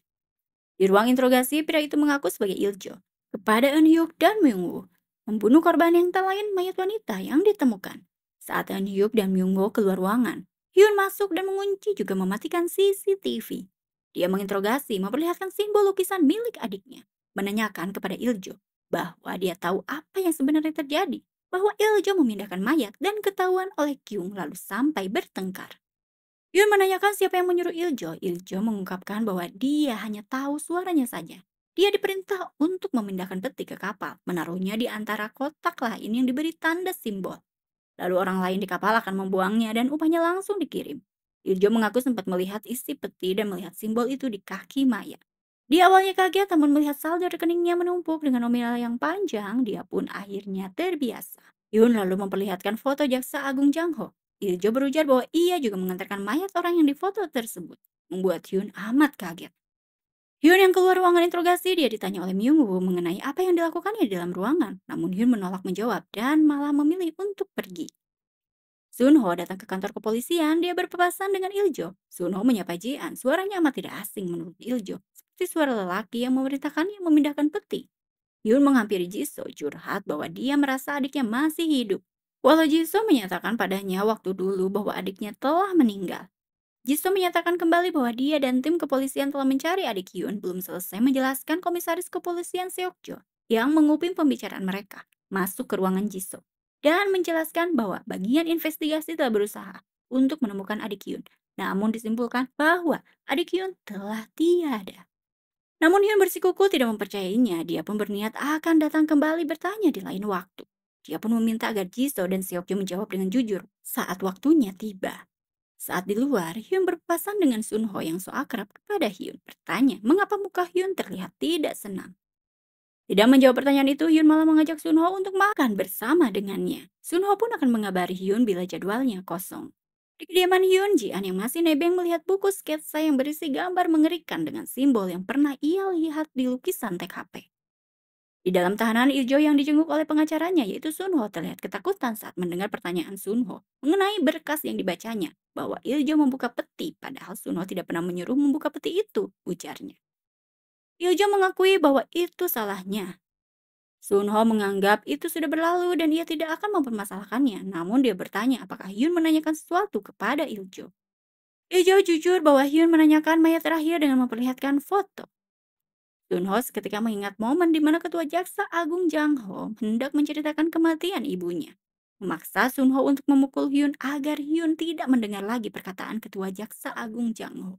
Speaker 1: Di ruang interogasi pria itu mengaku sebagai Iljo kepada Eun Hyuk dan Myungwoo, membunuh korban yang tak lain mayat wanita yang ditemukan. Saat Eun Hyuk dan Myungwoo keluar ruangan, Hyun masuk dan mengunci juga mematikan CCTV. Dia menginterogasi memperlihatkan simbol lukisan milik adiknya, menanyakan kepada Iljo bahwa dia tahu apa yang sebenarnya terjadi, bahwa Iljo memindahkan mayat dan ketahuan oleh Kyung lalu sampai bertengkar. Yun menanyakan siapa yang menyuruh Iljo. Iljo mengungkapkan bahwa dia hanya tahu suaranya saja. Dia diperintah untuk memindahkan peti ke kapal, menaruhnya di antara kotak lain yang diberi tanda simbol. Lalu orang lain di kapal akan membuangnya dan upahnya langsung dikirim. Iljo mengaku sempat melihat isi peti dan melihat simbol itu di kaki mayat. Dia awalnya kaget namun melihat saldo rekeningnya menumpuk dengan nominal yang panjang, dia pun akhirnya terbiasa. Yun lalu memperlihatkan foto Jaksa Agung Jang Ho. Iljo berujar bahwa ia juga mengantarkan mayat orang yang difoto tersebut, membuat Hyun amat kaget. Hyun yang keluar ruangan interogasi, dia ditanya oleh Myung Woo mengenai apa yang dilakukannya di dalam ruangan, namun Hyun menolak menjawab dan malah memilih untuk pergi. Sunho datang ke kantor kepolisian, dia berpapasan dengan Iljo. Sunho menyapa Jian, suaranya amat tidak asing menurut Iljo, seperti suara lelaki yang memerintahkannya memindahkan peti. Hyun menghampiri Jisoo, curhat bahwa dia merasa adiknya masih hidup. Walau Jisoo menyatakan padanya waktu dulu bahwa adiknya telah meninggal. Jisoo menyatakan kembali bahwa dia dan tim kepolisian telah mencari adik Hyun, belum selesai menjelaskan komisaris kepolisian Seokjo yang menguping pembicaraan mereka masuk ke ruangan Jisoo dan menjelaskan bahwa bagian investigasi telah berusaha untuk menemukan adik Hyun. Namun disimpulkan bahwa adik Hyun telah tiada. Namun Hyun bersikukuh tidak mempercayainya, dia pun berniat akan datang kembali bertanya di lain waktu. Dia pun meminta agar Jisoo dan Seokjo menjawab dengan jujur saat waktunya tiba. Saat di luar, Hyun berpapasan dengan Sunho yang so akrab kepada Hyun, bertanya mengapa muka Hyun terlihat tidak senang. Tidak menjawab pertanyaan itu, Hyun malah mengajak Sunho untuk makan bersama dengannya. Sunho pun akan mengabari Hyun bila jadwalnya kosong. Di kediaman Hyun, Jian yang masih nebeng melihat buku sketsa yang berisi gambar mengerikan dengan simbol yang pernah ia lihat di lukisan TKP. Di dalam tahanan, Iljo yang dijenguk oleh pengacaranya yaitu Sunho terlihat ketakutan saat mendengar pertanyaan Sunho mengenai berkas yang dibacanya bahwa Iljo membuka peti padahal Sunho tidak pernah menyuruh membuka peti itu, ujarnya. Iljo mengakui bahwa itu salahnya. Sunho menganggap itu sudah berlalu dan ia tidak akan mempermasalahkannya, namun dia bertanya apakah Hyun menanyakan sesuatu kepada Iljo. Iljo jujur bahwa Hyun menanyakan mayat terakhir dengan memperlihatkan foto. Sunho seketika mengingat momen di mana Ketua Jaksa Agung Jang Ho hendak menceritakan kematian ibunya. Memaksa Sunho untuk memukul Hyun agar Hyun tidak mendengar lagi perkataan Ketua Jaksa Agung Jang Ho.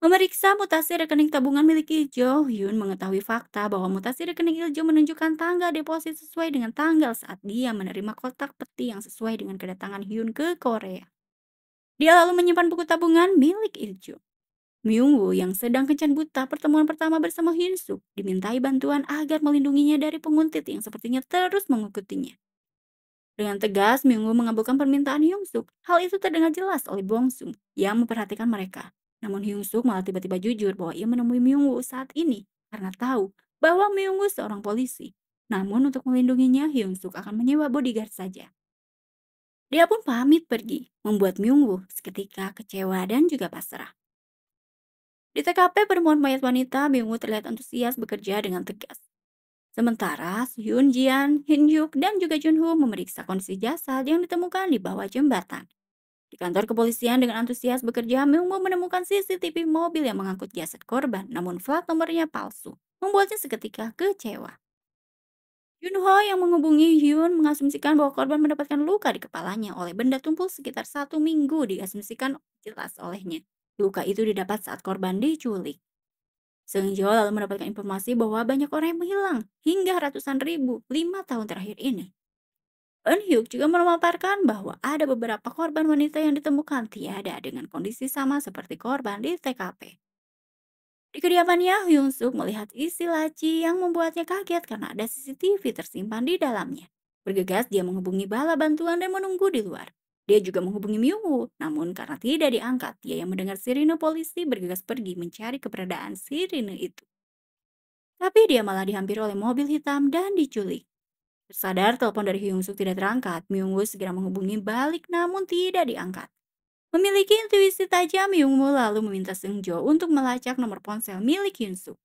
Speaker 1: Memeriksa mutasi rekening tabungan milik Iljo, Hyun mengetahui fakta bahwa mutasi rekening Iljo menunjukkan tanggal deposit sesuai dengan tanggal saat dia menerima kotak peti yang sesuai dengan kedatangan Hyun ke Korea. Dia lalu menyimpan buku tabungan milik Iljo. Myung Woo yang sedang kencan buta pertemuan pertama bersama Hyun Suk dimintai bantuan agar melindunginya dari penguntit yang sepertinya terus mengikutinya. Dengan tegas, Myung Woo mengabulkan permintaan Hyun Suk. Hal itu terdengar jelas oleh Bong Sung yang memperhatikan mereka. Namun Hyun Suk malah tiba-tiba jujur bahwa ia menemui Myung Woo saat ini karena tahu bahwa Myung Woo seorang polisi. Namun untuk melindunginya, Hyun Suk akan menyewa bodyguard saja. Dia pun pamit pergi, membuat Myung Woo seketika kecewa dan juga pasrah. Di TKP penemuan mayat wanita, Byung Woo terlihat antusias bekerja dengan tegas. Sementara Hyun Jian, Hin Hyuk, dan juga Jun Ho memeriksa kondisi jasad yang ditemukan di bawah jembatan. Di kantor kepolisian dengan antusias bekerja, Byung Woo menemukan CCTV mobil yang mengangkut jasad korban, namun plat nomornya palsu, membuatnya seketika kecewa. Jun Ho yang menghubungi Hyun mengasumsikan bahwa korban mendapatkan luka di kepalanya oleh benda tumpul sekitar 1 minggu diasumsikan jelas olehnya. Luka itu didapat saat korban diculik. Seung Jo lalu mendapatkan informasi bahwa banyak orang yang menghilang hingga ratusan ribu 5 tahun terakhir ini. Eun Hyuk juga memaparkan bahwa ada beberapa korban wanita yang ditemukan tiada dengan kondisi sama seperti korban di TKP. Di kediamannya, Hyun Suk melihat isi laci yang membuatnya kaget karena ada CCTV tersimpan di dalamnya. Bergegas dia menghubungi bala bantuan dan menunggu di luar. Dia juga menghubungi Myung Woo, namun karena tidak diangkat, dia yang mendengar sirine polisi bergegas pergi mencari keberadaan sirine itu. Tapi dia malah dihampiri oleh mobil hitam dan diculik. Tersadar telepon dari Hyun Suk tidak terangkat, Myung Woo segera menghubungi balik namun tidak diangkat. Memiliki intuisi tajam, Myung Woo lalu meminta Seung Jo untuk melacak nomor ponsel milik Hyun Suk.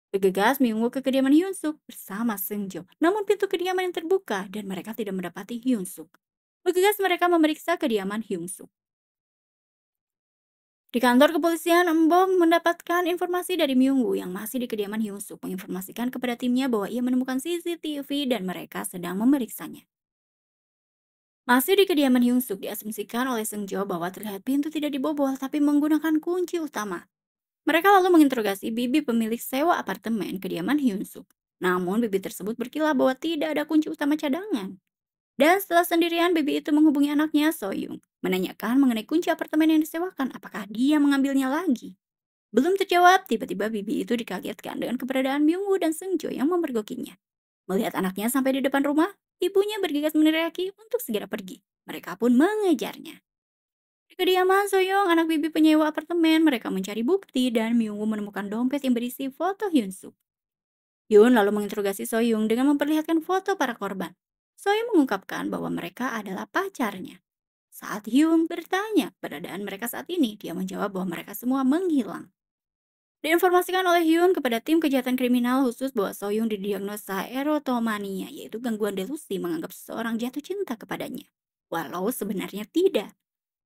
Speaker 1: Bergegas Myung Woo ke kediaman Hyun Suk bersama Seung Jo, namun pintu kediaman yang terbuka dan mereka tidak mendapati Hyun Suk. Bergegas mereka memeriksa kediaman Hyun Suk. Di kantor kepolisian, Embong mendapatkan informasi dari Myung Woo yang masih di kediaman Hyun Suk menginformasikan kepada timnya bahwa ia menemukan CCTV dan mereka sedang memeriksanya. Masih di kediaman Hyun Suk diasumsikan oleh Seung Jo bahwa terlihat pintu tidak dibobol tapi menggunakan kunci utama. Mereka lalu menginterogasi bibi pemilik sewa apartemen kediaman Hyun Suk. Namun bibi tersebut berkilah bahwa tidak ada kunci utama cadangan. Dan setelah sendirian, bibi itu menghubungi anaknya Soyung, menanyakan mengenai kunci apartemen yang disewakan, apakah dia mengambilnya lagi. Belum terjawab, tiba-tiba bibi itu dikagetkan dengan keberadaan Myungwoo dan Seungjo yang memergokinya. Melihat anaknya sampai di depan rumah, ibunya bergegas meneriaki untuk segera pergi. Mereka pun mengejarnya. Di kediaman Soyoung, anak bibi penyewa apartemen, mereka mencari bukti dan Myungwoo menemukan dompet yang berisi foto Hyunsuk. Hyun lalu menginterogasi Soyoung dengan memperlihatkan foto para korban. Soyoung mengungkapkan bahwa mereka adalah pacarnya. Saat Hyun bertanya keberadaan mereka saat ini, dia menjawab bahwa mereka semua menghilang. Diinformasikan oleh Hyun kepada tim kejahatan kriminal khusus bahwa Soyoung didiagnosa erotomania, yaitu gangguan delusi menganggap seseorang jatuh cinta kepadanya. Walau sebenarnya tidak.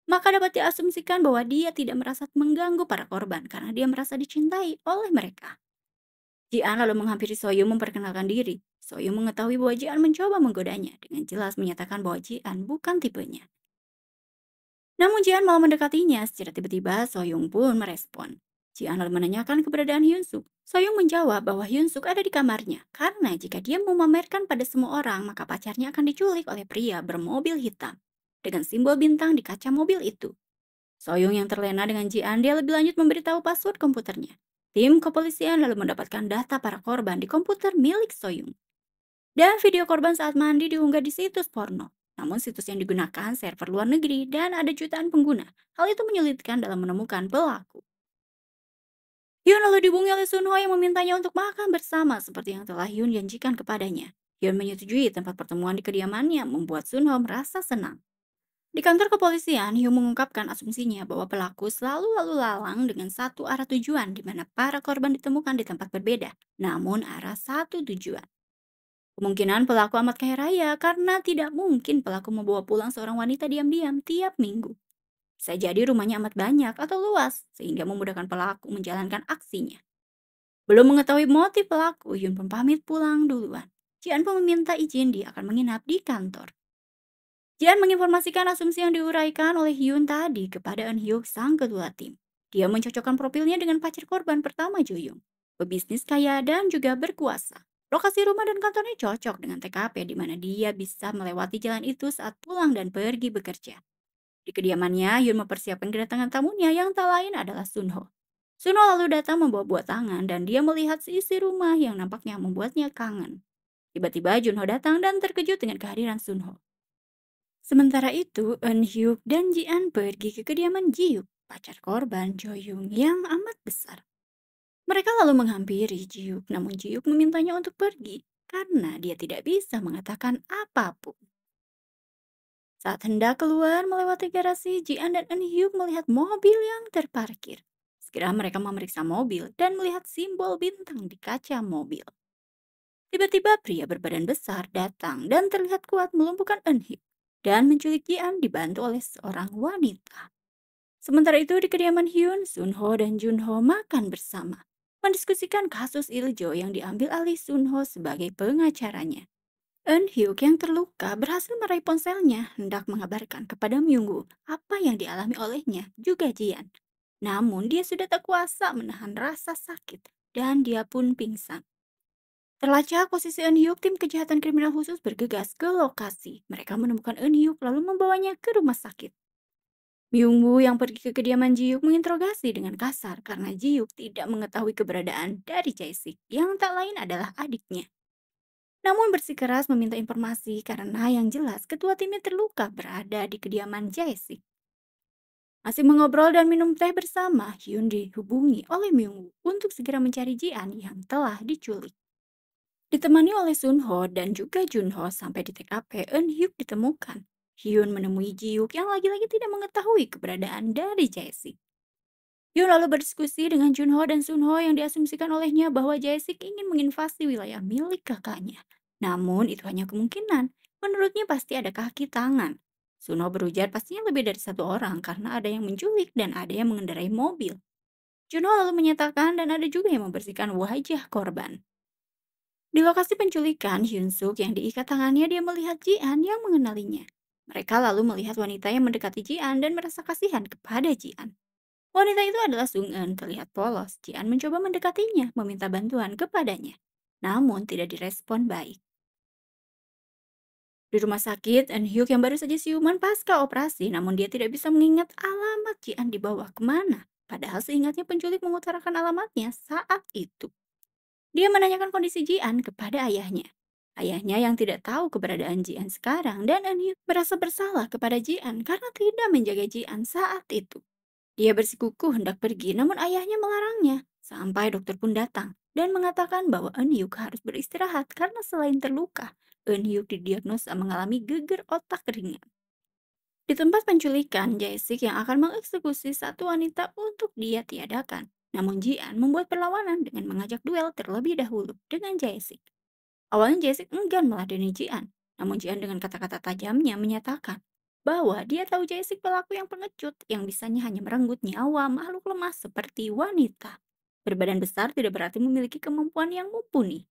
Speaker 1: Maka dapat diasumsikan bahwa dia tidak merasa mengganggu para korban karena dia merasa dicintai oleh mereka. Jian lalu menghampiri Soyoung memperkenalkan diri. Soyoung mengetahui bahwa Jian mencoba menggodanya dengan jelas menyatakan bahwa Jian bukan tipenya. Namun Jian malah mendekatinya. Secara tiba-tiba Soyoung pun merespon. Jian lalu menanyakan keberadaan Hyunsuk. Soyoung menjawab bahwa Hyunsuk ada di kamarnya karena jika dia memamerkan pada semua orang maka pacarnya akan diculik oleh pria bermobil hitam dengan simbol bintang di kaca mobil itu. Soyoung yang terlena dengan Jian, dia lebih lanjut memberitahu password komputernya. Tim kepolisian lalu mendapatkan data para korban di komputer milik Soyoung. Dan video korban saat mandi diunggah di situs porno. Namun situs yang digunakan server luar negeri dan ada jutaan pengguna. Hal itu menyulitkan dalam menemukan pelaku. Hyun lalu dihubungi oleh Sunho yang memintanya untuk makan bersama seperti yang telah Hyun janjikan kepadanya. Hyun menyetujui tempat pertemuan di kediamannya membuat Sunho merasa senang. Di kantor kepolisian, Hyun mengungkapkan asumsinya bahwa pelaku selalu lalu lalang dengan satu arah tujuan di mana para korban ditemukan di tempat berbeda, namun arah satu tujuan. Kemungkinan pelaku amat kaya raya karena tidak mungkin pelaku membawa pulang seorang wanita diam-diam tiap minggu. Bisa jadi rumahnya amat banyak atau luas sehingga memudahkan pelaku menjalankan aksinya. Belum mengetahui motif pelaku, Hyun pun pamit pulang duluan. Jian pun meminta izin dia akan menginap di kantor. Jian menginformasikan asumsi yang diuraikan oleh Hyun tadi kepada Eun Hyuk sang ketua tim. Dia mencocokkan profilnya dengan pacar korban pertama Jo Young, pebisnis kaya dan juga berkuasa. Lokasi rumah dan kantornya cocok dengan TKP di mana dia bisa melewati jalan itu saat pulang dan pergi bekerja. Di kediamannya, Hyun mempersiapkan kedatangan tamunya yang tak lain adalah Sunho. Sunho lalu datang membawa buah tangan dan dia melihat seisi rumah yang nampaknya membuatnya kangen. Tiba-tiba Junho datang dan terkejut dengan kehadiran Sunho. Sementara itu, Eun Hyuk dan Ji-an pergi ke kediaman Ji-hyuk, pacar korban Jo Young yang amat besar. Mereka lalu menghampiri Ji-hyuk, namun Ji-hyuk memintanya untuk pergi karena dia tidak bisa mengatakan apapun. Saat hendak keluar melewati garasi, Ji-an dan Eun Hyuk melihat mobil yang terparkir. Segera mereka memeriksa mobil dan melihat simbol bintang di kaca mobil. Tiba-tiba pria berbadan besar datang dan terlihat kuat melumpuhkan Eun Hyuk dan menculik Ji-an dibantu oleh seorang wanita. Sementara itu di kediaman Hyun, Sunho dan Junho makan bersama, mendiskusikan kasus Iljo yang diambil alih Sunho sebagai pengacaranya. Eun Hyuk yang terluka berhasil meraih ponselnya hendak mengabarkan kepada Myungwoo apa yang dialami olehnya juga Jian. Namun dia sudah tak kuasa menahan rasa sakit dan dia pun pingsan. Terlacak posisi Eun Hyuk, tim kejahatan kriminal khusus bergegas ke lokasi. Mereka menemukan Eun Hyuk lalu membawanya ke rumah sakit. Myungwoo yang pergi ke kediaman Ji-hyuk menginterogasi dengan kasar karena Ji-hyuk tidak mengetahui keberadaan dari Jae-sik yang tak lain adalah adiknya. Namun bersikeras meminta informasi karena yang jelas ketua timnya terluka berada di kediaman Jae-sik. Masih mengobrol dan minum teh bersama, Hyun dihubungi oleh Myungwoo untuk segera mencari Ji-an yang telah diculik. Ditemani oleh Sunho dan juga Junho sampai di TKP, Eun Hyuk ditemukan. Hyun menemui Ji-hyuk yang lagi-lagi tidak mengetahui keberadaan dari Jae-sik. Hyun lalu berdiskusi dengan Junho dan Sunho yang diasumsikan olehnya bahwa Jae-sik ingin menginvasi wilayah milik kakaknya. Namun itu hanya kemungkinan. Menurutnya pasti ada kaki tangan. Sunho berujar pastinya lebih dari satu orang karena ada yang menculik dan ada yang mengendarai mobil. Junho lalu menyatakan dan ada juga yang membersihkan wajah korban. Di lokasi penculikan, Hyun Suk yang diikat tangannya dia melihat Ji-an yang mengenalinya. Mereka lalu melihat wanita yang mendekati Ji-an dan merasa kasihan kepada Ji-an. Wanita itu adalah Sung-eun, terlihat polos. Ji-an mencoba mendekatinya, meminta bantuan kepadanya. Namun tidak direspon baik. Di rumah sakit, Eun Hyuk yang baru saja siuman pasca operasi, namun dia tidak bisa mengingat alamat Ji-an dibawa kemana. Padahal seingatnya penculik mengutarakan alamatnya saat itu. Dia menanyakan kondisi Jian kepada ayahnya. Ayahnya yang tidak tahu keberadaan Jian sekarang dan Eun merasa bersalah kepada Jian karena tidak menjaga Jian saat itu. Dia bersikukuh hendak pergi namun ayahnya melarangnya. Sampai dokter pun datang dan mengatakan bahwa Eun harus beristirahat karena selain terluka, Eun didiagnosa mengalami geger otak ringan. Di tempat penculikan, Jae-sik yang akan mengeksekusi satu wanita untuk dia tiadakan. Namun Jian membuat perlawanan dengan mengajak duel terlebih dahulu dengan Jae-sik. Awalnya Jae-sik enggan meladeni Jian, namun Jian dengan kata-kata tajamnya menyatakan bahwa dia tahu Jae-sik pelaku yang pengecut yang bisanya hanya merenggut nyawa makhluk lemah seperti wanita. Berbadan besar tidak berarti memiliki kemampuan yang mumpuni.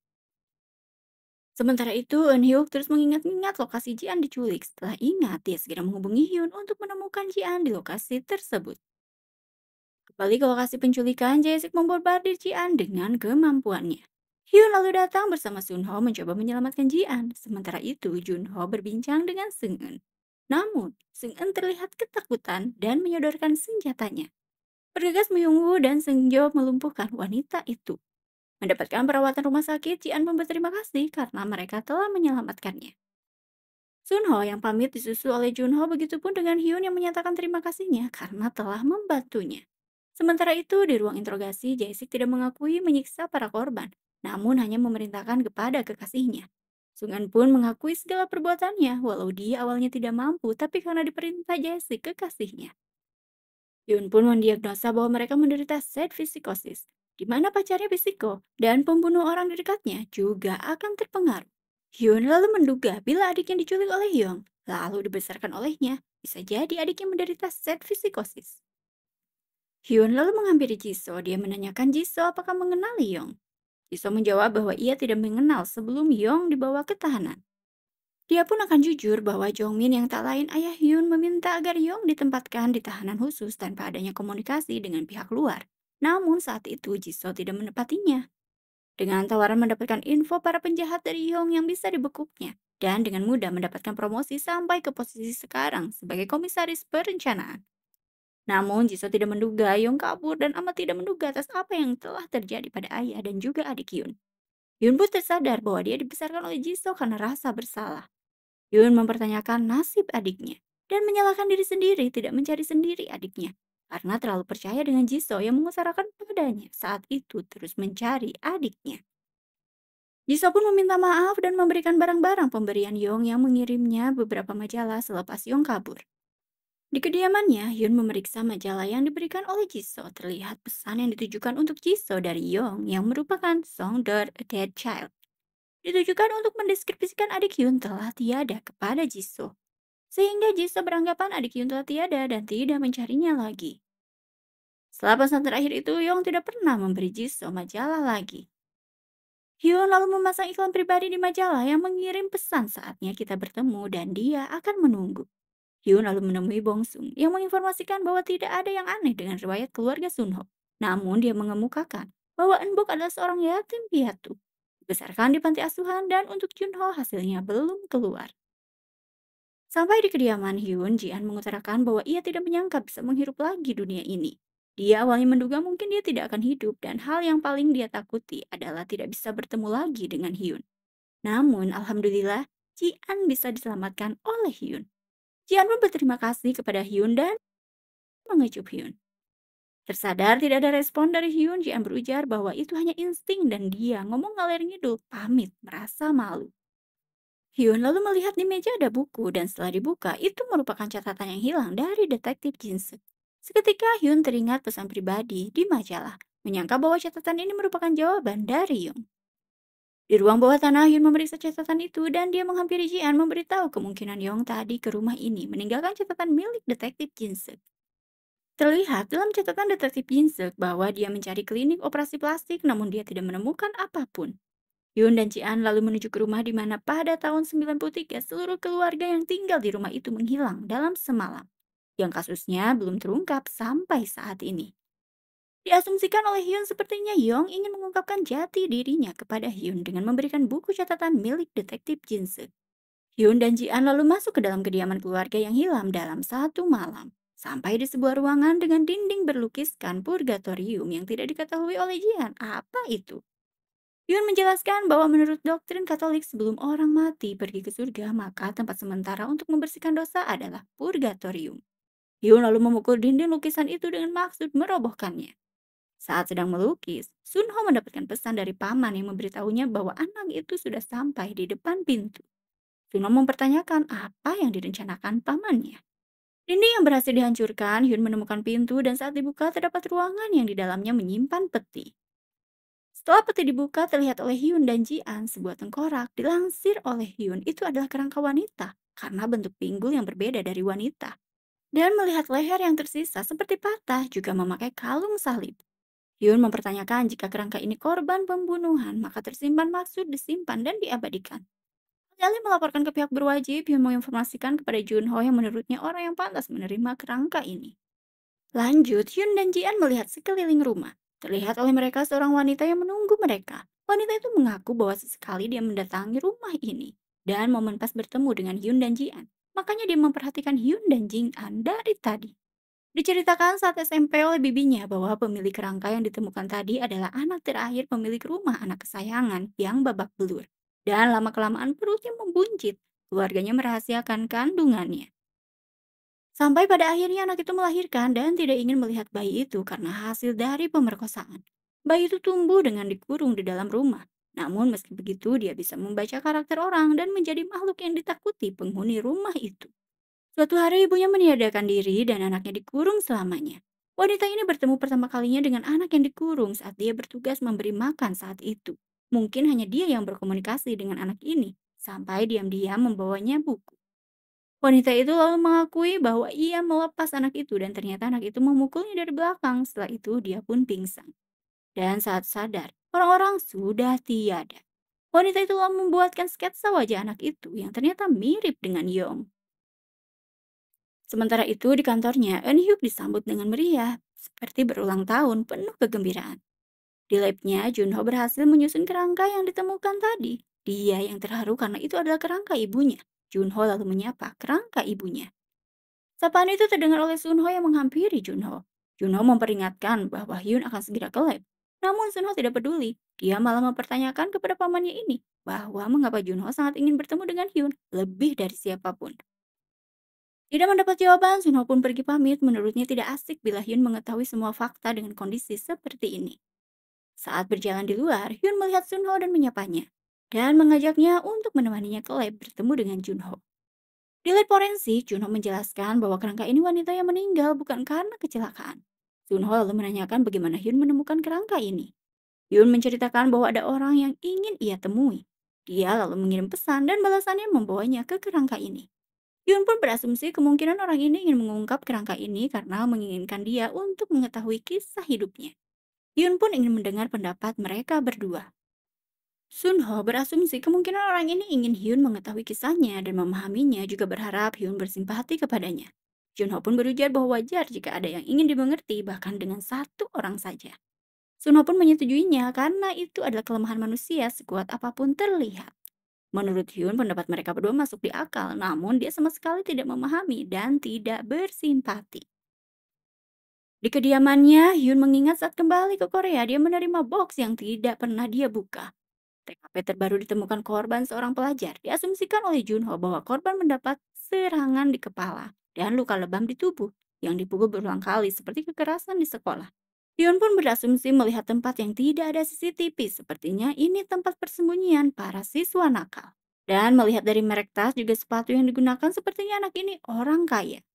Speaker 1: Sementara itu, Eun terus mengingat-ingat lokasi Jian diculik. Setelah ingat, dia segera menghubungi Hyun untuk menemukan Jian di lokasi tersebut. Kembali ke lokasi penculikan, Jae-sik memborbardir Jian dengan kemampuannya. Hyun lalu datang bersama Sunho mencoba menyelamatkan Jian. Sementara itu, Junho berbincang dengan Seung-eun. Namun, Seung-eun terlihat ketakutan dan menyodorkan senjatanya. Bergegas Myung-woo dan Seung-jo melumpuhkan wanita itu. Mendapatkan perawatan rumah sakit, Jian pun berterima kasih karena mereka telah menyelamatkannya. Sunho yang pamit disusul oleh Junho, begitupun dengan Hyun yang menyatakan terima kasihnya karena telah membantunya. Sementara itu, di ruang interogasi, Jae-sik tidak mengakui menyiksa para korban, namun hanya memerintahkan kepada kekasihnya. Sungan pun mengakui segala perbuatannya, walau dia awalnya tidak mampu, tapi karena diperintah Jae-sik kekasihnya. Hyun pun mendiagnosa bahwa mereka menderita sad psikosis, di mana pacarnya psiko dan pembunuh orang di dekatnya juga akan terpengaruh. Hyun lalu menduga bila adiknya diculik oleh Hyung, lalu dibesarkan olehnya, bisa jadi adiknya menderita sad psikosis. Hyun lalu menghampiri Jisoo, dia menanyakan Jisoo apakah mengenal Hyung. Jisoo menjawab bahwa ia tidak mengenal sebelum Hyung dibawa ke tahanan. Dia pun akan jujur bahwa Jongmin yang tak lain ayah Hyun meminta agar Hyung ditempatkan di tahanan khusus tanpa adanya komunikasi dengan pihak luar. Namun saat itu Jisoo tidak menepatinya. Dengan tawaran mendapatkan info para penjahat dari Hyung yang bisa dibekuknya, dan dengan mudah mendapatkan promosi sampai ke posisi sekarang sebagai komisaris perencanaan. Namun Jisoo tidak menduga Hyung kabur dan amat tidak menduga atas apa yang telah terjadi pada ayah dan juga adik Hyun. Hyun pun tersadar bahwa dia dibesarkan oleh Jisoo karena rasa bersalah. Hyun mempertanyakan nasib adiknya dan menyalahkan diri sendiri tidak mencari sendiri adiknya karena terlalu percaya dengan Jisoo yang mengutarakan padanya saat itu terus mencari adiknya. Jisoo pun meminta maaf dan memberikan barang-barang pemberian Yong yang mengirimnya beberapa majalah selepas Yong kabur. Di kediamannya, Hyun memeriksa majalah yang diberikan oleh Jisoo. Terlihat pesan yang ditujukan untuk Jisoo dari Yong yang merupakan Song Door a Dead Child. Ditujukan untuk mendeskripsikan adik Hyun telah tiada kepada Jisoo. Sehingga Jisoo beranggapan adik Hyun telah tiada dan tidak mencarinya lagi. Setelah pesan terakhir itu, Yong tidak pernah memberi Jisoo majalah lagi. Hyun lalu memasang iklan pribadi di majalah yang mengirim pesan saatnya kita bertemu dan dia akan menunggu. Hyun lalu menemui Bong Sung yang menginformasikan bahwa tidak ada yang aneh dengan riwayat keluarga Sunho. Namun dia mengemukakan bahwa Enbok adalah seorang yatim piatu. Dibesarkan di panti asuhan dan untuk Junho hasilnya belum keluar. Sampai di kediaman Hyun, Jian mengutarakan bahwa ia tidak menyangka bisa menghirup lagi dunia ini. Dia awalnya menduga mungkin dia tidak akan hidup dan hal yang paling dia takuti adalah tidak bisa bertemu lagi dengan Hyun. Namun, alhamdulillah, Jian bisa diselamatkan oleh Hyun. Jian pun berterima kasih kepada Hyun dan mengecup Hyun. Tersadar tidak ada respon dari Hyun, Jian berujar bahwa itu hanya insting dan dia ngomong ngalir ngidul, pamit, merasa malu. Hyun lalu melihat di meja ada buku dan setelah dibuka itu merupakan catatan yang hilang dari detektif Jinsuk. Seketika Hyun teringat pesan pribadi di majalah, menyangka bahwa catatan ini merupakan jawaban dari Young. Di ruang bawah tanah, Hyun memeriksa catatan itu dan dia menghampiri Jian memberitahu kemungkinan Young tadi ke rumah ini meninggalkan catatan milik detektif Jinsuk. Terlihat dalam catatan detektif Jinsuk bahwa dia mencari klinik operasi plastik namun dia tidak menemukan apapun. Hyun dan Jian lalu menuju ke rumah di mana pada tahun 93 seluruh keluarga yang tinggal di rumah itu menghilang dalam semalam. Yang kasusnya belum terungkap sampai saat ini. Diasumsikan oleh Hyun sepertinya Yong ingin mengungkapkan jati dirinya kepada Hyun dengan memberikan buku catatan milik detektif Jinsuk. Hyun dan Jian lalu masuk ke dalam kediaman keluarga yang hilang dalam satu malam. Sampai di sebuah ruangan dengan dinding berlukiskan purgatorium yang tidak diketahui oleh Jian. Apa itu? Yun menjelaskan bahwa menurut doktrin Katolik sebelum orang mati pergi ke surga, maka tempat sementara untuk membersihkan dosa adalah purgatorium. Yun lalu memukul dinding lukisan itu dengan maksud merobohkannya. Saat sedang melukis, Sunho mendapatkan pesan dari paman yang memberitahunya bahwa anak itu sudah sampai di depan pintu. Sunho mempertanyakan apa yang direncanakan pamannya. Dinding yang berhasil dihancurkan, Hyun menemukan pintu dan saat dibuka terdapat ruangan yang di dalamnya menyimpan peti. Setelah peti dibuka terlihat oleh Hyun dan Jian sebuah tengkorak. Dilansir oleh Hyun itu adalah kerangka wanita karena bentuk pinggul yang berbeda dari wanita. Dan melihat leher yang tersisa seperti patah juga memakai kalung salib. Hyun mempertanyakan jika kerangka ini korban pembunuhan maka tersimpan maksud disimpan dan diabadikan. Alih melaporkan ke pihak berwajib, Hyun menginformasikan kepada Junho yang menurutnya orang yang pantas menerima kerangka ini. Lanjut, Hyun dan Jian melihat sekeliling rumah. Terlihat oleh mereka seorang wanita yang menunggu mereka. Wanita itu mengaku bahwa sesekali dia mendatangi rumah ini. Dan momen pas bertemu dengan Hyun dan Jian. Makanya dia memperhatikan Hyun dan Jian dari tadi. Diceritakan saat SMP oleh bibinya bahwa pemilik kerangka yang ditemukan tadi adalah anak terakhir pemilik rumah anak kesayangan yang babak belur. Dan lama-kelamaan perutnya membuncit. Keluarganya merahasiakan kandungannya. Sampai pada akhirnya anak itu melahirkan dan tidak ingin melihat bayi itu karena hasil dari pemerkosaan. Bayi itu tumbuh dengan dikurung di dalam rumah. Namun meski begitu dia bisa membaca karakter orang dan menjadi makhluk yang ditakuti penghuni rumah itu. Suatu hari ibunya meniadakan diri dan anaknya dikurung selamanya. Wanita ini bertemu pertama kalinya dengan anak yang dikurung saat dia bertugas memberi makan saat itu. Mungkin hanya dia yang berkomunikasi dengan anak ini, sampai diam-diam membawanya buku. Wanita itu lalu mengakui bahwa ia melepas anak itu dan ternyata anak itu memukulnya dari belakang. Setelah itu dia pun pingsan. Dan saat sadar, orang-orang sudah tiada. Wanita itu lalu membuatkan sketsa wajah anak itu yang ternyata mirip dengan Yong. Sementara itu di kantornya, Eun Hyuk disambut dengan meriah, seperti berulang tahun penuh kegembiraan. Di labnya, Junho berhasil menyusun kerangka yang ditemukan tadi. Dia yang terharu karena itu adalah kerangka ibunya. Junho lalu menyapa kerangka ibunya. Sapaan itu terdengar oleh Sunho yang menghampiri Junho. Junho memperingatkan bahwa Hyun akan segera ke lab. Namun Sunho tidak peduli. Dia malah mempertanyakan kepada pamannya ini bahwa mengapa Junho sangat ingin bertemu dengan Hyun lebih dari siapapun. Tidak mendapat jawaban, Sunho pun pergi pamit. Menurutnya tidak asik bila Hyun mengetahui semua fakta dengan kondisi seperti ini. Saat berjalan di luar, Hyun melihat Sunho dan menyapanya. Dan mengajaknya untuk menemaninya ke lab bertemu dengan Junho. Di lab forensik, Junho menjelaskan bahwa kerangka ini wanita yang meninggal bukan karena kecelakaan. Sunho lalu menanyakan bagaimana Hyun menemukan kerangka ini. Hyun menceritakan bahwa ada orang yang ingin ia temui. Dia lalu mengirim pesan dan balasannya membawanya ke kerangka ini. Hyun pun berasumsi kemungkinan orang ini ingin mengungkap kerangka ini karena menginginkan dia untuk mengetahui kisah hidupnya. Hyun pun ingin mendengar pendapat mereka berdua. Sunho berasumsi kemungkinan orang ini ingin Hyun mengetahui kisahnya dan memahaminya juga berharap Hyun bersimpati kepadanya. Junho pun berujar bahwa wajar jika ada yang ingin dimengerti bahkan dengan satu orang saja. Sunho pun menyetujuinya karena itu adalah kelemahan manusia sekuat apapun terlihat. Menurut Hyun, pendapat mereka berdua masuk di akal, namun dia sama sekali tidak memahami dan tidak bersimpati. Di kediamannya, Hyun mengingat saat kembali ke Korea, dia menerima box yang tidak pernah dia buka. TKP terbaru ditemukan korban seorang pelajar. Diasumsikan oleh Junho bahwa korban mendapat serangan di kepala dan luka lebam di tubuh yang dipukul berulang kali seperti kekerasan di sekolah. Hyun pun berasumsi melihat tempat yang tidak ada CCTV, sepertinya ini tempat persembunyian para siswa nakal. Dan melihat dari merek tas juga sepatu yang digunakan sepertinya anak ini orang kaya.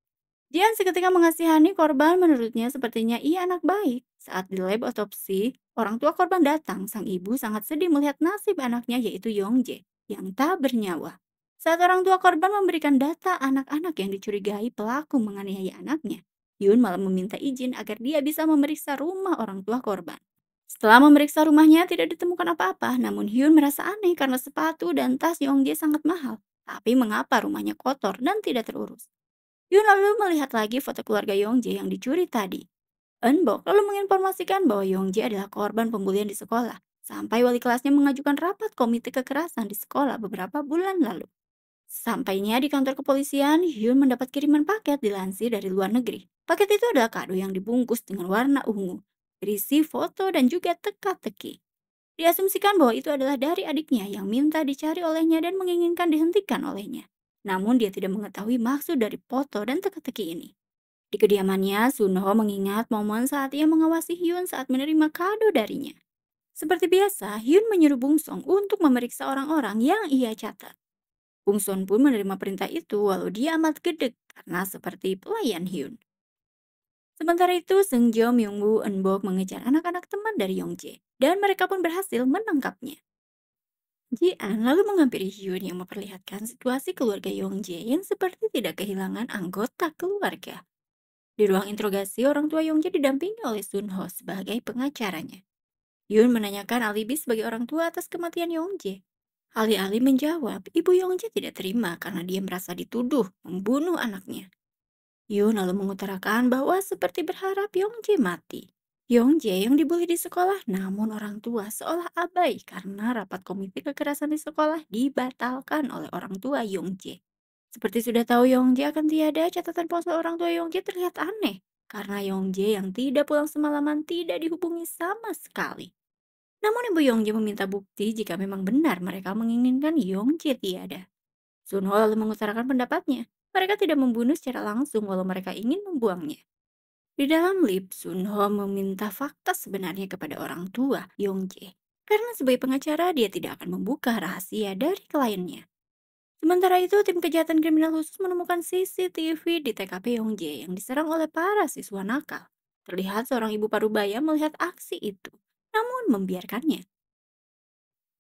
Speaker 1: Jian seketika mengasihani korban, menurutnya sepertinya ia anak baik. Saat di lab otopsi, orang tua korban datang. Sang ibu sangat sedih melihat nasib anaknya yaitu Yongjae yang tak bernyawa. Saat orang tua korban memberikan data anak-anak yang dicurigai pelaku menganiaya anaknya, Yun malah meminta izin agar dia bisa memeriksa rumah orang tua korban. Setelah memeriksa rumahnya tidak ditemukan apa-apa, namun Hyun merasa aneh karena sepatu dan tas Yongjae sangat mahal. Tapi mengapa rumahnya kotor dan tidak terurus? Yun lalu melihat lagi foto keluarga Yongjae yang dicuri tadi. Eunbok lalu menginformasikan bahwa Yongjae adalah korban pembulian di sekolah, sampai wali kelasnya mengajukan rapat komite kekerasan di sekolah beberapa bulan lalu. Sampainya di kantor kepolisian, Hyun mendapat kiriman paket dilansir dari luar negeri. Paket itu adalah kado yang dibungkus dengan warna ungu, berisi foto dan juga teka-teki. Diasumsikan bahwa itu adalah dari adiknya yang minta dicari olehnya dan menginginkan dihentikan olehnya. Namun dia tidak mengetahui maksud dari foto dan teka-teki ini. Di kediamannya, Sunho mengingat momen saat ia mengawasi Hyun saat menerima kado darinya. Seperti biasa, Hyun menyuruh Bungsong untuk memeriksa orang-orang yang ia catat. Bungsong pun menerima perintah itu walau dia amat gedek karena seperti pelayan Hyun. Sementara itu, Seungjo, Myungwoo, Eunbok mengejar anak-anak teman dari Yongjae dan mereka pun berhasil menangkapnya. Ji-an lalu menghampiri Hyun yang memperlihatkan situasi keluarga Yongjae yang seperti tidak kehilangan anggota keluarga. Di ruang interogasi, orang tua Yongjae didampingi oleh Sunho sebagai pengacaranya. Hyun menanyakan alibi sebagai orang tua atas kematian Yongjae. Alih-alih menjawab, ibu Yongjae tidak terima karena dia merasa dituduh membunuh anaknya. Hyun lalu mengutarakan bahwa seperti berharap Yongjae mati. Yongjae yang dibully di sekolah, namun orang tua seolah abai karena rapat komite kekerasan di sekolah dibatalkan oleh orang tua Yongjae. Seperti sudah tahu Yongjae akan tiada, catatan ponsel orang tua Yongjae terlihat aneh karena Yongjae yang tidak pulang semalaman tidak dihubungi sama sekali. Namun ibu Yongjae meminta bukti jika memang benar mereka menginginkan Yongjae tiada. Sunho lalu mengutarakan pendapatnya. Mereka tidak membunuh secara langsung walau mereka ingin membuangnya. Di dalam lift, Sunho meminta fakta sebenarnya kepada orang tua Yongjae. Karena sebagai pengacara dia tidak akan membuka rahasia dari kliennya. Sementara itu, tim kejahatan kriminal khusus menemukan CCTV di TKP Yongjae yang diserang oleh para siswa nakal. Terlihat seorang ibu parubaya melihat aksi itu, namun membiarkannya.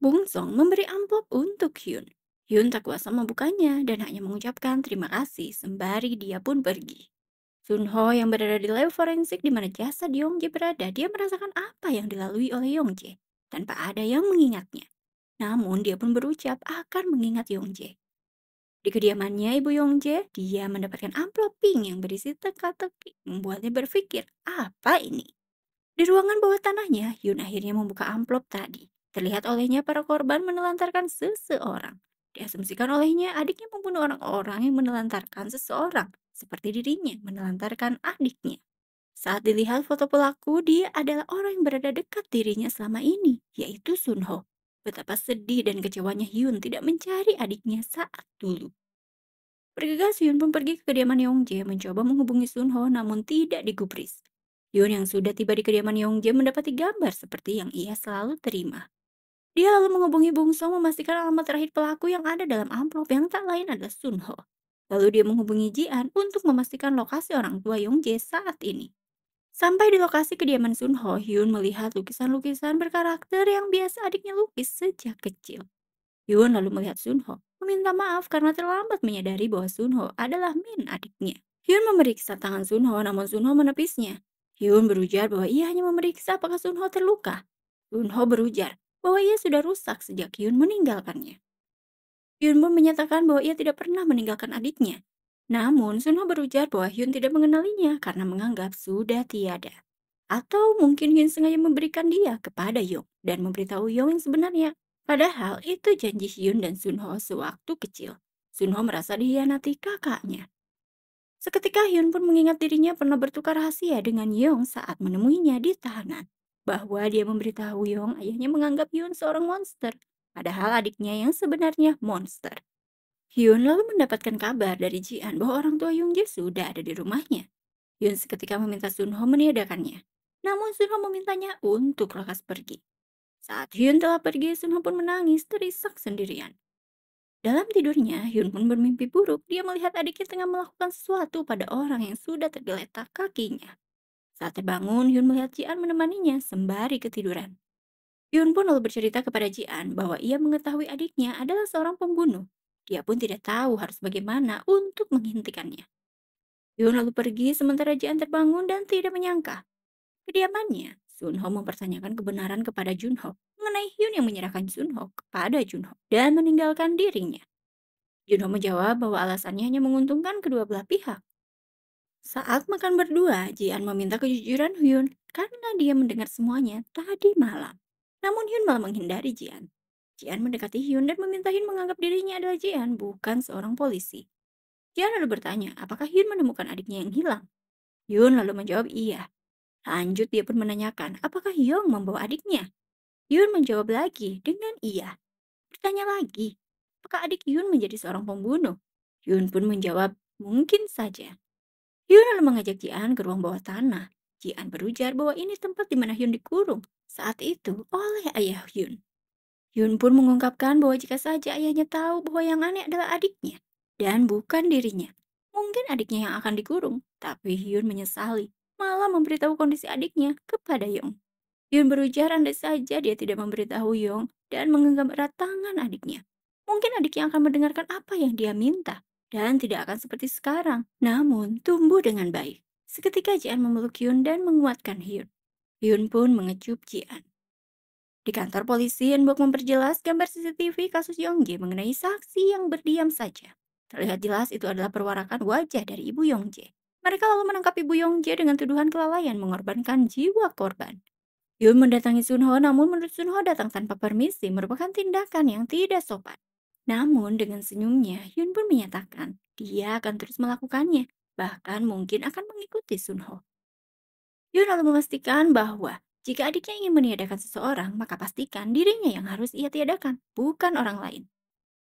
Speaker 1: Bung Song memberi amplop untuk Hyun. Hyun tak kuasa membukanya dan hanya mengucapkan terima kasih sembari dia pun pergi. Sunho yang berada di lab forensik di mana jasad Yongjae berada, dia merasakan apa yang dilalui oleh Yongjae tanpa ada yang mengingatnya. Namun dia pun berucap akan mengingat Yongjae. Di kediamannya ibu Yongjae, dia mendapatkan amplop pink yang berisi teka-teki, membuatnya berpikir, apa ini? Di ruangan bawah tanahnya, Hyun akhirnya membuka amplop tadi. Terlihat olehnya para korban menelantarkan seseorang. Diasumsikan olehnya adiknya membunuh orang-orang yang menelantarkan seseorang, seperti dirinya menelantarkan adiknya. Saat dilihat foto pelaku, dia adalah orang yang berada dekat dirinya selama ini, yaitu Sunho. Betapa sedih dan kecewanya Hyun tidak mencari adiknya saat dulu. Bergegas, Hyun pun pergi ke kediaman Yongjae mencoba menghubungi Sunho namun tidak digubris. Hyun yang sudah tiba di kediaman Yongjae mendapati gambar seperti yang ia selalu terima. Dia lalu menghubungi Bung Song memastikan alamat terakhir pelaku yang ada dalam amplop yang tak lain adalah Sunho. Lalu dia menghubungi Ji-an untuk memastikan lokasi orang tua Yongjae saat ini. Sampai di lokasi kediaman Sunho, Hyun melihat lukisan-lukisan berkarakter yang biasa adiknya lukis sejak kecil. Hyun lalu melihat Sunho, meminta maaf karena terlambat menyadari bahwa Sunho adalah Min adiknya. Hyun memeriksa tangan Sunho namun Sunho menepisnya. Hyun berujar bahwa ia hanya memeriksa apakah Sunho terluka. Sunho berujar bahwa ia sudah rusak sejak Hyun meninggalkannya. Hyun pun menyatakan bahwa ia tidak pernah meninggalkan adiknya. Namun Sunho berujar bahwa Hyun tidak mengenalinya karena menganggap sudah tiada. Atau mungkin Hyun sengaja memberikan dia kepada Yong dan memberitahu Yong yang sebenarnya. Padahal itu janji Hyun dan Sunho sewaktu kecil. Sunho merasa dihianati kakaknya. Seketika Hyun pun mengingat dirinya pernah bertukar rahasia dengan Yong saat menemuinya di tahanan. Bahwa dia memberitahu Yong ayahnya menganggap Hyun seorang monster. Padahal adiknya yang sebenarnya monster. Hyun lalu mendapatkan kabar dari Ji-an bahwa orang tua Young Jae sudah ada di rumahnya. Hyun seketika meminta Sunho meniadakannya. Namun Sunho memintanya untuk lekas pergi. Saat Hyun telah pergi, Sunho pun menangis terisak sendirian. Dalam tidurnya, Hyun pun bermimpi buruk. Dia melihat adiknya tengah melakukan sesuatu pada orang yang sudah tergeletak kakinya. Saat terbangun, Hyun melihat Ji-an menemaninya sembari ketiduran. Hyun pun lalu bercerita kepada Ji-an bahwa ia mengetahui adiknya adalah seorang pembunuh. Dia pun tidak tahu harus bagaimana untuk menghentikannya. Hyun lalu pergi sementara Ji-an terbangun dan tidak menyangka. Kediamannya, Sunho mempertanyakan kebenaran kepada Junho mengenai Hyun yang menyerahkan Sunho kepada Junho dan meninggalkan dirinya. Junho menjawab bahwa alasannya hanya menguntungkan kedua belah pihak. Saat makan berdua, Ji-an meminta kejujuran Hyun karena dia mendengar semuanya tadi malam. Namun Hyun malah menghindari Ji-an. Ji-an mendekati Hyun dan meminta Hyun menganggap dirinya adalah Ji-an, bukan seorang polisi. Ji-an lalu bertanya apakah Hyun menemukan adiknya yang hilang. Hyun lalu menjawab iya. Lanjut dia pun menanyakan apakah Hyung membawa adiknya. Hyun menjawab lagi dengan iya. Bertanya lagi, apakah adik Hyun menjadi seorang pembunuh? Hyun pun menjawab, mungkin saja. Hyun lalu mengajak Jian ke ruang bawah tanah. Jian berujar bahwa ini tempat di mana Hyun dikurung saat itu oleh ayah Hyun. Hyun pun mengungkapkan bahwa jika saja ayahnya tahu bahwa yang aneh adalah adiknya dan bukan dirinya, mungkin adiknya yang akan dikurung. Tapi Hyun menyesali, malah memberitahu kondisi adiknya kepada Yong. Hyun berujar andai saja dia tidak memberitahu Yong dan menggenggam erat tangan adiknya. Mungkin adiknya akan mendengarkan apa yang dia minta dan tidak akan seperti sekarang, namun tumbuh dengan baik. Seketika Jian memeluk Hyun dan menguatkan Hyun. Hyun pun mengecup Jian. Di kantor polisi, Enbok memperjelas gambar CCTV kasus Yongjae mengenai saksi yang berdiam saja. Terlihat jelas itu adalah perwarakan wajah dari Ibu Yongjae. Mereka lalu menangkap Ibu Yongjae dengan tuduhan kelalaian mengorbankan jiwa korban. Yun mendatangi Sunho, namun menurut Sunho datang tanpa permisi merupakan tindakan yang tidak sopan. Namun dengan senyumnya, Yun pun menyatakan dia akan terus melakukannya, bahkan mungkin akan mengikuti Sunho. Yun lalu memastikan bahwa jika adiknya ingin meniadakan seseorang, maka pastikan dirinya yang harus ia tiadakan, bukan orang lain.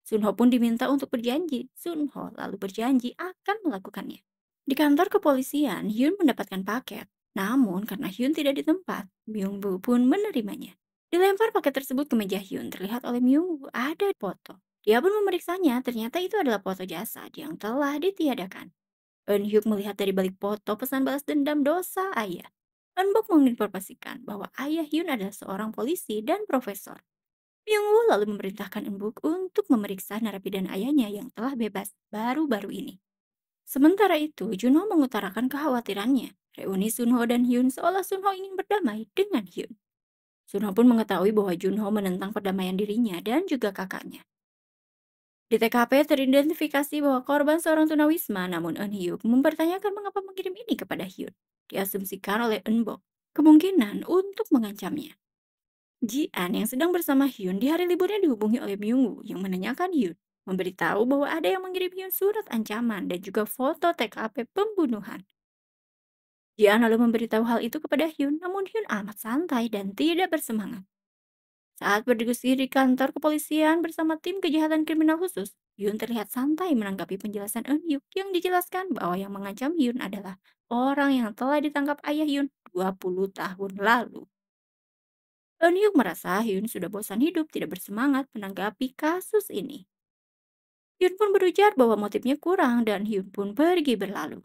Speaker 1: Sunho pun diminta untuk berjanji. Sunho lalu berjanji akan melakukannya. Di kantor kepolisian, Hyun mendapatkan paket. Namun karena Hyun tidak di tempat, Myung-woo pun menerimanya. Dilempar paket tersebut ke meja Hyun, terlihat oleh Myung-woo ada foto. Dia pun memeriksanya, ternyata itu adalah foto jasad yang telah ditiadakan. Eun-hyuk melihat dari balik foto pesan balas dendam dosa ayah. Eun-bok menginformasikan bahwa ayah Hyun adalah seorang polisi dan profesor. Myung-woo lalu memerintahkan Eun-bok untuk memeriksa narapidana ayahnya yang telah bebas baru-baru ini. Sementara itu, Junho mengutarakan kekhawatirannya. Reuni Sunho dan Hyun seolah Sunho ingin berdamai dengan Hyun. Sunho pun mengetahui bahwa Junho menentang perdamaian dirinya dan juga kakaknya. Di TKP teridentifikasi bahwa korban seorang tunawisma, namun Eun Hyuk mempertanyakan mengapa mengirim ini kepada Hyun. Diasumsikan oleh Eun-bok, kemungkinan untuk mengancamnya. Ji-an yang sedang bersama Hyun di hari liburnya dihubungi oleh Myung-woo yang menanyakan Hyun, memberitahu bahwa ada yang mengirim Hyun surat ancaman dan juga foto TKP pembunuhan. Jian lalu memberitahu hal itu kepada Hyun, namun Hyun amat santai dan tidak bersemangat. Saat berdiskusi di kantor kepolisian bersama tim kejahatan kriminal khusus, Hyun terlihat santai menanggapi penjelasan Eun Hyuk yang dijelaskan bahwa yang mengancam Hyun adalah orang yang telah ditangkap ayah Hyun 20 tahun lalu. Eun Hyuk merasa Hyun sudah bosan hidup tidak bersemangat menanggapi kasus ini. Hyun pun berujar bahwa motifnya kurang dan Hyun pun pergi berlalu.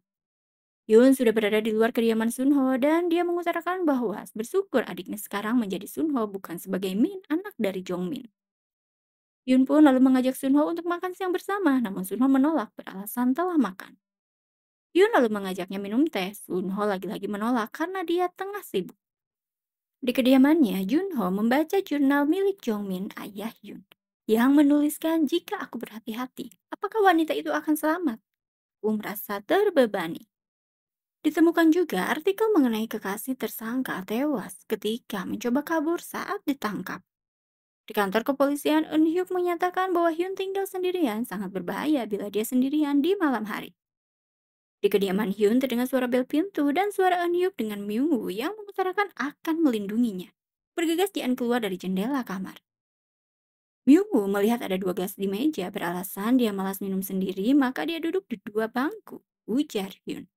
Speaker 1: Yun sudah berada di luar kediaman Sunho dan dia mengutarakan bahwa bersyukur adiknya sekarang menjadi Sunho bukan sebagai Min, anak dari Jongmin. Yun pun lalu mengajak Sunho untuk makan siang bersama, namun Sunho menolak beralasan telah makan. Yun lalu mengajaknya minum teh, Sunho lagi-lagi menolak karena dia tengah sibuk. Di kediamannya, Junho membaca jurnal milik Jongmin, ayah Yun, yang menuliskan jika aku berhati-hati, apakah wanita itu akan selamat? Aku merasa terbebani. Ditemukan juga artikel mengenai kekasih tersangka tewas ketika mencoba kabur saat ditangkap. Di kantor kepolisian, Eun Hyuk menyatakan bahwa Hyun tinggal sendirian sangat berbahaya bila dia sendirian di malam hari. Di kediaman Hyun terdengar suara bel pintu dan suara Eun Hyuk dengan Myung-woo yang mengutarakan akan melindunginya. Bergegas Jian keluar dari jendela kamar. Myung-woo melihat ada dua gelas di meja beralasan dia malas minum sendiri maka dia duduk di dua bangku, ujar Hyun.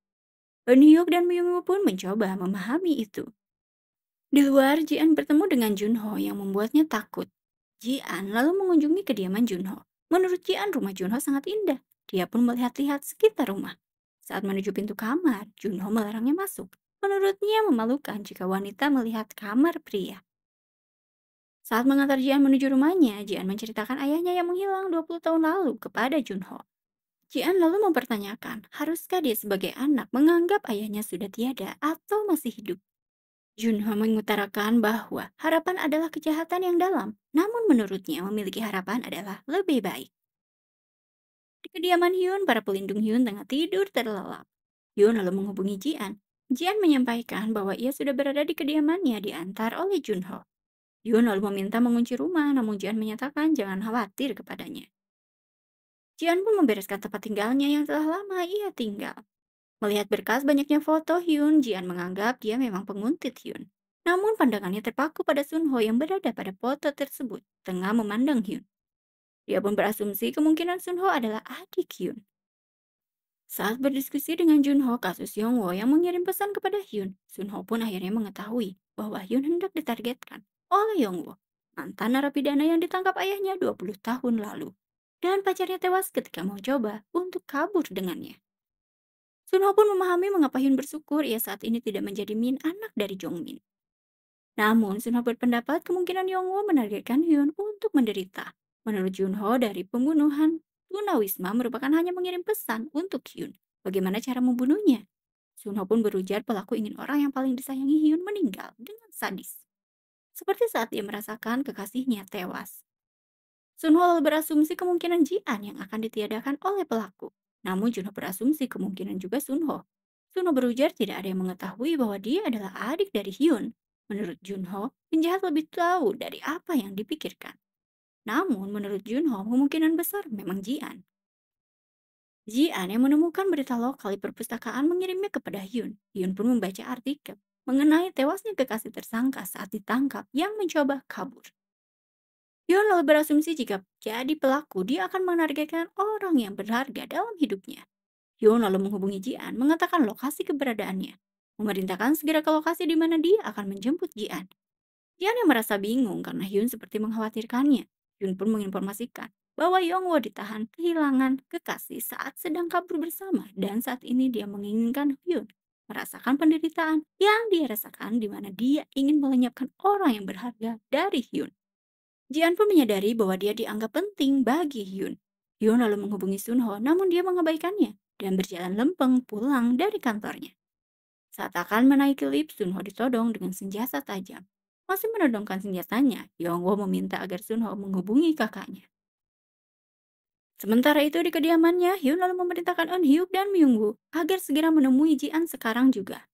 Speaker 1: Eun Hyuk dan Myung-woo pun mencoba memahami itu. Di luar, Ji-an bertemu dengan Junho yang membuatnya takut. Ji-an lalu mengunjungi kediaman Junho. Menurut Ji-an, rumah Junho sangat indah. Dia pun melihat-lihat sekitar rumah. Saat menuju pintu kamar, Junho melarangnya masuk. Menurutnya memalukan jika wanita melihat kamar pria. Saat mengantar Ji-an menuju rumahnya, Ji-an menceritakan ayahnya yang menghilang 20 tahun lalu kepada Junho. Ji-an lalu mempertanyakan, haruskah dia sebagai anak menganggap ayahnya sudah tiada atau masih hidup? Junho mengutarakan bahwa harapan adalah kejahatan yang dalam, namun menurutnya memiliki harapan adalah lebih baik. Di kediaman Hyun, para pelindung Hyun tengah tidur terlelap. Hyun lalu menghubungi Jian. Jian menyampaikan bahwa ia sudah berada di kediamannya diantar oleh Junho. Hyun lalu meminta mengunci rumah, namun Jian menyatakan jangan khawatir kepadanya. Jian pun membereskan tempat tinggalnya yang telah lama ia tinggal. Melihat berkas banyaknya foto Hyun, Jian menganggap dia memang penguntit Hyun. Namun pandangannya terpaku pada Sunho yang berada pada foto tersebut, tengah memandang Hyun. Dia pun berasumsi kemungkinan Sunho adalah adik Hyun. Saat berdiskusi dengan Junho kasus Yongwo yang mengirim pesan kepada Hyun, Sunho pun akhirnya mengetahui bahwa Hyun hendak ditargetkan oleh Yongwo, mantan narapidana yang ditangkap ayahnya 20 tahun lalu. Dan pacarnya tewas ketika mau coba untuk kabur dengannya. Sunho pun memahami mengapa Hyun bersyukur ia saat ini tidak menjadi Min anak dari Jongmin. Namun, Sunho berpendapat kemungkinan Yongwo menargetkan Hyun untuk menderita. Menurut Junho, dari pembunuhan, tunawisma merupakan hanya mengirim pesan untuk Hyun. Bagaimana cara membunuhnya? Sunho pun berujar pelaku ingin orang yang paling disayangi Hyun meninggal dengan sadis. Seperti saat dia merasakan kekasihnya tewas. Sunho lalu berasumsi kemungkinan Jian yang akan ditiadakan oleh pelaku. Namun Junho berasumsi kemungkinan juga Sunho. Sunho berujar tidak ada yang mengetahui bahwa dia adalah adik dari Hyun. Menurut Junho, penjahat lebih tahu dari apa yang dipikirkan. Namun menurut Junho, kemungkinan besar memang Jian. Jian yang menemukan berita lokal di perpustakaan mengirimnya kepada Hyun. Hyun pun membaca artikel mengenai tewasnya kekasih tersangka saat ditangkap yang mencoba kabur. Hyun lalu berasumsi jika jadi pelaku, dia akan menargetkan orang yang berharga dalam hidupnya. Hyun lalu menghubungi Jian, mengatakan lokasi keberadaannya. Memerintahkan segera ke lokasi di mana dia akan menjemput Jian. Jian yang merasa bingung karena Hyun seperti mengkhawatirkannya. Hyun pun menginformasikan bahwa Yongwo ditahan kehilangan kekasih saat sedang kabur bersama dan saat ini dia menginginkan Hyun merasakan penderitaan yang dia rasakan di mana dia ingin melenyapkan orang yang berharga dari Hyun. Jian pun menyadari bahwa dia dianggap penting bagi Hyun. Hyun lalu menghubungi Sunho namun dia mengabaikannya dan berjalan lempeng pulang dari kantornya. Saat akan menaiki lift, Sunho ditodong dengan senjata tajam. Masih menodongkan senjatanya, Yongwo meminta agar Sunho menghubungi kakaknya. Sementara itu di kediamannya, Hyun lalu memerintahkan Eun Hyuk dan Myung Woo agar segera menemui Jian sekarang juga.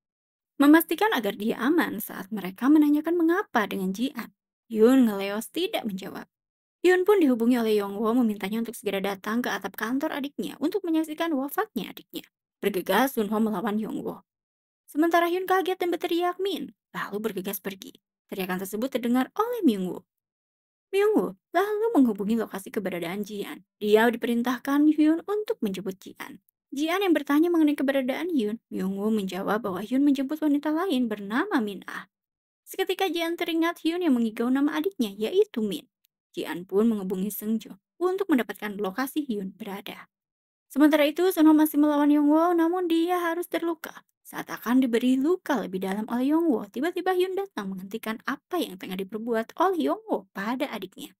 Speaker 1: Memastikan agar dia aman saat mereka menanyakan mengapa dengan Jian. Hyun ngeleos tidak menjawab. Hyun pun dihubungi oleh Yongwo memintanya untuk segera datang ke atap kantor adiknya untuk menyaksikan wafatnya adiknya. Bergegas, Sunho melawan Yongwo. Sementara Hyun kaget dan berteriak Min, lalu bergegas pergi. Teriakan tersebut terdengar oleh Myungwoo. Myungwoo lalu menghubungi lokasi keberadaan Jian. Dia diperintahkan Hyun untuk menjemput Jian. Jian yang bertanya mengenai keberadaan Hyun, Myungwoo menjawab bahwa Hyun menjemput wanita lain bernama Min Ah. Seketika Jian teringat Hyun yang mengigau nama adiknya, yaitu Min. Jian pun menghubungi Seungjo untuk mendapatkan lokasi Hyun berada. Sementara itu, Sunho masih melawan Yongwo, namun dia harus terluka. Saat akan diberi luka lebih dalam oleh Yongwo, tiba-tiba Hyun datang menghentikan apa yang tengah diperbuat oleh Yongwo pada adiknya.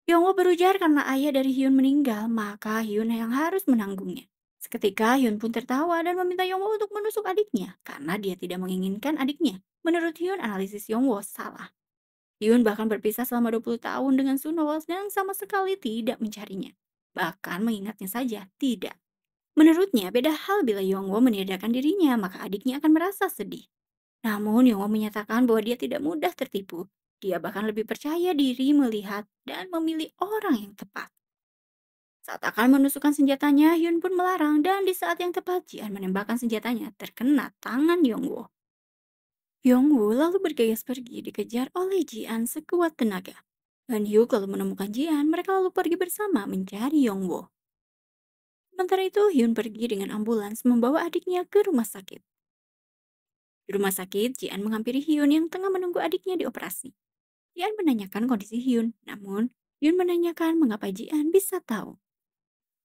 Speaker 1: Yongwo berujar karena ayah dari Hyun meninggal, maka Hyun yang harus menanggungnya. Seketika Hyun pun tertawa dan meminta Yongwo untuk menusuk adiknya karena dia tidak menginginkan adiknya. Menurut Hyun, analisis Yongwo salah. Hyun bahkan berpisah selama 20 tahun dengan Sunho dan sama sekali tidak mencarinya. Bahkan mengingatnya saja, tidak. Menurutnya, beda hal bila Yongwo meniadakan dirinya, maka adiknya akan merasa sedih. Namun, Yongwo menyatakan bahwa dia tidak mudah tertipu. Dia bahkan lebih percaya diri melihat dan memilih orang yang tepat. Saat akan menusukkan senjatanya, Hyun pun melarang dan di saat yang tepat, Jian menembakkan senjatanya terkena tangan Yongwo. Yongwo lalu bergegas pergi dikejar oleh Jian sekuat tenaga. Dan Hyuk lalu menemukan Jian, mereka lalu pergi bersama mencari Yongwo. Sementara itu, Hyun pergi dengan ambulans membawa adiknya ke rumah sakit. Di rumah sakit, Jian menghampiri Hyun yang tengah menunggu adiknya dioperasi. Jian menanyakan kondisi Hyun, namun Hyun menanyakan mengapa Jian bisa tahu.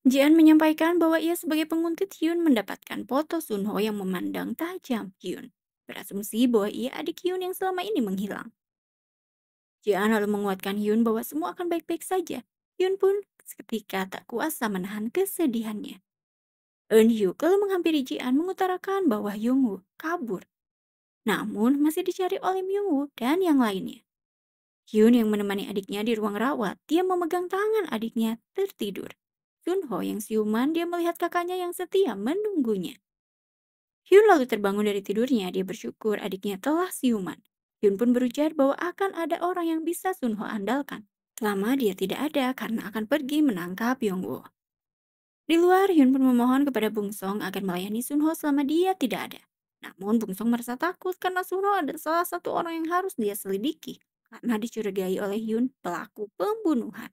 Speaker 1: Jian menyampaikan bahwa ia sebagai penguntit Hyun mendapatkan foto Sunho yang memandang tajam Hyun. Berasumsi bahwa ia adik Hyun yang selama ini menghilang. Jian lalu menguatkan Hyun bahwa semua akan baik-baik saja. Hyun pun seketika tak kuasa menahan kesedihannya. Eun Hyuk lalu menghampiri Jian mengutarakan bahwa Hyungwoo kabur. Namun masih dicari oleh Myungwoo dan yang lainnya. Hyun yang menemani adiknya di ruang rawat, dia memegang tangan adiknya tertidur. Sunho yang siuman, dia melihat kakaknya yang setia menunggunya. Hyun lalu terbangun dari tidurnya, dia bersyukur adiknya telah siuman. Hyun pun berujar bahwa akan ada orang yang bisa Sunho andalkan. Selama dia tidak ada karena akan pergi menangkap Yongwoo. Di luar, Hyun pun memohon kepada Bung Song agar melayani Sunho selama dia tidak ada. Namun Bung Song merasa takut karena Sunho adalah salah satu orang yang harus dia selidiki karena dicurigai oleh Hyun pelaku pembunuhan.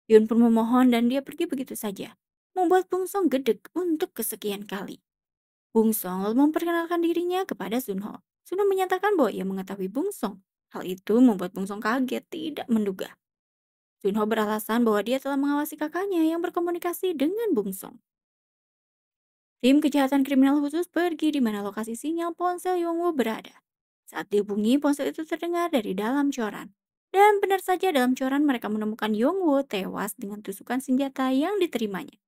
Speaker 1: Hyun pun memohon dan dia pergi begitu saja, membuat Bung Song gedeg untuk kesekian kali. Bung Song lalu memperkenalkan dirinya kepada Sunho. Sunho menyatakan bahwa ia mengetahui Bung Song. Hal itu membuat Bung Song kaget, tidak menduga. Sunho beralasan bahwa dia telah mengawasi kakaknya yang berkomunikasi dengan Bung Song. Tim kejahatan kriminal khusus pergi di mana lokasi sinyal ponsel Yongwoo berada. Saat dihubungi, ponsel itu terdengar dari dalam coran. Dan benar saja dalam coran mereka menemukan Yongwoo tewas dengan tusukan senjata yang diterimanya.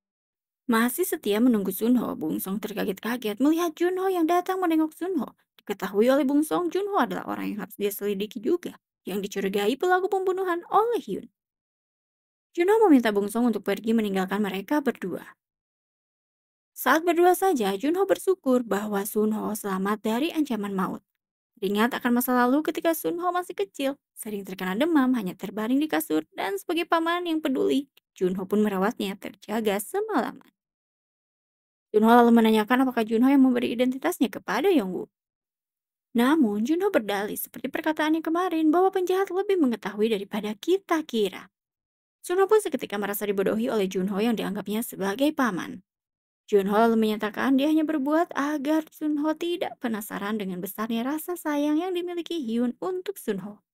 Speaker 1: Masih setia menunggu Sunho, Bung Song terkaget-kaget melihat Junho yang datang menengok Sunho. Diketahui oleh Bung Song, Junho adalah orang yang harus dia selidiki juga, yang dicurigai pelaku pembunuhan oleh Hyun. Junho meminta Bung Song untuk pergi meninggalkan mereka berdua. Saat berdua saja, Junho bersyukur bahwa Sunho selamat dari ancaman maut. Teringat akan masa lalu ketika Sunho masih kecil, sering terkena demam, hanya terbaring di kasur, dan sebagai paman yang peduli, Junho pun merawatnya terjaga semalaman. Junho lalu menanyakan apakah Junho yang memberi identitasnya kepada Yongwoo. Namun, Junho berdalih seperti perkataannya kemarin bahwa penjahat lebih mengetahui daripada kita kira. Sunho pun seketika merasa dibodohi oleh Junho yang dianggapnya sebagai paman. Junho lalu menyatakan dia hanya berbuat agar Sunho tidak penasaran dengan besarnya rasa sayang yang dimiliki Hyun untuk Sunho.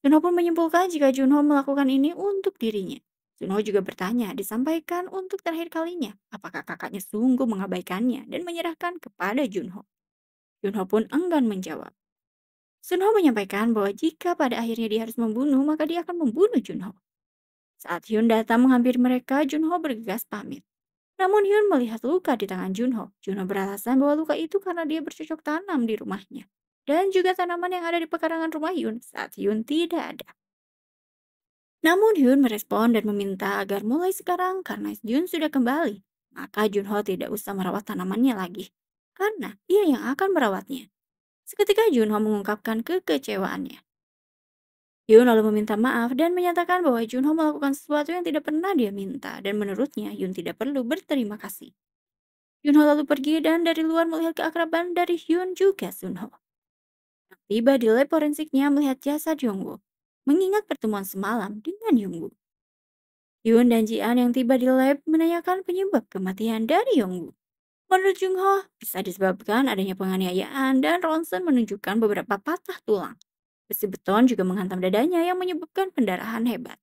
Speaker 1: Sunho pun menyimpulkan jika Junho melakukan ini untuk dirinya. Sunho juga bertanya, disampaikan untuk terakhir kalinya, apakah kakaknya sungguh mengabaikannya dan menyerahkan kepada Junho. Junho pun enggan menjawab. Sunho menyampaikan bahwa jika pada akhirnya dia harus membunuh, maka dia akan membunuh Junho. Saat Hyun datang menghampiri mereka, Junho bergegas pamit. Namun Hyun melihat luka di tangan Junho. Junho beralasan bahwa luka itu karena dia bercocok tanam di rumahnya. Dan juga tanaman yang ada di pekarangan rumah Hyun saat Hyun tidak ada. Namun Hyun merespon dan meminta agar mulai sekarang karena Hyun sudah kembali, maka Junho tidak usah merawat tanamannya lagi. Karena ia yang akan merawatnya. Seketika Junho mengungkapkan kekecewaannya. Hyun lalu meminta maaf dan menyatakan bahwa Junho melakukan sesuatu yang tidak pernah dia minta dan menurutnya Hyun tidak perlu berterima kasih. Junho lalu pergi dan dari luar melihat keakraban dari Hyun juga Sunho. Tiba di lab forensiknya melihat jasad Yongwoo, mengingat pertemuan semalam dengan Yongwoo. Hyun dan Ji-an yang tiba di lab menanyakan penyebab kematian dari Yongwoo. Menurut Jungho, bisa disebabkan adanya penganiayaan dan ronsen menunjukkan beberapa patah tulang. Besi beton juga menghantam dadanya yang menyebabkan pendarahan hebat.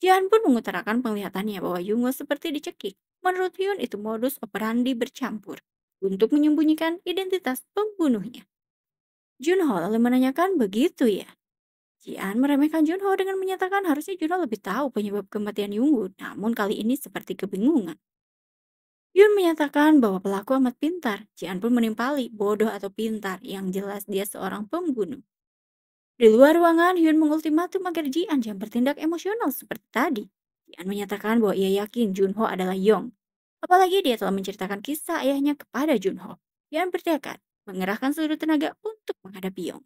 Speaker 1: Jian pun mengutarakan penglihatannya bahwa Yungho seperti dicekik. Menurut Hyun itu modus operandi bercampur untuk menyembunyikan identitas pembunuhnya. Junho lalu menanyakan begitu ya. Jian meremehkan Junho dengan menyatakan harusnya Junho lebih tahu penyebab kematian Yungho, namun kali ini seperti kebingungan. Hyun menyatakan bahwa pelaku amat pintar. Jian pun menimpali bodoh atau pintar, yang jelas dia seorang pembunuh. Di luar ruangan, Hyun mengultimatum agar Jian jangan bertindak emosional seperti tadi. Jian menyatakan bahwa ia yakin Junho adalah Yong. Apalagi dia telah menceritakan kisah ayahnya kepada Junho. Jian bertekad mengerahkan seluruh tenaga untuk menghadapi Yong.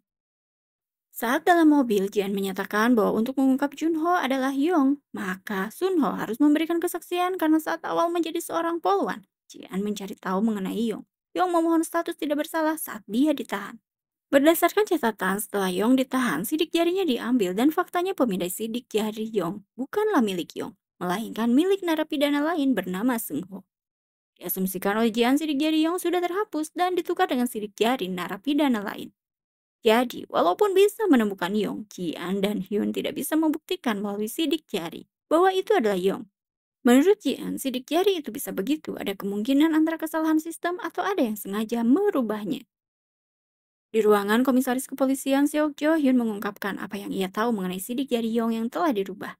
Speaker 1: Saat dalam mobil, Jian menyatakan bahwa untuk mengungkap Junho adalah Yong, maka Sunho harus memberikan kesaksian karena saat awal menjadi seorang polwan, Jian mencari tahu mengenai Yong. Yong memohon status tidak bersalah saat dia ditahan. Berdasarkan catatan, setelah Yong ditahan, sidik jarinya diambil dan faktanya pemindai sidik jari Yong bukanlah milik Yong, melainkan milik narapidana lain bernama Seung-ho. Diasumsikan oleh Jian, sidik jari Yong sudah terhapus dan ditukar dengan sidik jari narapidana lain. Jadi, walaupun bisa menemukan Yong, Jian dan Hyun tidak bisa membuktikan melalui sidik jari bahwa itu adalah Yong. Menurut Jian, sidik jari itu bisa begitu, ada kemungkinan antara kesalahan sistem atau ada yang sengaja merubahnya. Di ruangan komisaris kepolisian, Seokjo, Hyun mengungkapkan apa yang ia tahu mengenai sidik jari Yong yang telah dirubah.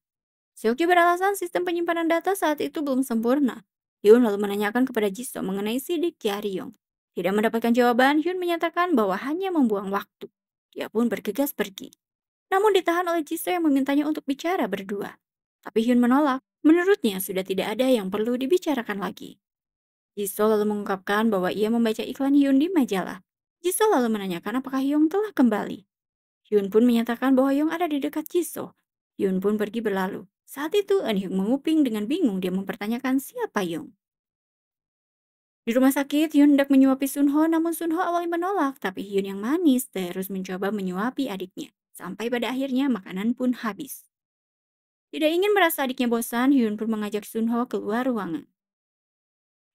Speaker 1: Seokjo beralasan sistem penyimpanan data saat itu belum sempurna. Hyun lalu menanyakan kepada Jisoo mengenai sidik jari Yong. Tidak mendapatkan jawaban, Hyun menyatakan bahwa hanya membuang waktu. Dia pun bergegas pergi. Namun ditahan oleh Jisoo yang memintanya untuk bicara berdua. Tapi Hyun menolak. Menurutnya sudah tidak ada yang perlu dibicarakan lagi. Jisoo lalu mengungkapkan bahwa ia membaca iklan Hyun di majalah. Jisoo lalu menanyakan apakah Hyun telah kembali. Hyun pun menyatakan bahwa Hyun ada di dekat Jisoo. Hyun pun pergi berlalu. Saat itu Eun-hyuk menguping dengan bingung, dia mempertanyakan siapa Yong. Di rumah sakit, Hyun hendak menyuapi Sunho, namun Sunho awalnya menolak, tapi Hyun yang manis terus mencoba menyuapi adiknya. Sampai pada akhirnya makanan pun habis. Tidak ingin merasa adiknya bosan, Hyun pun mengajak Sunho keluar ruangan.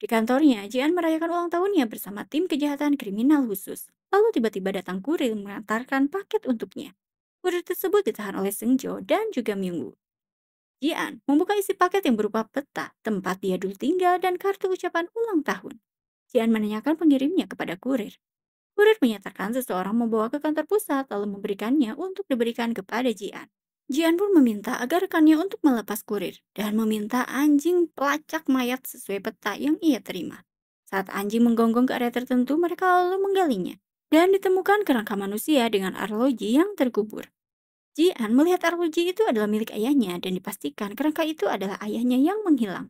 Speaker 1: Di kantornya, Jian merayakan ulang tahunnya bersama tim kejahatan kriminal khusus. Lalu tiba-tiba datang kurir mengantarkan paket untuknya. Kurir tersebut ditahan oleh Seungjo dan juga Myungwoo. Jian membuka isi paket yang berupa peta, tempat dia dulu tinggal, dan kartu ucapan ulang tahun. Jian menanyakan pengirimnya kepada kurir. Kurir menyatakan seseorang membawa ke kantor pusat lalu memberikannya untuk diberikan kepada Jian. Jian pun meminta agar rekannya untuk melepas kurir dan meminta anjing pelacak mayat sesuai peta yang ia terima. Saat anjing menggonggong ke area tertentu, mereka lalu menggalinya dan ditemukan kerangka manusia dengan arloji yang terkubur. Jian melihat arloji itu adalah milik ayahnya dan dipastikan kerangka itu adalah ayahnya yang menghilang.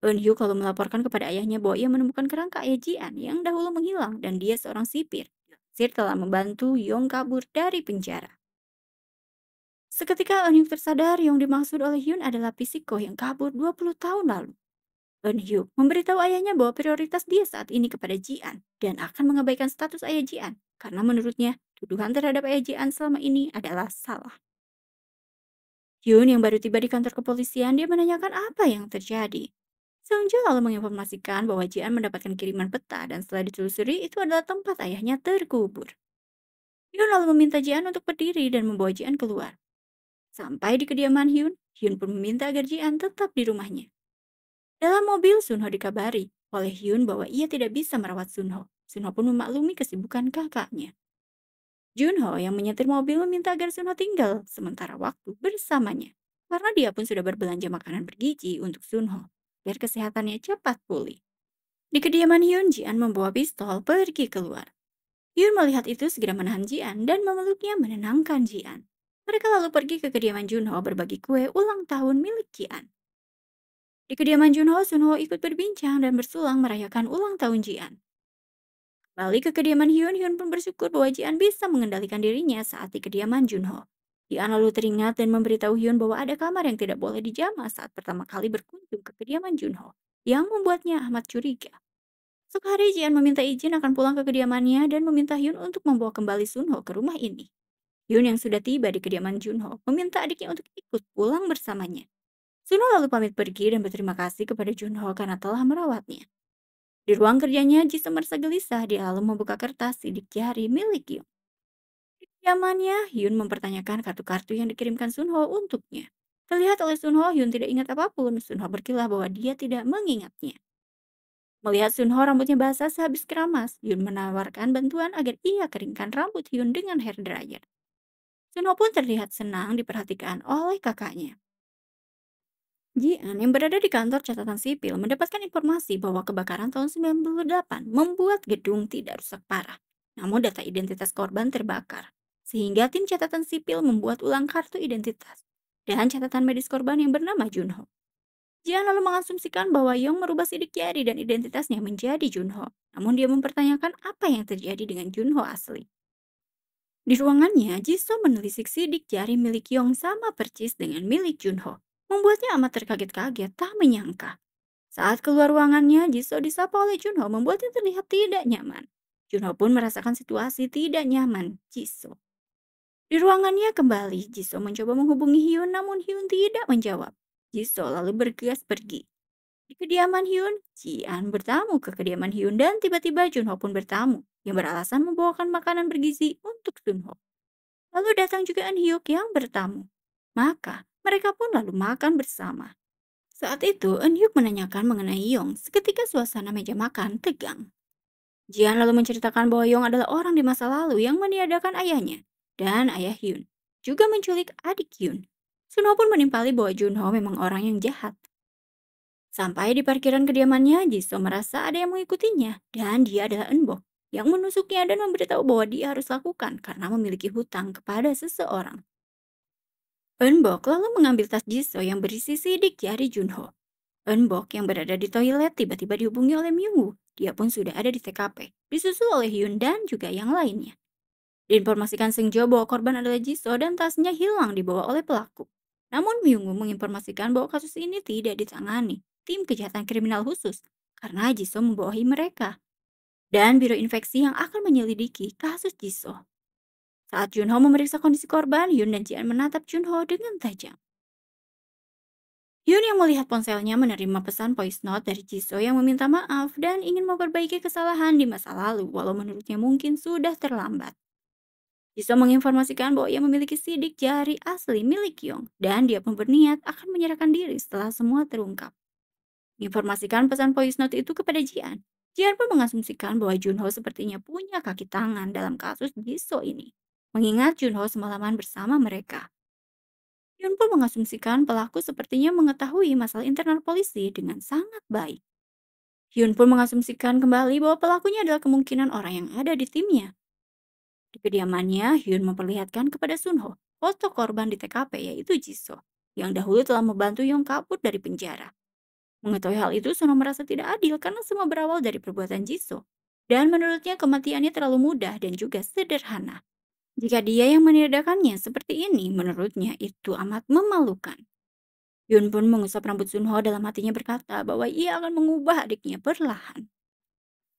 Speaker 1: Eun-hyuk lalu melaporkan kepada ayahnya bahwa ia menemukan kerangka ayah Jian yang dahulu menghilang dan dia seorang sipir. Sir telah membantu Yong kabur dari penjara. Seketika Eun-hyuk tersadar yang dimaksud oleh Hyun adalah Pisiko yang kabur 20 tahun lalu. Eun-hyuk memberitahu ayahnya bahwa prioritas dia saat ini kepada Jian dan akan mengabaikan status ayah Jian karena menurutnya tuduhan terhadap ayah Jian selama ini adalah salah. Hyun yang baru tiba di kantor kepolisian, dia menanyakan apa yang terjadi. Seungjo lalu menginformasikan bahwa Jian mendapatkan kiriman peta dan setelah ditelusuri itu adalah tempat ayahnya terkubur. Hyun lalu meminta Jian untuk berdiri dan membawa Jian keluar. Sampai di kediaman Hyun, Hyun pun meminta agar Jian tetap di rumahnya. Dalam mobil, Sunho dikabari oleh Hyun bahwa ia tidak bisa merawat Sunho. Sunho pun memaklumi kesibukan kakaknya. Junho yang menyetir mobil meminta agar Sunho tinggal sementara waktu bersamanya. Karena dia pun sudah berbelanja makanan bergizi untuk Sunho, biar kesehatannya cepat pulih. Di kediaman Hyun, Jian membawa pistol pergi keluar. Hyun melihat itu segera menahan Jian dan memeluknya menenangkan Jian. Mereka lalu pergi ke kediaman Junho berbagi kue ulang tahun milik Jian. Di kediaman Junho, Sunho ikut berbincang dan bersulang merayakan ulang tahun Jian. Balik ke kediaman Hyun, Hyun pun bersyukur bahwa Jian bisa mengendalikan dirinya saat di kediaman Junho. Jian lalu teringat dan memberitahu Hyun bahwa ada kamar yang tidak boleh dijamah saat pertama kali berkunjung ke kediaman Junho, yang membuatnya amat curiga. Esok hari Jian meminta izin akan pulang ke kediamannya dan meminta Hyun untuk membawa kembali Sunho ke rumah ini. Hyun yang sudah tiba di kediaman Junho meminta adiknya untuk ikut pulang bersamanya. Sunho lalu pamit pergi dan berterima kasih kepada Junho karena telah merawatnya. Di ruang kerjanya, Jisoo merasa gelisah. Dia lalu membuka kertas sidik jari milik Hyun. Di kediamannya, Hyun mempertanyakan kartu-kartu yang dikirimkan Sunho untuknya. Terlihat oleh Sunho, Hyun tidak ingat apapun. Sunho berkilah bahwa dia tidak mengingatnya. Melihat Sunho rambutnya basah sehabis keramas, Hyun menawarkan bantuan agar ia keringkan rambut Hyun dengan hair dryer. Sunho pun terlihat senang diperhatikan oleh kakaknya. Jian yang berada di kantor catatan sipil mendapatkan informasi bahwa kebakaran tahun 98 membuat gedung tidak rusak parah. Namun data identitas korban terbakar. Sehingga tim catatan sipil membuat ulang kartu identitas dan catatan medis korban yang bernama Junho. Jian lalu mengasumsikan bahwa Yong merubah sidik jari dan identitasnya menjadi Junho. Namun dia mempertanyakan apa yang terjadi dengan Junho asli. Di ruangannya, Jisoo menelisik sidik jari milik Yong sama persis dengan milik Junho. Membuatnya amat terkaget-kaget, tak menyangka. Saat keluar ruangannya, Jisoo disapa oleh Junho membuatnya terlihat tidak nyaman. Junho pun merasakan situasi tidak nyaman Jisoo. Di ruangannya kembali, Jisoo mencoba menghubungi Hyun namun Hyun tidak menjawab. Jisoo lalu bergegas pergi. Di kediaman Hyun, Jian bertamu ke kediaman Hyun dan tiba-tiba Junho pun bertamu yang beralasan membawakan makanan bergizi untuk Sunho. Lalu datang juga Eun Hyuk yang bertamu. Maka mereka pun lalu makan bersama. Saat itu Eun Hyuk menanyakan mengenai Yong seketika suasana meja makan tegang. Jian lalu menceritakan bahwa Yong adalah orang di masa lalu yang meniadakan ayahnya dan ayah Hyun, juga menculik adik Hyun. Sunho pun menimpali bahwa Junho memang orang yang jahat. Sampai di parkiran kediamannya, Jisoo merasa ada yang mengikutinya dan dia adalah Eunbok yang menusuknya dan memberitahu bahwa dia harus lakukan karena memiliki hutang kepada seseorang. Eunbok lalu mengambil tas Jisoo yang berisi sidik jari Junho. Eunbok yang berada di toilet tiba-tiba dihubungi oleh Myungwoo. Dia pun sudah ada di TKP, disusul oleh Hyun dan juga yang lainnya. Diinformasikan Seungjo bahwa korban adalah Jisoo dan tasnya hilang dibawa oleh pelaku. Namun Myungwoo menginformasikan bahwa kasus ini tidak ditangani tim kejahatan kriminal khusus karena Jisoo membawahi mereka dan biro infeksi yang akan menyelidiki kasus Jisoo. Saat Junho memeriksa kondisi korban, Hyun dan Jian menatap Junho dengan tajam. Hyun yang melihat ponselnya menerima pesan voice note dari Jisoo yang meminta maaf dan ingin memperbaiki kesalahan di masa lalu walau menurutnya mungkin sudah terlambat. Jisoo menginformasikan bahwa ia memiliki sidik jari asli milik Yong dan dia pun berniat akan menyerahkan diri setelah semua terungkap. Menginformasikan pesan voice note itu kepada Jian. Jian pun mengasumsikan bahwa Junho sepertinya punya kaki tangan dalam kasus Jisoo ini. Mengingat Junho semalaman bersama mereka. Hyun pun mengasumsikan pelaku sepertinya mengetahui masalah internal polisi dengan sangat baik. Hyun pun mengasumsikan kembali bahwa pelakunya adalah kemungkinan orang yang ada di timnya. Di kediamannya, Hyun memperlihatkan kepada Sunho foto korban di TKP yaitu Jisoo, yang dahulu telah membantu Yong kabur dari penjara. Mengetahui hal itu, Sunho merasa tidak adil karena semua berawal dari perbuatan Jisoo. Dan menurutnya kematiannya terlalu mudah dan juga sederhana. Jika dia yang meniadakannya seperti ini, menurutnya itu amat memalukan. Yun pun mengusap rambut Sunho dalam hatinya berkata bahwa ia akan mengubah adiknya perlahan.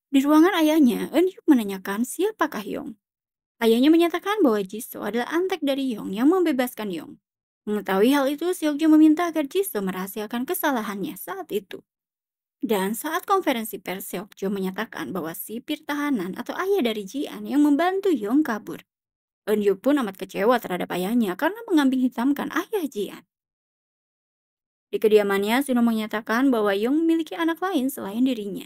Speaker 1: Di ruangan ayahnya, Eun-hyuk menanyakan siapakah Yong. Ayahnya menyatakan bahwa Jisoo adalah antek dari Yong yang membebaskan Yong. Mengetahui hal itu, Seokjo meminta agar Jisoo merahasiakan kesalahannya saat itu. Dan saat konferensi pers, Seokjo menyatakan bahwa sipir tahanan atau ayah dari Jian yang membantu Yong kabur. Eun-hyuk pun amat kecewa terhadap ayahnya karena mengambing hitamkan ayah Jian. Di kediamannya, Suno menyatakan bahwa Yong memiliki anak lain selain dirinya.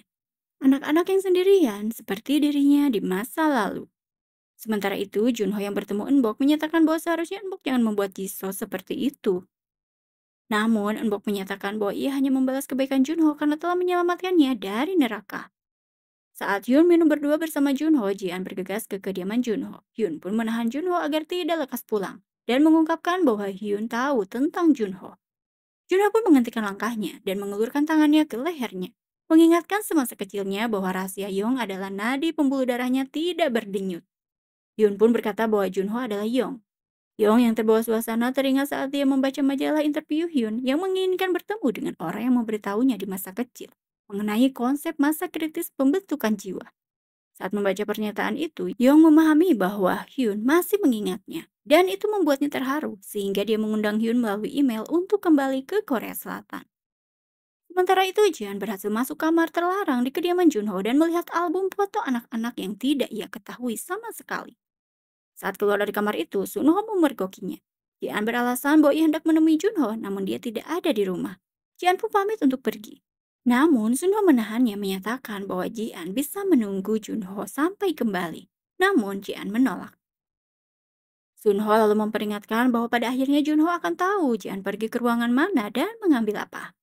Speaker 1: Anak-anak yang sendirian seperti dirinya di masa lalu. Sementara itu, Junho yang bertemu Eunbok menyatakan bahwa seharusnya Eunbok jangan membuat Jisoo seperti itu. Namun, Eunbok menyatakan bahwa ia hanya membalas kebaikan Junho karena telah menyelamatkannya dari neraka. Saat Hyun minum berdua bersama Junho, Jian bergegas ke kediaman Junho. Hyun pun menahan Junho agar tidak lekas pulang dan mengungkapkan bahwa Hyun tahu tentang Junho. Junho pun menghentikan langkahnya dan mengulurkan tangannya ke lehernya, mengingatkan semasa kecilnya bahwa rahasia Yong adalah nadi pembuluh darahnya tidak berdenyut. Hyun pun berkata bahwa Junho adalah Yong. Yong yang terbawa suasana teringat saat dia membaca majalah interview Hyun yang menginginkan bertemu dengan orang yang memberitahunya di masa kecil mengenai konsep masa kritis pembentukan jiwa. Saat membaca pernyataan itu, Yong memahami bahwa Hyun masih mengingatnya, dan itu membuatnya terharu sehingga dia mengundang Hyun melalui email untuk kembali ke Korea Selatan. Sementara itu, Jian berhasil masuk kamar terlarang di kediaman Junho dan melihat album foto anak-anak yang tidak ia ketahui sama sekali. Saat keluar dari kamar itu, Sunho memergokinya. Jian beralasan bahwa ia hendak menemui Junho, namun dia tidak ada di rumah. Jian pun pamit untuk pergi. Namun, Sunho menahannya menyatakan bahwa Jian bisa menunggu Junho sampai kembali. Namun, Jian menolak. Sunho lalu memperingatkan bahwa pada akhirnya Junho akan tahu Jian pergi ke ruangan mana dan mengambil apa.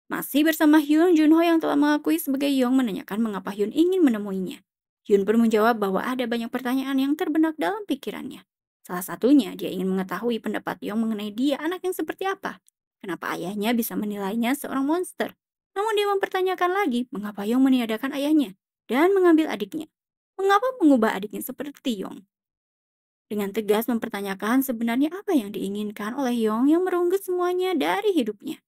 Speaker 1: Masih bersama Hyun, Junho yang telah mengakui sebagai Yong menanyakan mengapa Hyun ingin menemuinya. Hyun pun menjawab bahwa ada banyak pertanyaan yang terbenak dalam pikirannya. Salah satunya, dia ingin mengetahui pendapat Yong mengenai dia anak yang seperti apa. Kenapa ayahnya bisa menilainya seorang monster? Namun dia mempertanyakan lagi mengapa Yong meniadakan ayahnya dan mengambil adiknya. Mengapa mengubah adiknya seperti Yong? Dengan tegas mempertanyakan sebenarnya apa yang diinginkan oleh Yong yang merenggut semuanya dari hidupnya.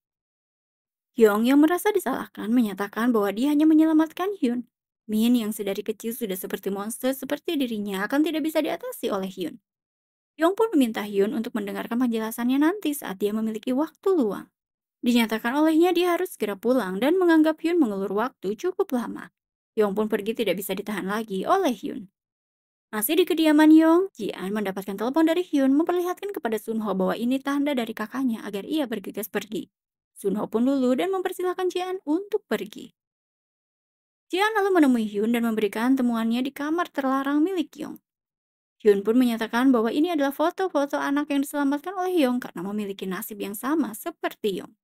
Speaker 1: Hyung yang merasa disalahkan menyatakan bahwa dia hanya menyelamatkan Hyun. Min yang sedari kecil sudah seperti monster seperti dirinya akan tidak bisa diatasi oleh Hyun. Hyung pun meminta Hyun untuk mendengarkan penjelasannya nanti saat dia memiliki waktu luang. Dinyatakan olehnya dia harus segera pulang dan menganggap Hyun mengulur waktu cukup lama. Hyung pun pergi tidak bisa ditahan lagi oleh Hyun. Masih di kediaman Hyung, Jian mendapatkan telepon dari Hyun memperlihatkan kepada Sunho bahwa ini tanda dari kakaknya agar ia bergegas pergi. Sunho pun lulu dan mempersilahkan Jian untuk pergi. Jian lalu menemui Hyun dan memberikan temuannya di kamar terlarang milik Yong. Hyun pun menyatakan bahwa ini adalah foto-foto anak yang diselamatkan oleh Yong karena memiliki nasib yang sama seperti Yong.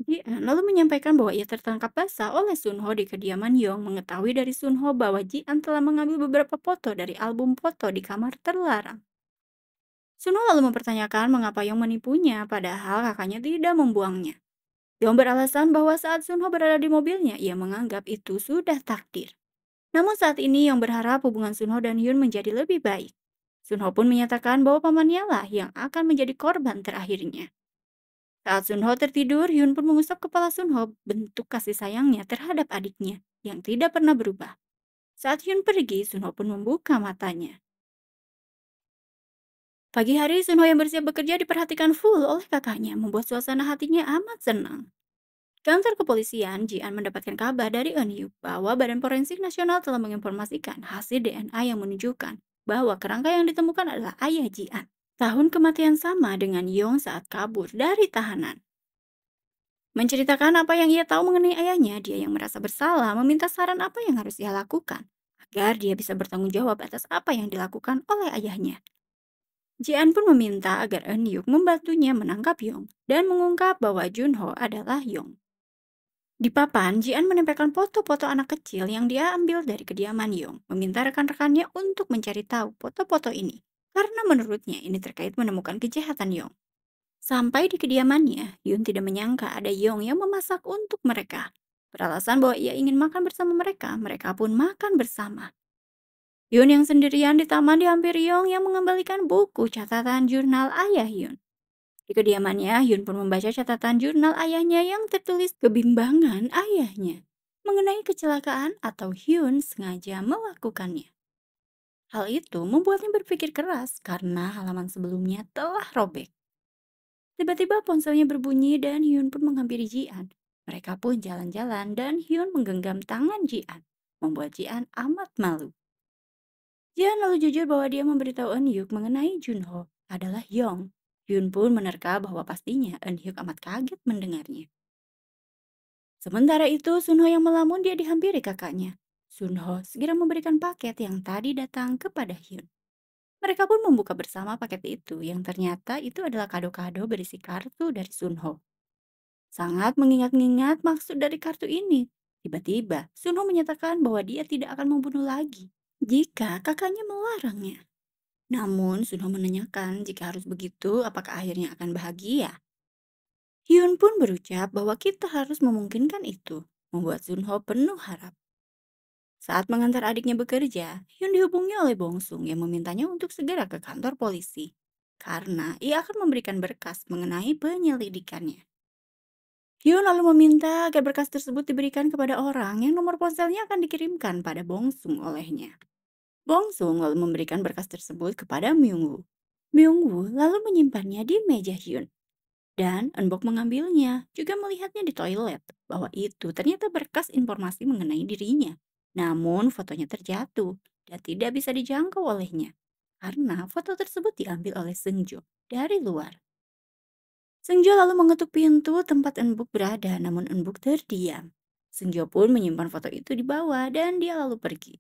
Speaker 1: Jian lalu menyampaikan bahwa ia tertangkap basah oleh Sunho di kediaman Yong mengetahui dari Sunho bahwa Jian telah mengambil beberapa foto dari album foto di kamar terlarang. Sunho lalu mempertanyakan mengapa Yong menipunya padahal kakaknya tidak membuangnya. Yong beralasan bahwa saat Sunho berada di mobilnya, ia menganggap itu sudah takdir. Namun saat ini Yong berharap hubungan Sunho dan Hyun menjadi lebih baik. Sunho pun menyatakan bahwa pamannya lah yang akan menjadi korban terakhirnya. Saat Sunho tertidur, Hyun pun mengusap kepala Sunho, bentuk kasih sayangnya terhadap adiknya yang tidak pernah berubah. Saat Hyun pergi, Sunho pun membuka matanya. Pagi hari, Sunho yang bersiap bekerja diperhatikan full oleh kakaknya, membuat suasana hatinya amat senang. Kantor kepolisian, Jian mendapatkan kabar dari Eun-hyuk bahwa Badan Forensik Nasional telah menginformasikan hasil DNA yang menunjukkan bahwa kerangka yang ditemukan adalah ayah Jian. Tahun kematian sama dengan Yong saat kabur dari tahanan. Menceritakan apa yang ia tahu mengenai ayahnya, dia yang merasa bersalah meminta saran apa yang harus ia lakukan agar dia bisa bertanggung jawab atas apa yang dilakukan oleh ayahnya. Jian pun meminta agar Eun-hyuk membantunya menangkap Yong dan mengungkap bahwa Junho adalah Yong. Di papan, Jian menempelkan foto-foto anak kecil yang dia ambil dari kediaman Yong, meminta rekan-rekannya untuk mencari tahu foto-foto ini, karena menurutnya ini terkait menemukan kejahatan Yong. Sampai di kediamannya, Yun tidak menyangka ada Yong yang memasak untuk mereka. Beralasan bahwa ia ingin makan bersama mereka, mereka pun makan bersama. Yun yang sendirian di taman dihampiri Yong yang mengembalikan buku catatan jurnal ayah Yun. Di kediamannya, Hyun pun membaca catatan jurnal ayahnya yang tertulis kebimbangan ayahnya mengenai kecelakaan atau Hyun sengaja melakukannya. Hal itu membuatnya berpikir keras karena halaman sebelumnya telah robek. Tiba-tiba ponselnya berbunyi dan Hyun pun menghampiri Jian. Mereka pun jalan-jalan dan Hyun menggenggam tangan Jian, membuat Jian amat malu. Jian lalu jujur bahwa dia memberitahu Eun-hyuk mengenai Junho adalah Yong. Hyun pun menerka bahwa pastinya Eun-hyuk amat kaget mendengarnya. Sementara itu, Sunho yang melamun dia dihampiri kakaknya. Sunho segera memberikan paket yang tadi datang kepada Hyun. Mereka pun membuka bersama paket itu yang ternyata itu adalah kado-kado berisi kartu dari Sunho. Sangat mengingat-ingat maksud dari kartu ini. Tiba-tiba, Sunho menyatakan bahwa dia tidak akan membunuh lagi jika kakaknya melarangnya. Namun, Sunho menanyakan jika harus begitu, apakah akhirnya akan bahagia? Hyun pun berucap bahwa kita harus memungkinkan itu, membuat Sunho penuh harap. Saat mengantar adiknya bekerja, Hyun dihubungi oleh Bongsung yang memintanya untuk segera ke kantor polisi. Karena ia akan memberikan berkas mengenai penyelidikannya. Hyun lalu meminta agar berkas tersebut diberikan kepada orang yang nomor ponselnya akan dikirimkan pada Bongsung olehnya. Bongsung lalu memberikan berkas tersebut kepada Myungwoo. Myungwoo lalu menyimpannya di meja Hyun. Dan Enbok mengambilnya, juga melihatnya di toilet, bahwa itu ternyata berkas informasi mengenai dirinya. Namun fotonya terjatuh dan tidak bisa dijangkau olehnya, karena foto tersebut diambil oleh Seungjo dari luar. Seungjo lalu mengetuk pintu tempat Enbok berada, namun Enbok terdiam. Seungjo pun menyimpan foto itu di bawah dan dia lalu pergi.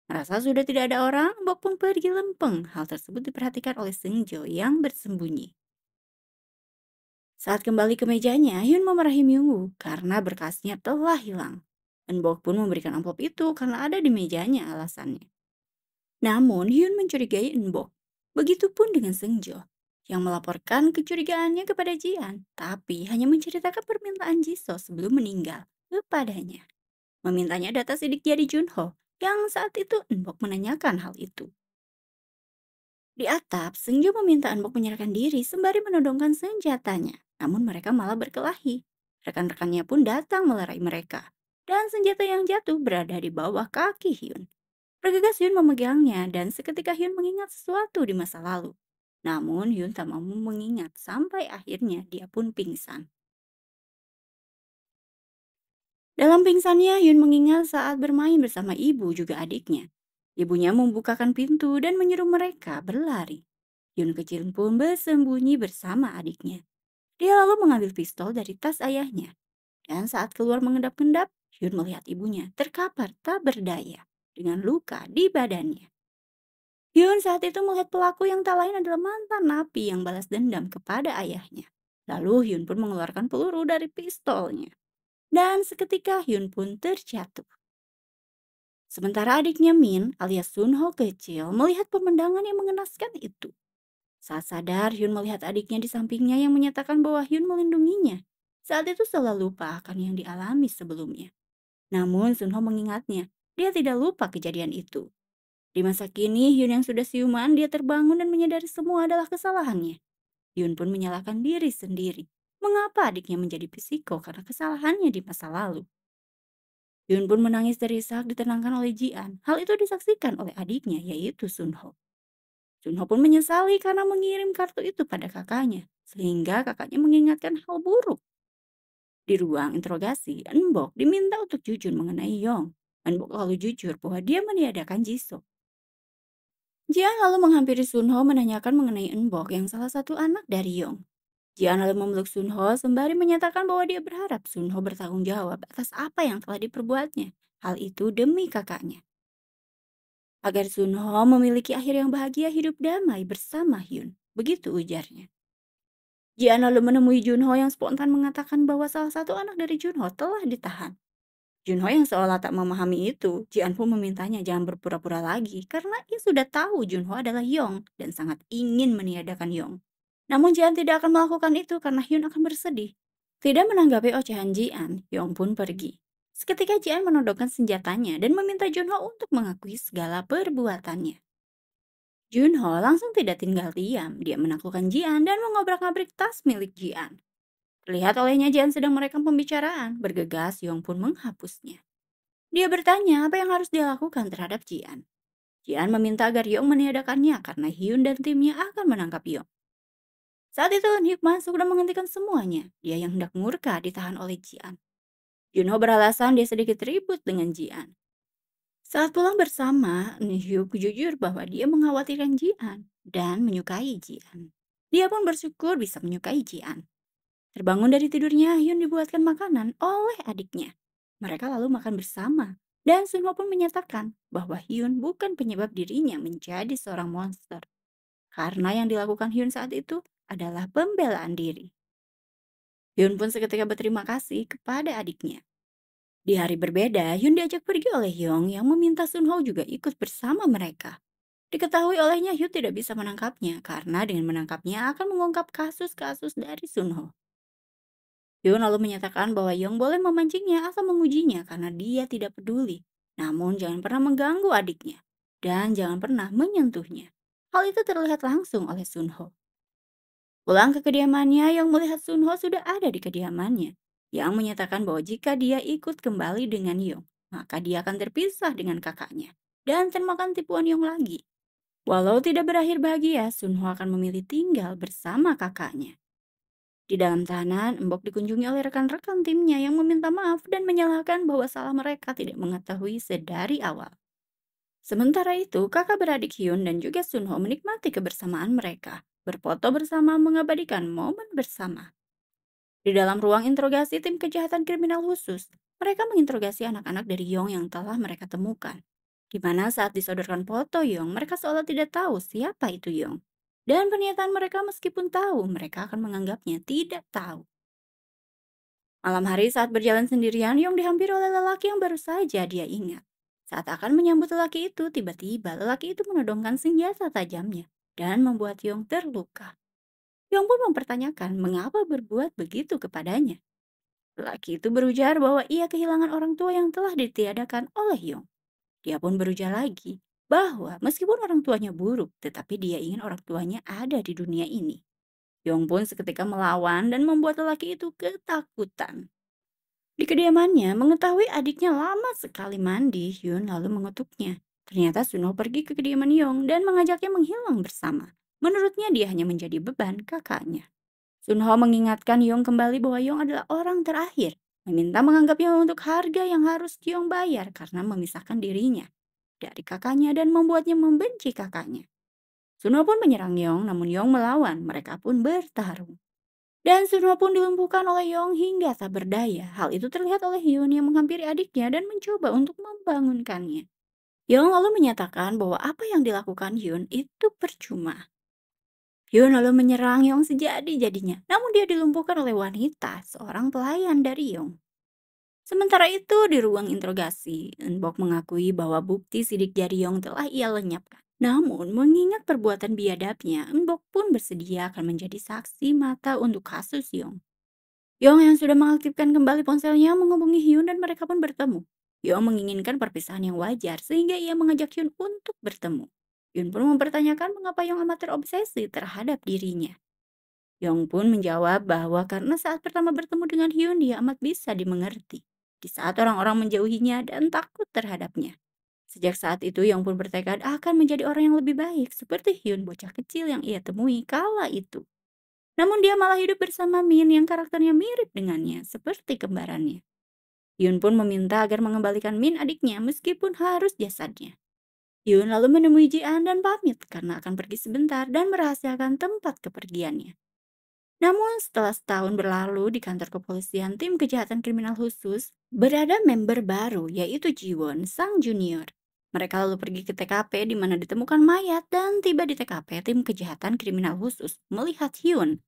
Speaker 1: Merasa sudah tidak ada orang, Enbok pun pergi lempeng. Hal tersebut diperhatikan oleh Seungjo yang bersembunyi. Saat kembali ke mejanya, Hyun memarahi Myungwoo karena berkasnya telah hilang. Eunbok pun memberikan amplop itu karena ada di mejanya alasannya. Namun Hyun mencurigai Eunbok. Begitupun dengan Seungjo yang melaporkan kecurigaannya kepada Jian, tapi hanya menceritakan permintaan Jisoo sebelum meninggal kepadanya. Memintanya data sidik jari Junho, yang saat itu Eunbok menanyakan hal itu. Di atap, Seungjo meminta Eunbok menyerahkan diri sembari menodongkan senjatanya. Namun mereka malah berkelahi. Rekan-rekannya pun datang melerai mereka. Dan senjata yang jatuh berada di bawah kaki Hyun. Bergegas Hyun memegangnya dan seketika Hyun mengingat sesuatu di masa lalu. Namun Hyun tak mau mengingat sampai akhirnya dia pun pingsan. Dalam pingsannya, Hyun mengingat saat bermain bersama ibu juga adiknya. Ibunya membukakan pintu dan menyuruh mereka berlari. Hyun kecil pun bersembunyi bersama adiknya. Dia lalu mengambil pistol dari tas ayahnya. Dan saat keluar mengendap-endap, Hyun melihat ibunya terkapar tak berdaya dengan luka di badannya. Hyun saat itu melihat pelaku yang tak lain adalah mantan napi yang balas dendam kepada ayahnya. Lalu Hyun pun mengeluarkan peluru dari pistolnya. Dan seketika Hyun pun terjatuh. Sementara adiknya Min alias Sunho kecil melihat pemandangan yang mengenaskan itu. Saat sadar, Hyun melihat adiknya di sampingnya yang menyatakan bahwa Hyun melindunginya. Saat itu seolah lupa akan yang dialami sebelumnya. Namun Sunho mengingatnya, dia tidak lupa kejadian itu. Di masa kini, Hyun yang sudah siuman, dia terbangun dan menyadari semua adalah kesalahannya. Hyun pun menyalahkan diri sendiri. Mengapa adiknya menjadi psiko karena kesalahannya di masa lalu? Hyun pun menangis terisak ditenangkan oleh Ji-an. Hal itu disaksikan oleh adiknya yaitu Sunho. Sunho pun menyesali karena mengirim kartu itu pada kakaknya. Sehingga kakaknya mengingatkan hal buruk. Di ruang interogasi, Enbok diminta untuk jujur mengenai Yong. Enbok lalu jujur bahwa dia meniadakan Jisoo. Jian lalu menghampiri Sunho menanyakan mengenai Enbok yang salah satu anak dari Yong. Jian lalu memeluk Sunho sembari menyatakan bahwa dia berharap Sunho bertanggung jawab atas apa yang telah diperbuatnya. Hal itu demi kakaknya. Agar Sunho memiliki akhir yang bahagia hidup damai bersama Hyun. Begitu ujarnya. Jian lalu menemui Junho yang spontan mengatakan bahwa salah satu anak dari Junho telah ditahan. Junho yang seolah tak memahami itu, Jian pun memintanya jangan berpura-pura lagi karena ia sudah tahu Junho adalah Yong dan sangat ingin meniadakan Yong. Namun Jian tidak akan melakukan itu karena Hyun akan bersedih. Tidak menanggapi ocehan Jian, Yong pun pergi. Seketika Jian menodongkan senjatanya dan meminta Junho untuk mengakui segala perbuatannya. Junho langsung tidak tinggal diam, dia menaklukkan Jian dan mengobrak-abrik tas milik Jian. Terlihat olehnya Jian sedang merekam pembicaraan, bergegas Yong pun menghapusnya. Dia bertanya apa yang harus dia lakukan terhadap Jian. Jian meminta agar Yong meniadakannya karena Hyun dan timnya akan menangkap Yong. Saat itu Hyuk masuk dan menghentikan semuanya. Dia yang hendak murka ditahan oleh Jian. Junho beralasan dia sedikit ribut dengan Jian. Saat pulang bersama, Hyuk jujur bahwa dia mengkhawatirkan Jian dan menyukai Jian. Dia pun bersyukur bisa menyukai Jian. Terbangun dari tidurnya, Hyun dibuatkan makanan oleh adiknya. Mereka lalu makan bersama. Dan Sunho pun menyatakan bahwa Hyun bukan penyebab dirinya menjadi seorang monster. Karena yang dilakukan Hyun saat itu adalah pembelaan diri. Hyun pun seketika berterima kasih kepada adiknya. Di hari berbeda, Hyun diajak pergi oleh Hyung yang meminta Sunho juga ikut bersama mereka. Diketahui olehnya Hyun tidak bisa menangkapnya karena dengan menangkapnya akan mengungkap kasus-kasus dari Sunho. Hyun lalu menyatakan bahwa Young boleh memancingnya atau mengujinya karena dia tidak peduli. Namun jangan pernah mengganggu adiknya dan jangan pernah menyentuhnya. Hal itu terlihat langsung oleh Sunho. Pulang ke kediamannya, Young melihat Sunho sudah ada di kediamannya. Yang menyatakan bahwa jika dia ikut kembali dengan Young, maka dia akan terpisah dengan kakaknya dan termakan tipuan Young lagi. Walau tidak berakhir bahagia, Sunho akan memilih tinggal bersama kakaknya. Di dalam tahanan, Embok dikunjungi oleh rekan-rekan timnya yang meminta maaf dan menyalahkan bahwa salah mereka tidak mengetahui sedari awal. Sementara itu, kakak beradik Hyun dan juga Sunho menikmati kebersamaan mereka, berfoto bersama mengabadikan momen bersama. Di dalam ruang interogasi tim kejahatan kriminal khusus, mereka menginterogasi anak-anak dari Yong yang telah mereka temukan. Di mana saat disodorkan foto Yong, mereka seolah tidak tahu siapa itu Yong. Dan pernyataan mereka meskipun tahu, mereka akan menganggapnya tidak tahu. Malam hari saat berjalan sendirian, Yong dihampiri oleh lelaki yang baru saja dia ingat. Saat akan menyambut lelaki itu, tiba-tiba lelaki itu menodongkan senjata tajamnya dan membuat Yong terluka. Yong pun mempertanyakan mengapa berbuat begitu kepadanya. Lelaki itu berujar bahwa ia kehilangan orang tua yang telah ditiadakan oleh Yong. Dia pun berujar lagi bahwa meskipun orang tuanya buruk, tetapi dia ingin orang tuanya ada di dunia ini. Yong pun seketika melawan dan membuat lelaki itu ketakutan. Di kediamannya, mengetahui adiknya lama sekali mandi, Hyun lalu mengutuknya. Ternyata Sunho pergi ke kediaman Yong dan mengajaknya menghilang bersama. Menurutnya dia hanya menjadi beban kakaknya. Sunho mengingatkan Yong kembali bahwa Yong adalah orang terakhir. Meminta menganggapnya untuk harga yang harus Yong bayar karena memisahkan dirinya dari kakaknya dan membuatnya membenci kakaknya. Sunho pun menyerang Yong, namun Yong melawan. Mereka pun bertarung. Dan Sunho pun dilumpuhkan oleh Yong hingga tak berdaya. Hal itu terlihat oleh Hyun yang menghampiri adiknya dan mencoba untuk membangunkannya. Yong lalu menyatakan bahwa apa yang dilakukan Hyun itu percuma. Hyun lalu menyerang Yong sejadi-jadinya, namun dia dilumpuhkan oleh wanita, seorang pelayan dari Yong. Sementara itu, di ruang interogasi, Eunbok mengakui bahwa bukti sidik jari Yong telah ia lenyapkan. Namun, mengingat perbuatan biadabnya, Eunbok pun bersedia akan menjadi saksi mata untuk kasus Yong. Yong yang sudah mengaktifkan kembali ponselnya menghubungi Hyun dan mereka pun bertemu. Hyun menginginkan perpisahan yang wajar sehingga ia mengajak Hyun untuk bertemu. Hyun pun mempertanyakan mengapa Yong amat terobsesi terhadap dirinya. Yong pun menjawab bahwa karena saat pertama bertemu dengan Hyun dia amat bisa dimengerti. Di saat orang-orang menjauhinya dan takut terhadapnya. Sejak saat itu Yong pun bertekad akan menjadi orang yang lebih baik seperti Hyun bocah kecil yang ia temui kala itu. Namun dia malah hidup bersama Min yang karakternya mirip dengannya seperti kembarannya. Hyun pun meminta agar mengembalikan Min adiknya meskipun harus jasadnya. Hyun lalu menemui Ji-an dan pamit karena akan pergi sebentar dan merahasiakan tempat kepergiannya. Namun setelah setahun berlalu di kantor kepolisian tim kejahatan kriminal khusus, berada member baru yaitu Ji-won, sang junior. Mereka lalu pergi ke TKP di mana ditemukan mayat dan tiba di TKP tim kejahatan kriminal khusus melihat Hyun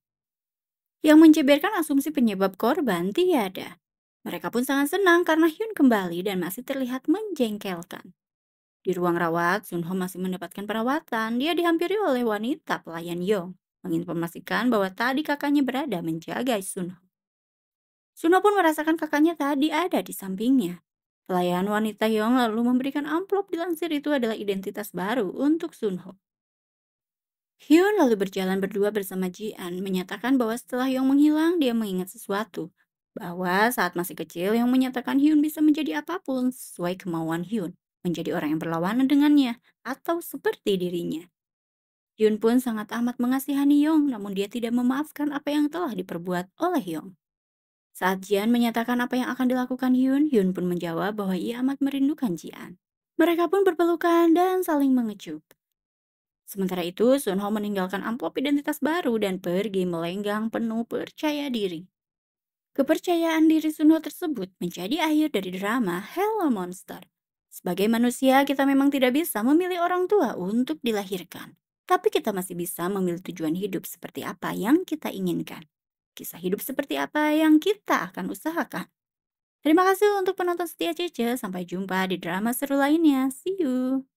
Speaker 1: yang menceberkan asumsi penyebab korban tiada. Mereka pun sangat senang karena Hyun kembali dan masih terlihat menjengkelkan. Di ruang rawat, Sunho masih mendapatkan perawatan. Dia dihampiri oleh wanita pelayan Yong, menginformasikan bahwa tadi kakaknya berada menjaga Sunho. Sunho pun merasakan kakaknya tadi ada di sampingnya. Pelayan wanita Yong lalu memberikan amplop dilansir itu adalah identitas baru untuk Sunho. Hyun lalu berjalan berdua bersama Ji-an, menyatakan bahwa setelah Yong menghilang, dia mengingat sesuatu. Bahwa saat masih kecil, Yong menyatakan Hyun bisa menjadi apapun sesuai kemauan Hyun, menjadi orang yang berlawanan dengannya, atau seperti dirinya. Hyun pun sangat amat mengasihani Yong, namun dia tidak memaafkan apa yang telah diperbuat oleh Yong. Saat Jian menyatakan apa yang akan dilakukan Hyun, Hyun pun menjawab bahwa ia amat merindukan Jian. Mereka pun berpelukan dan saling mengecup. Sementara itu, Sunho meninggalkan amplop identitas baru dan pergi melenggang penuh percaya diri. Kepercayaan diri Sunho tersebut menjadi akhir dari drama Hello Monster. Sebagai manusia, kita memang tidak bisa memilih orang tua untuk dilahirkan. Tapi kita masih bisa memilih tujuan hidup seperti apa yang kita inginkan. Kisah hidup seperti apa yang kita akan usahakan. Terima kasih untuk penonton setia Cece. Sampai jumpa di drama seru lainnya. See you.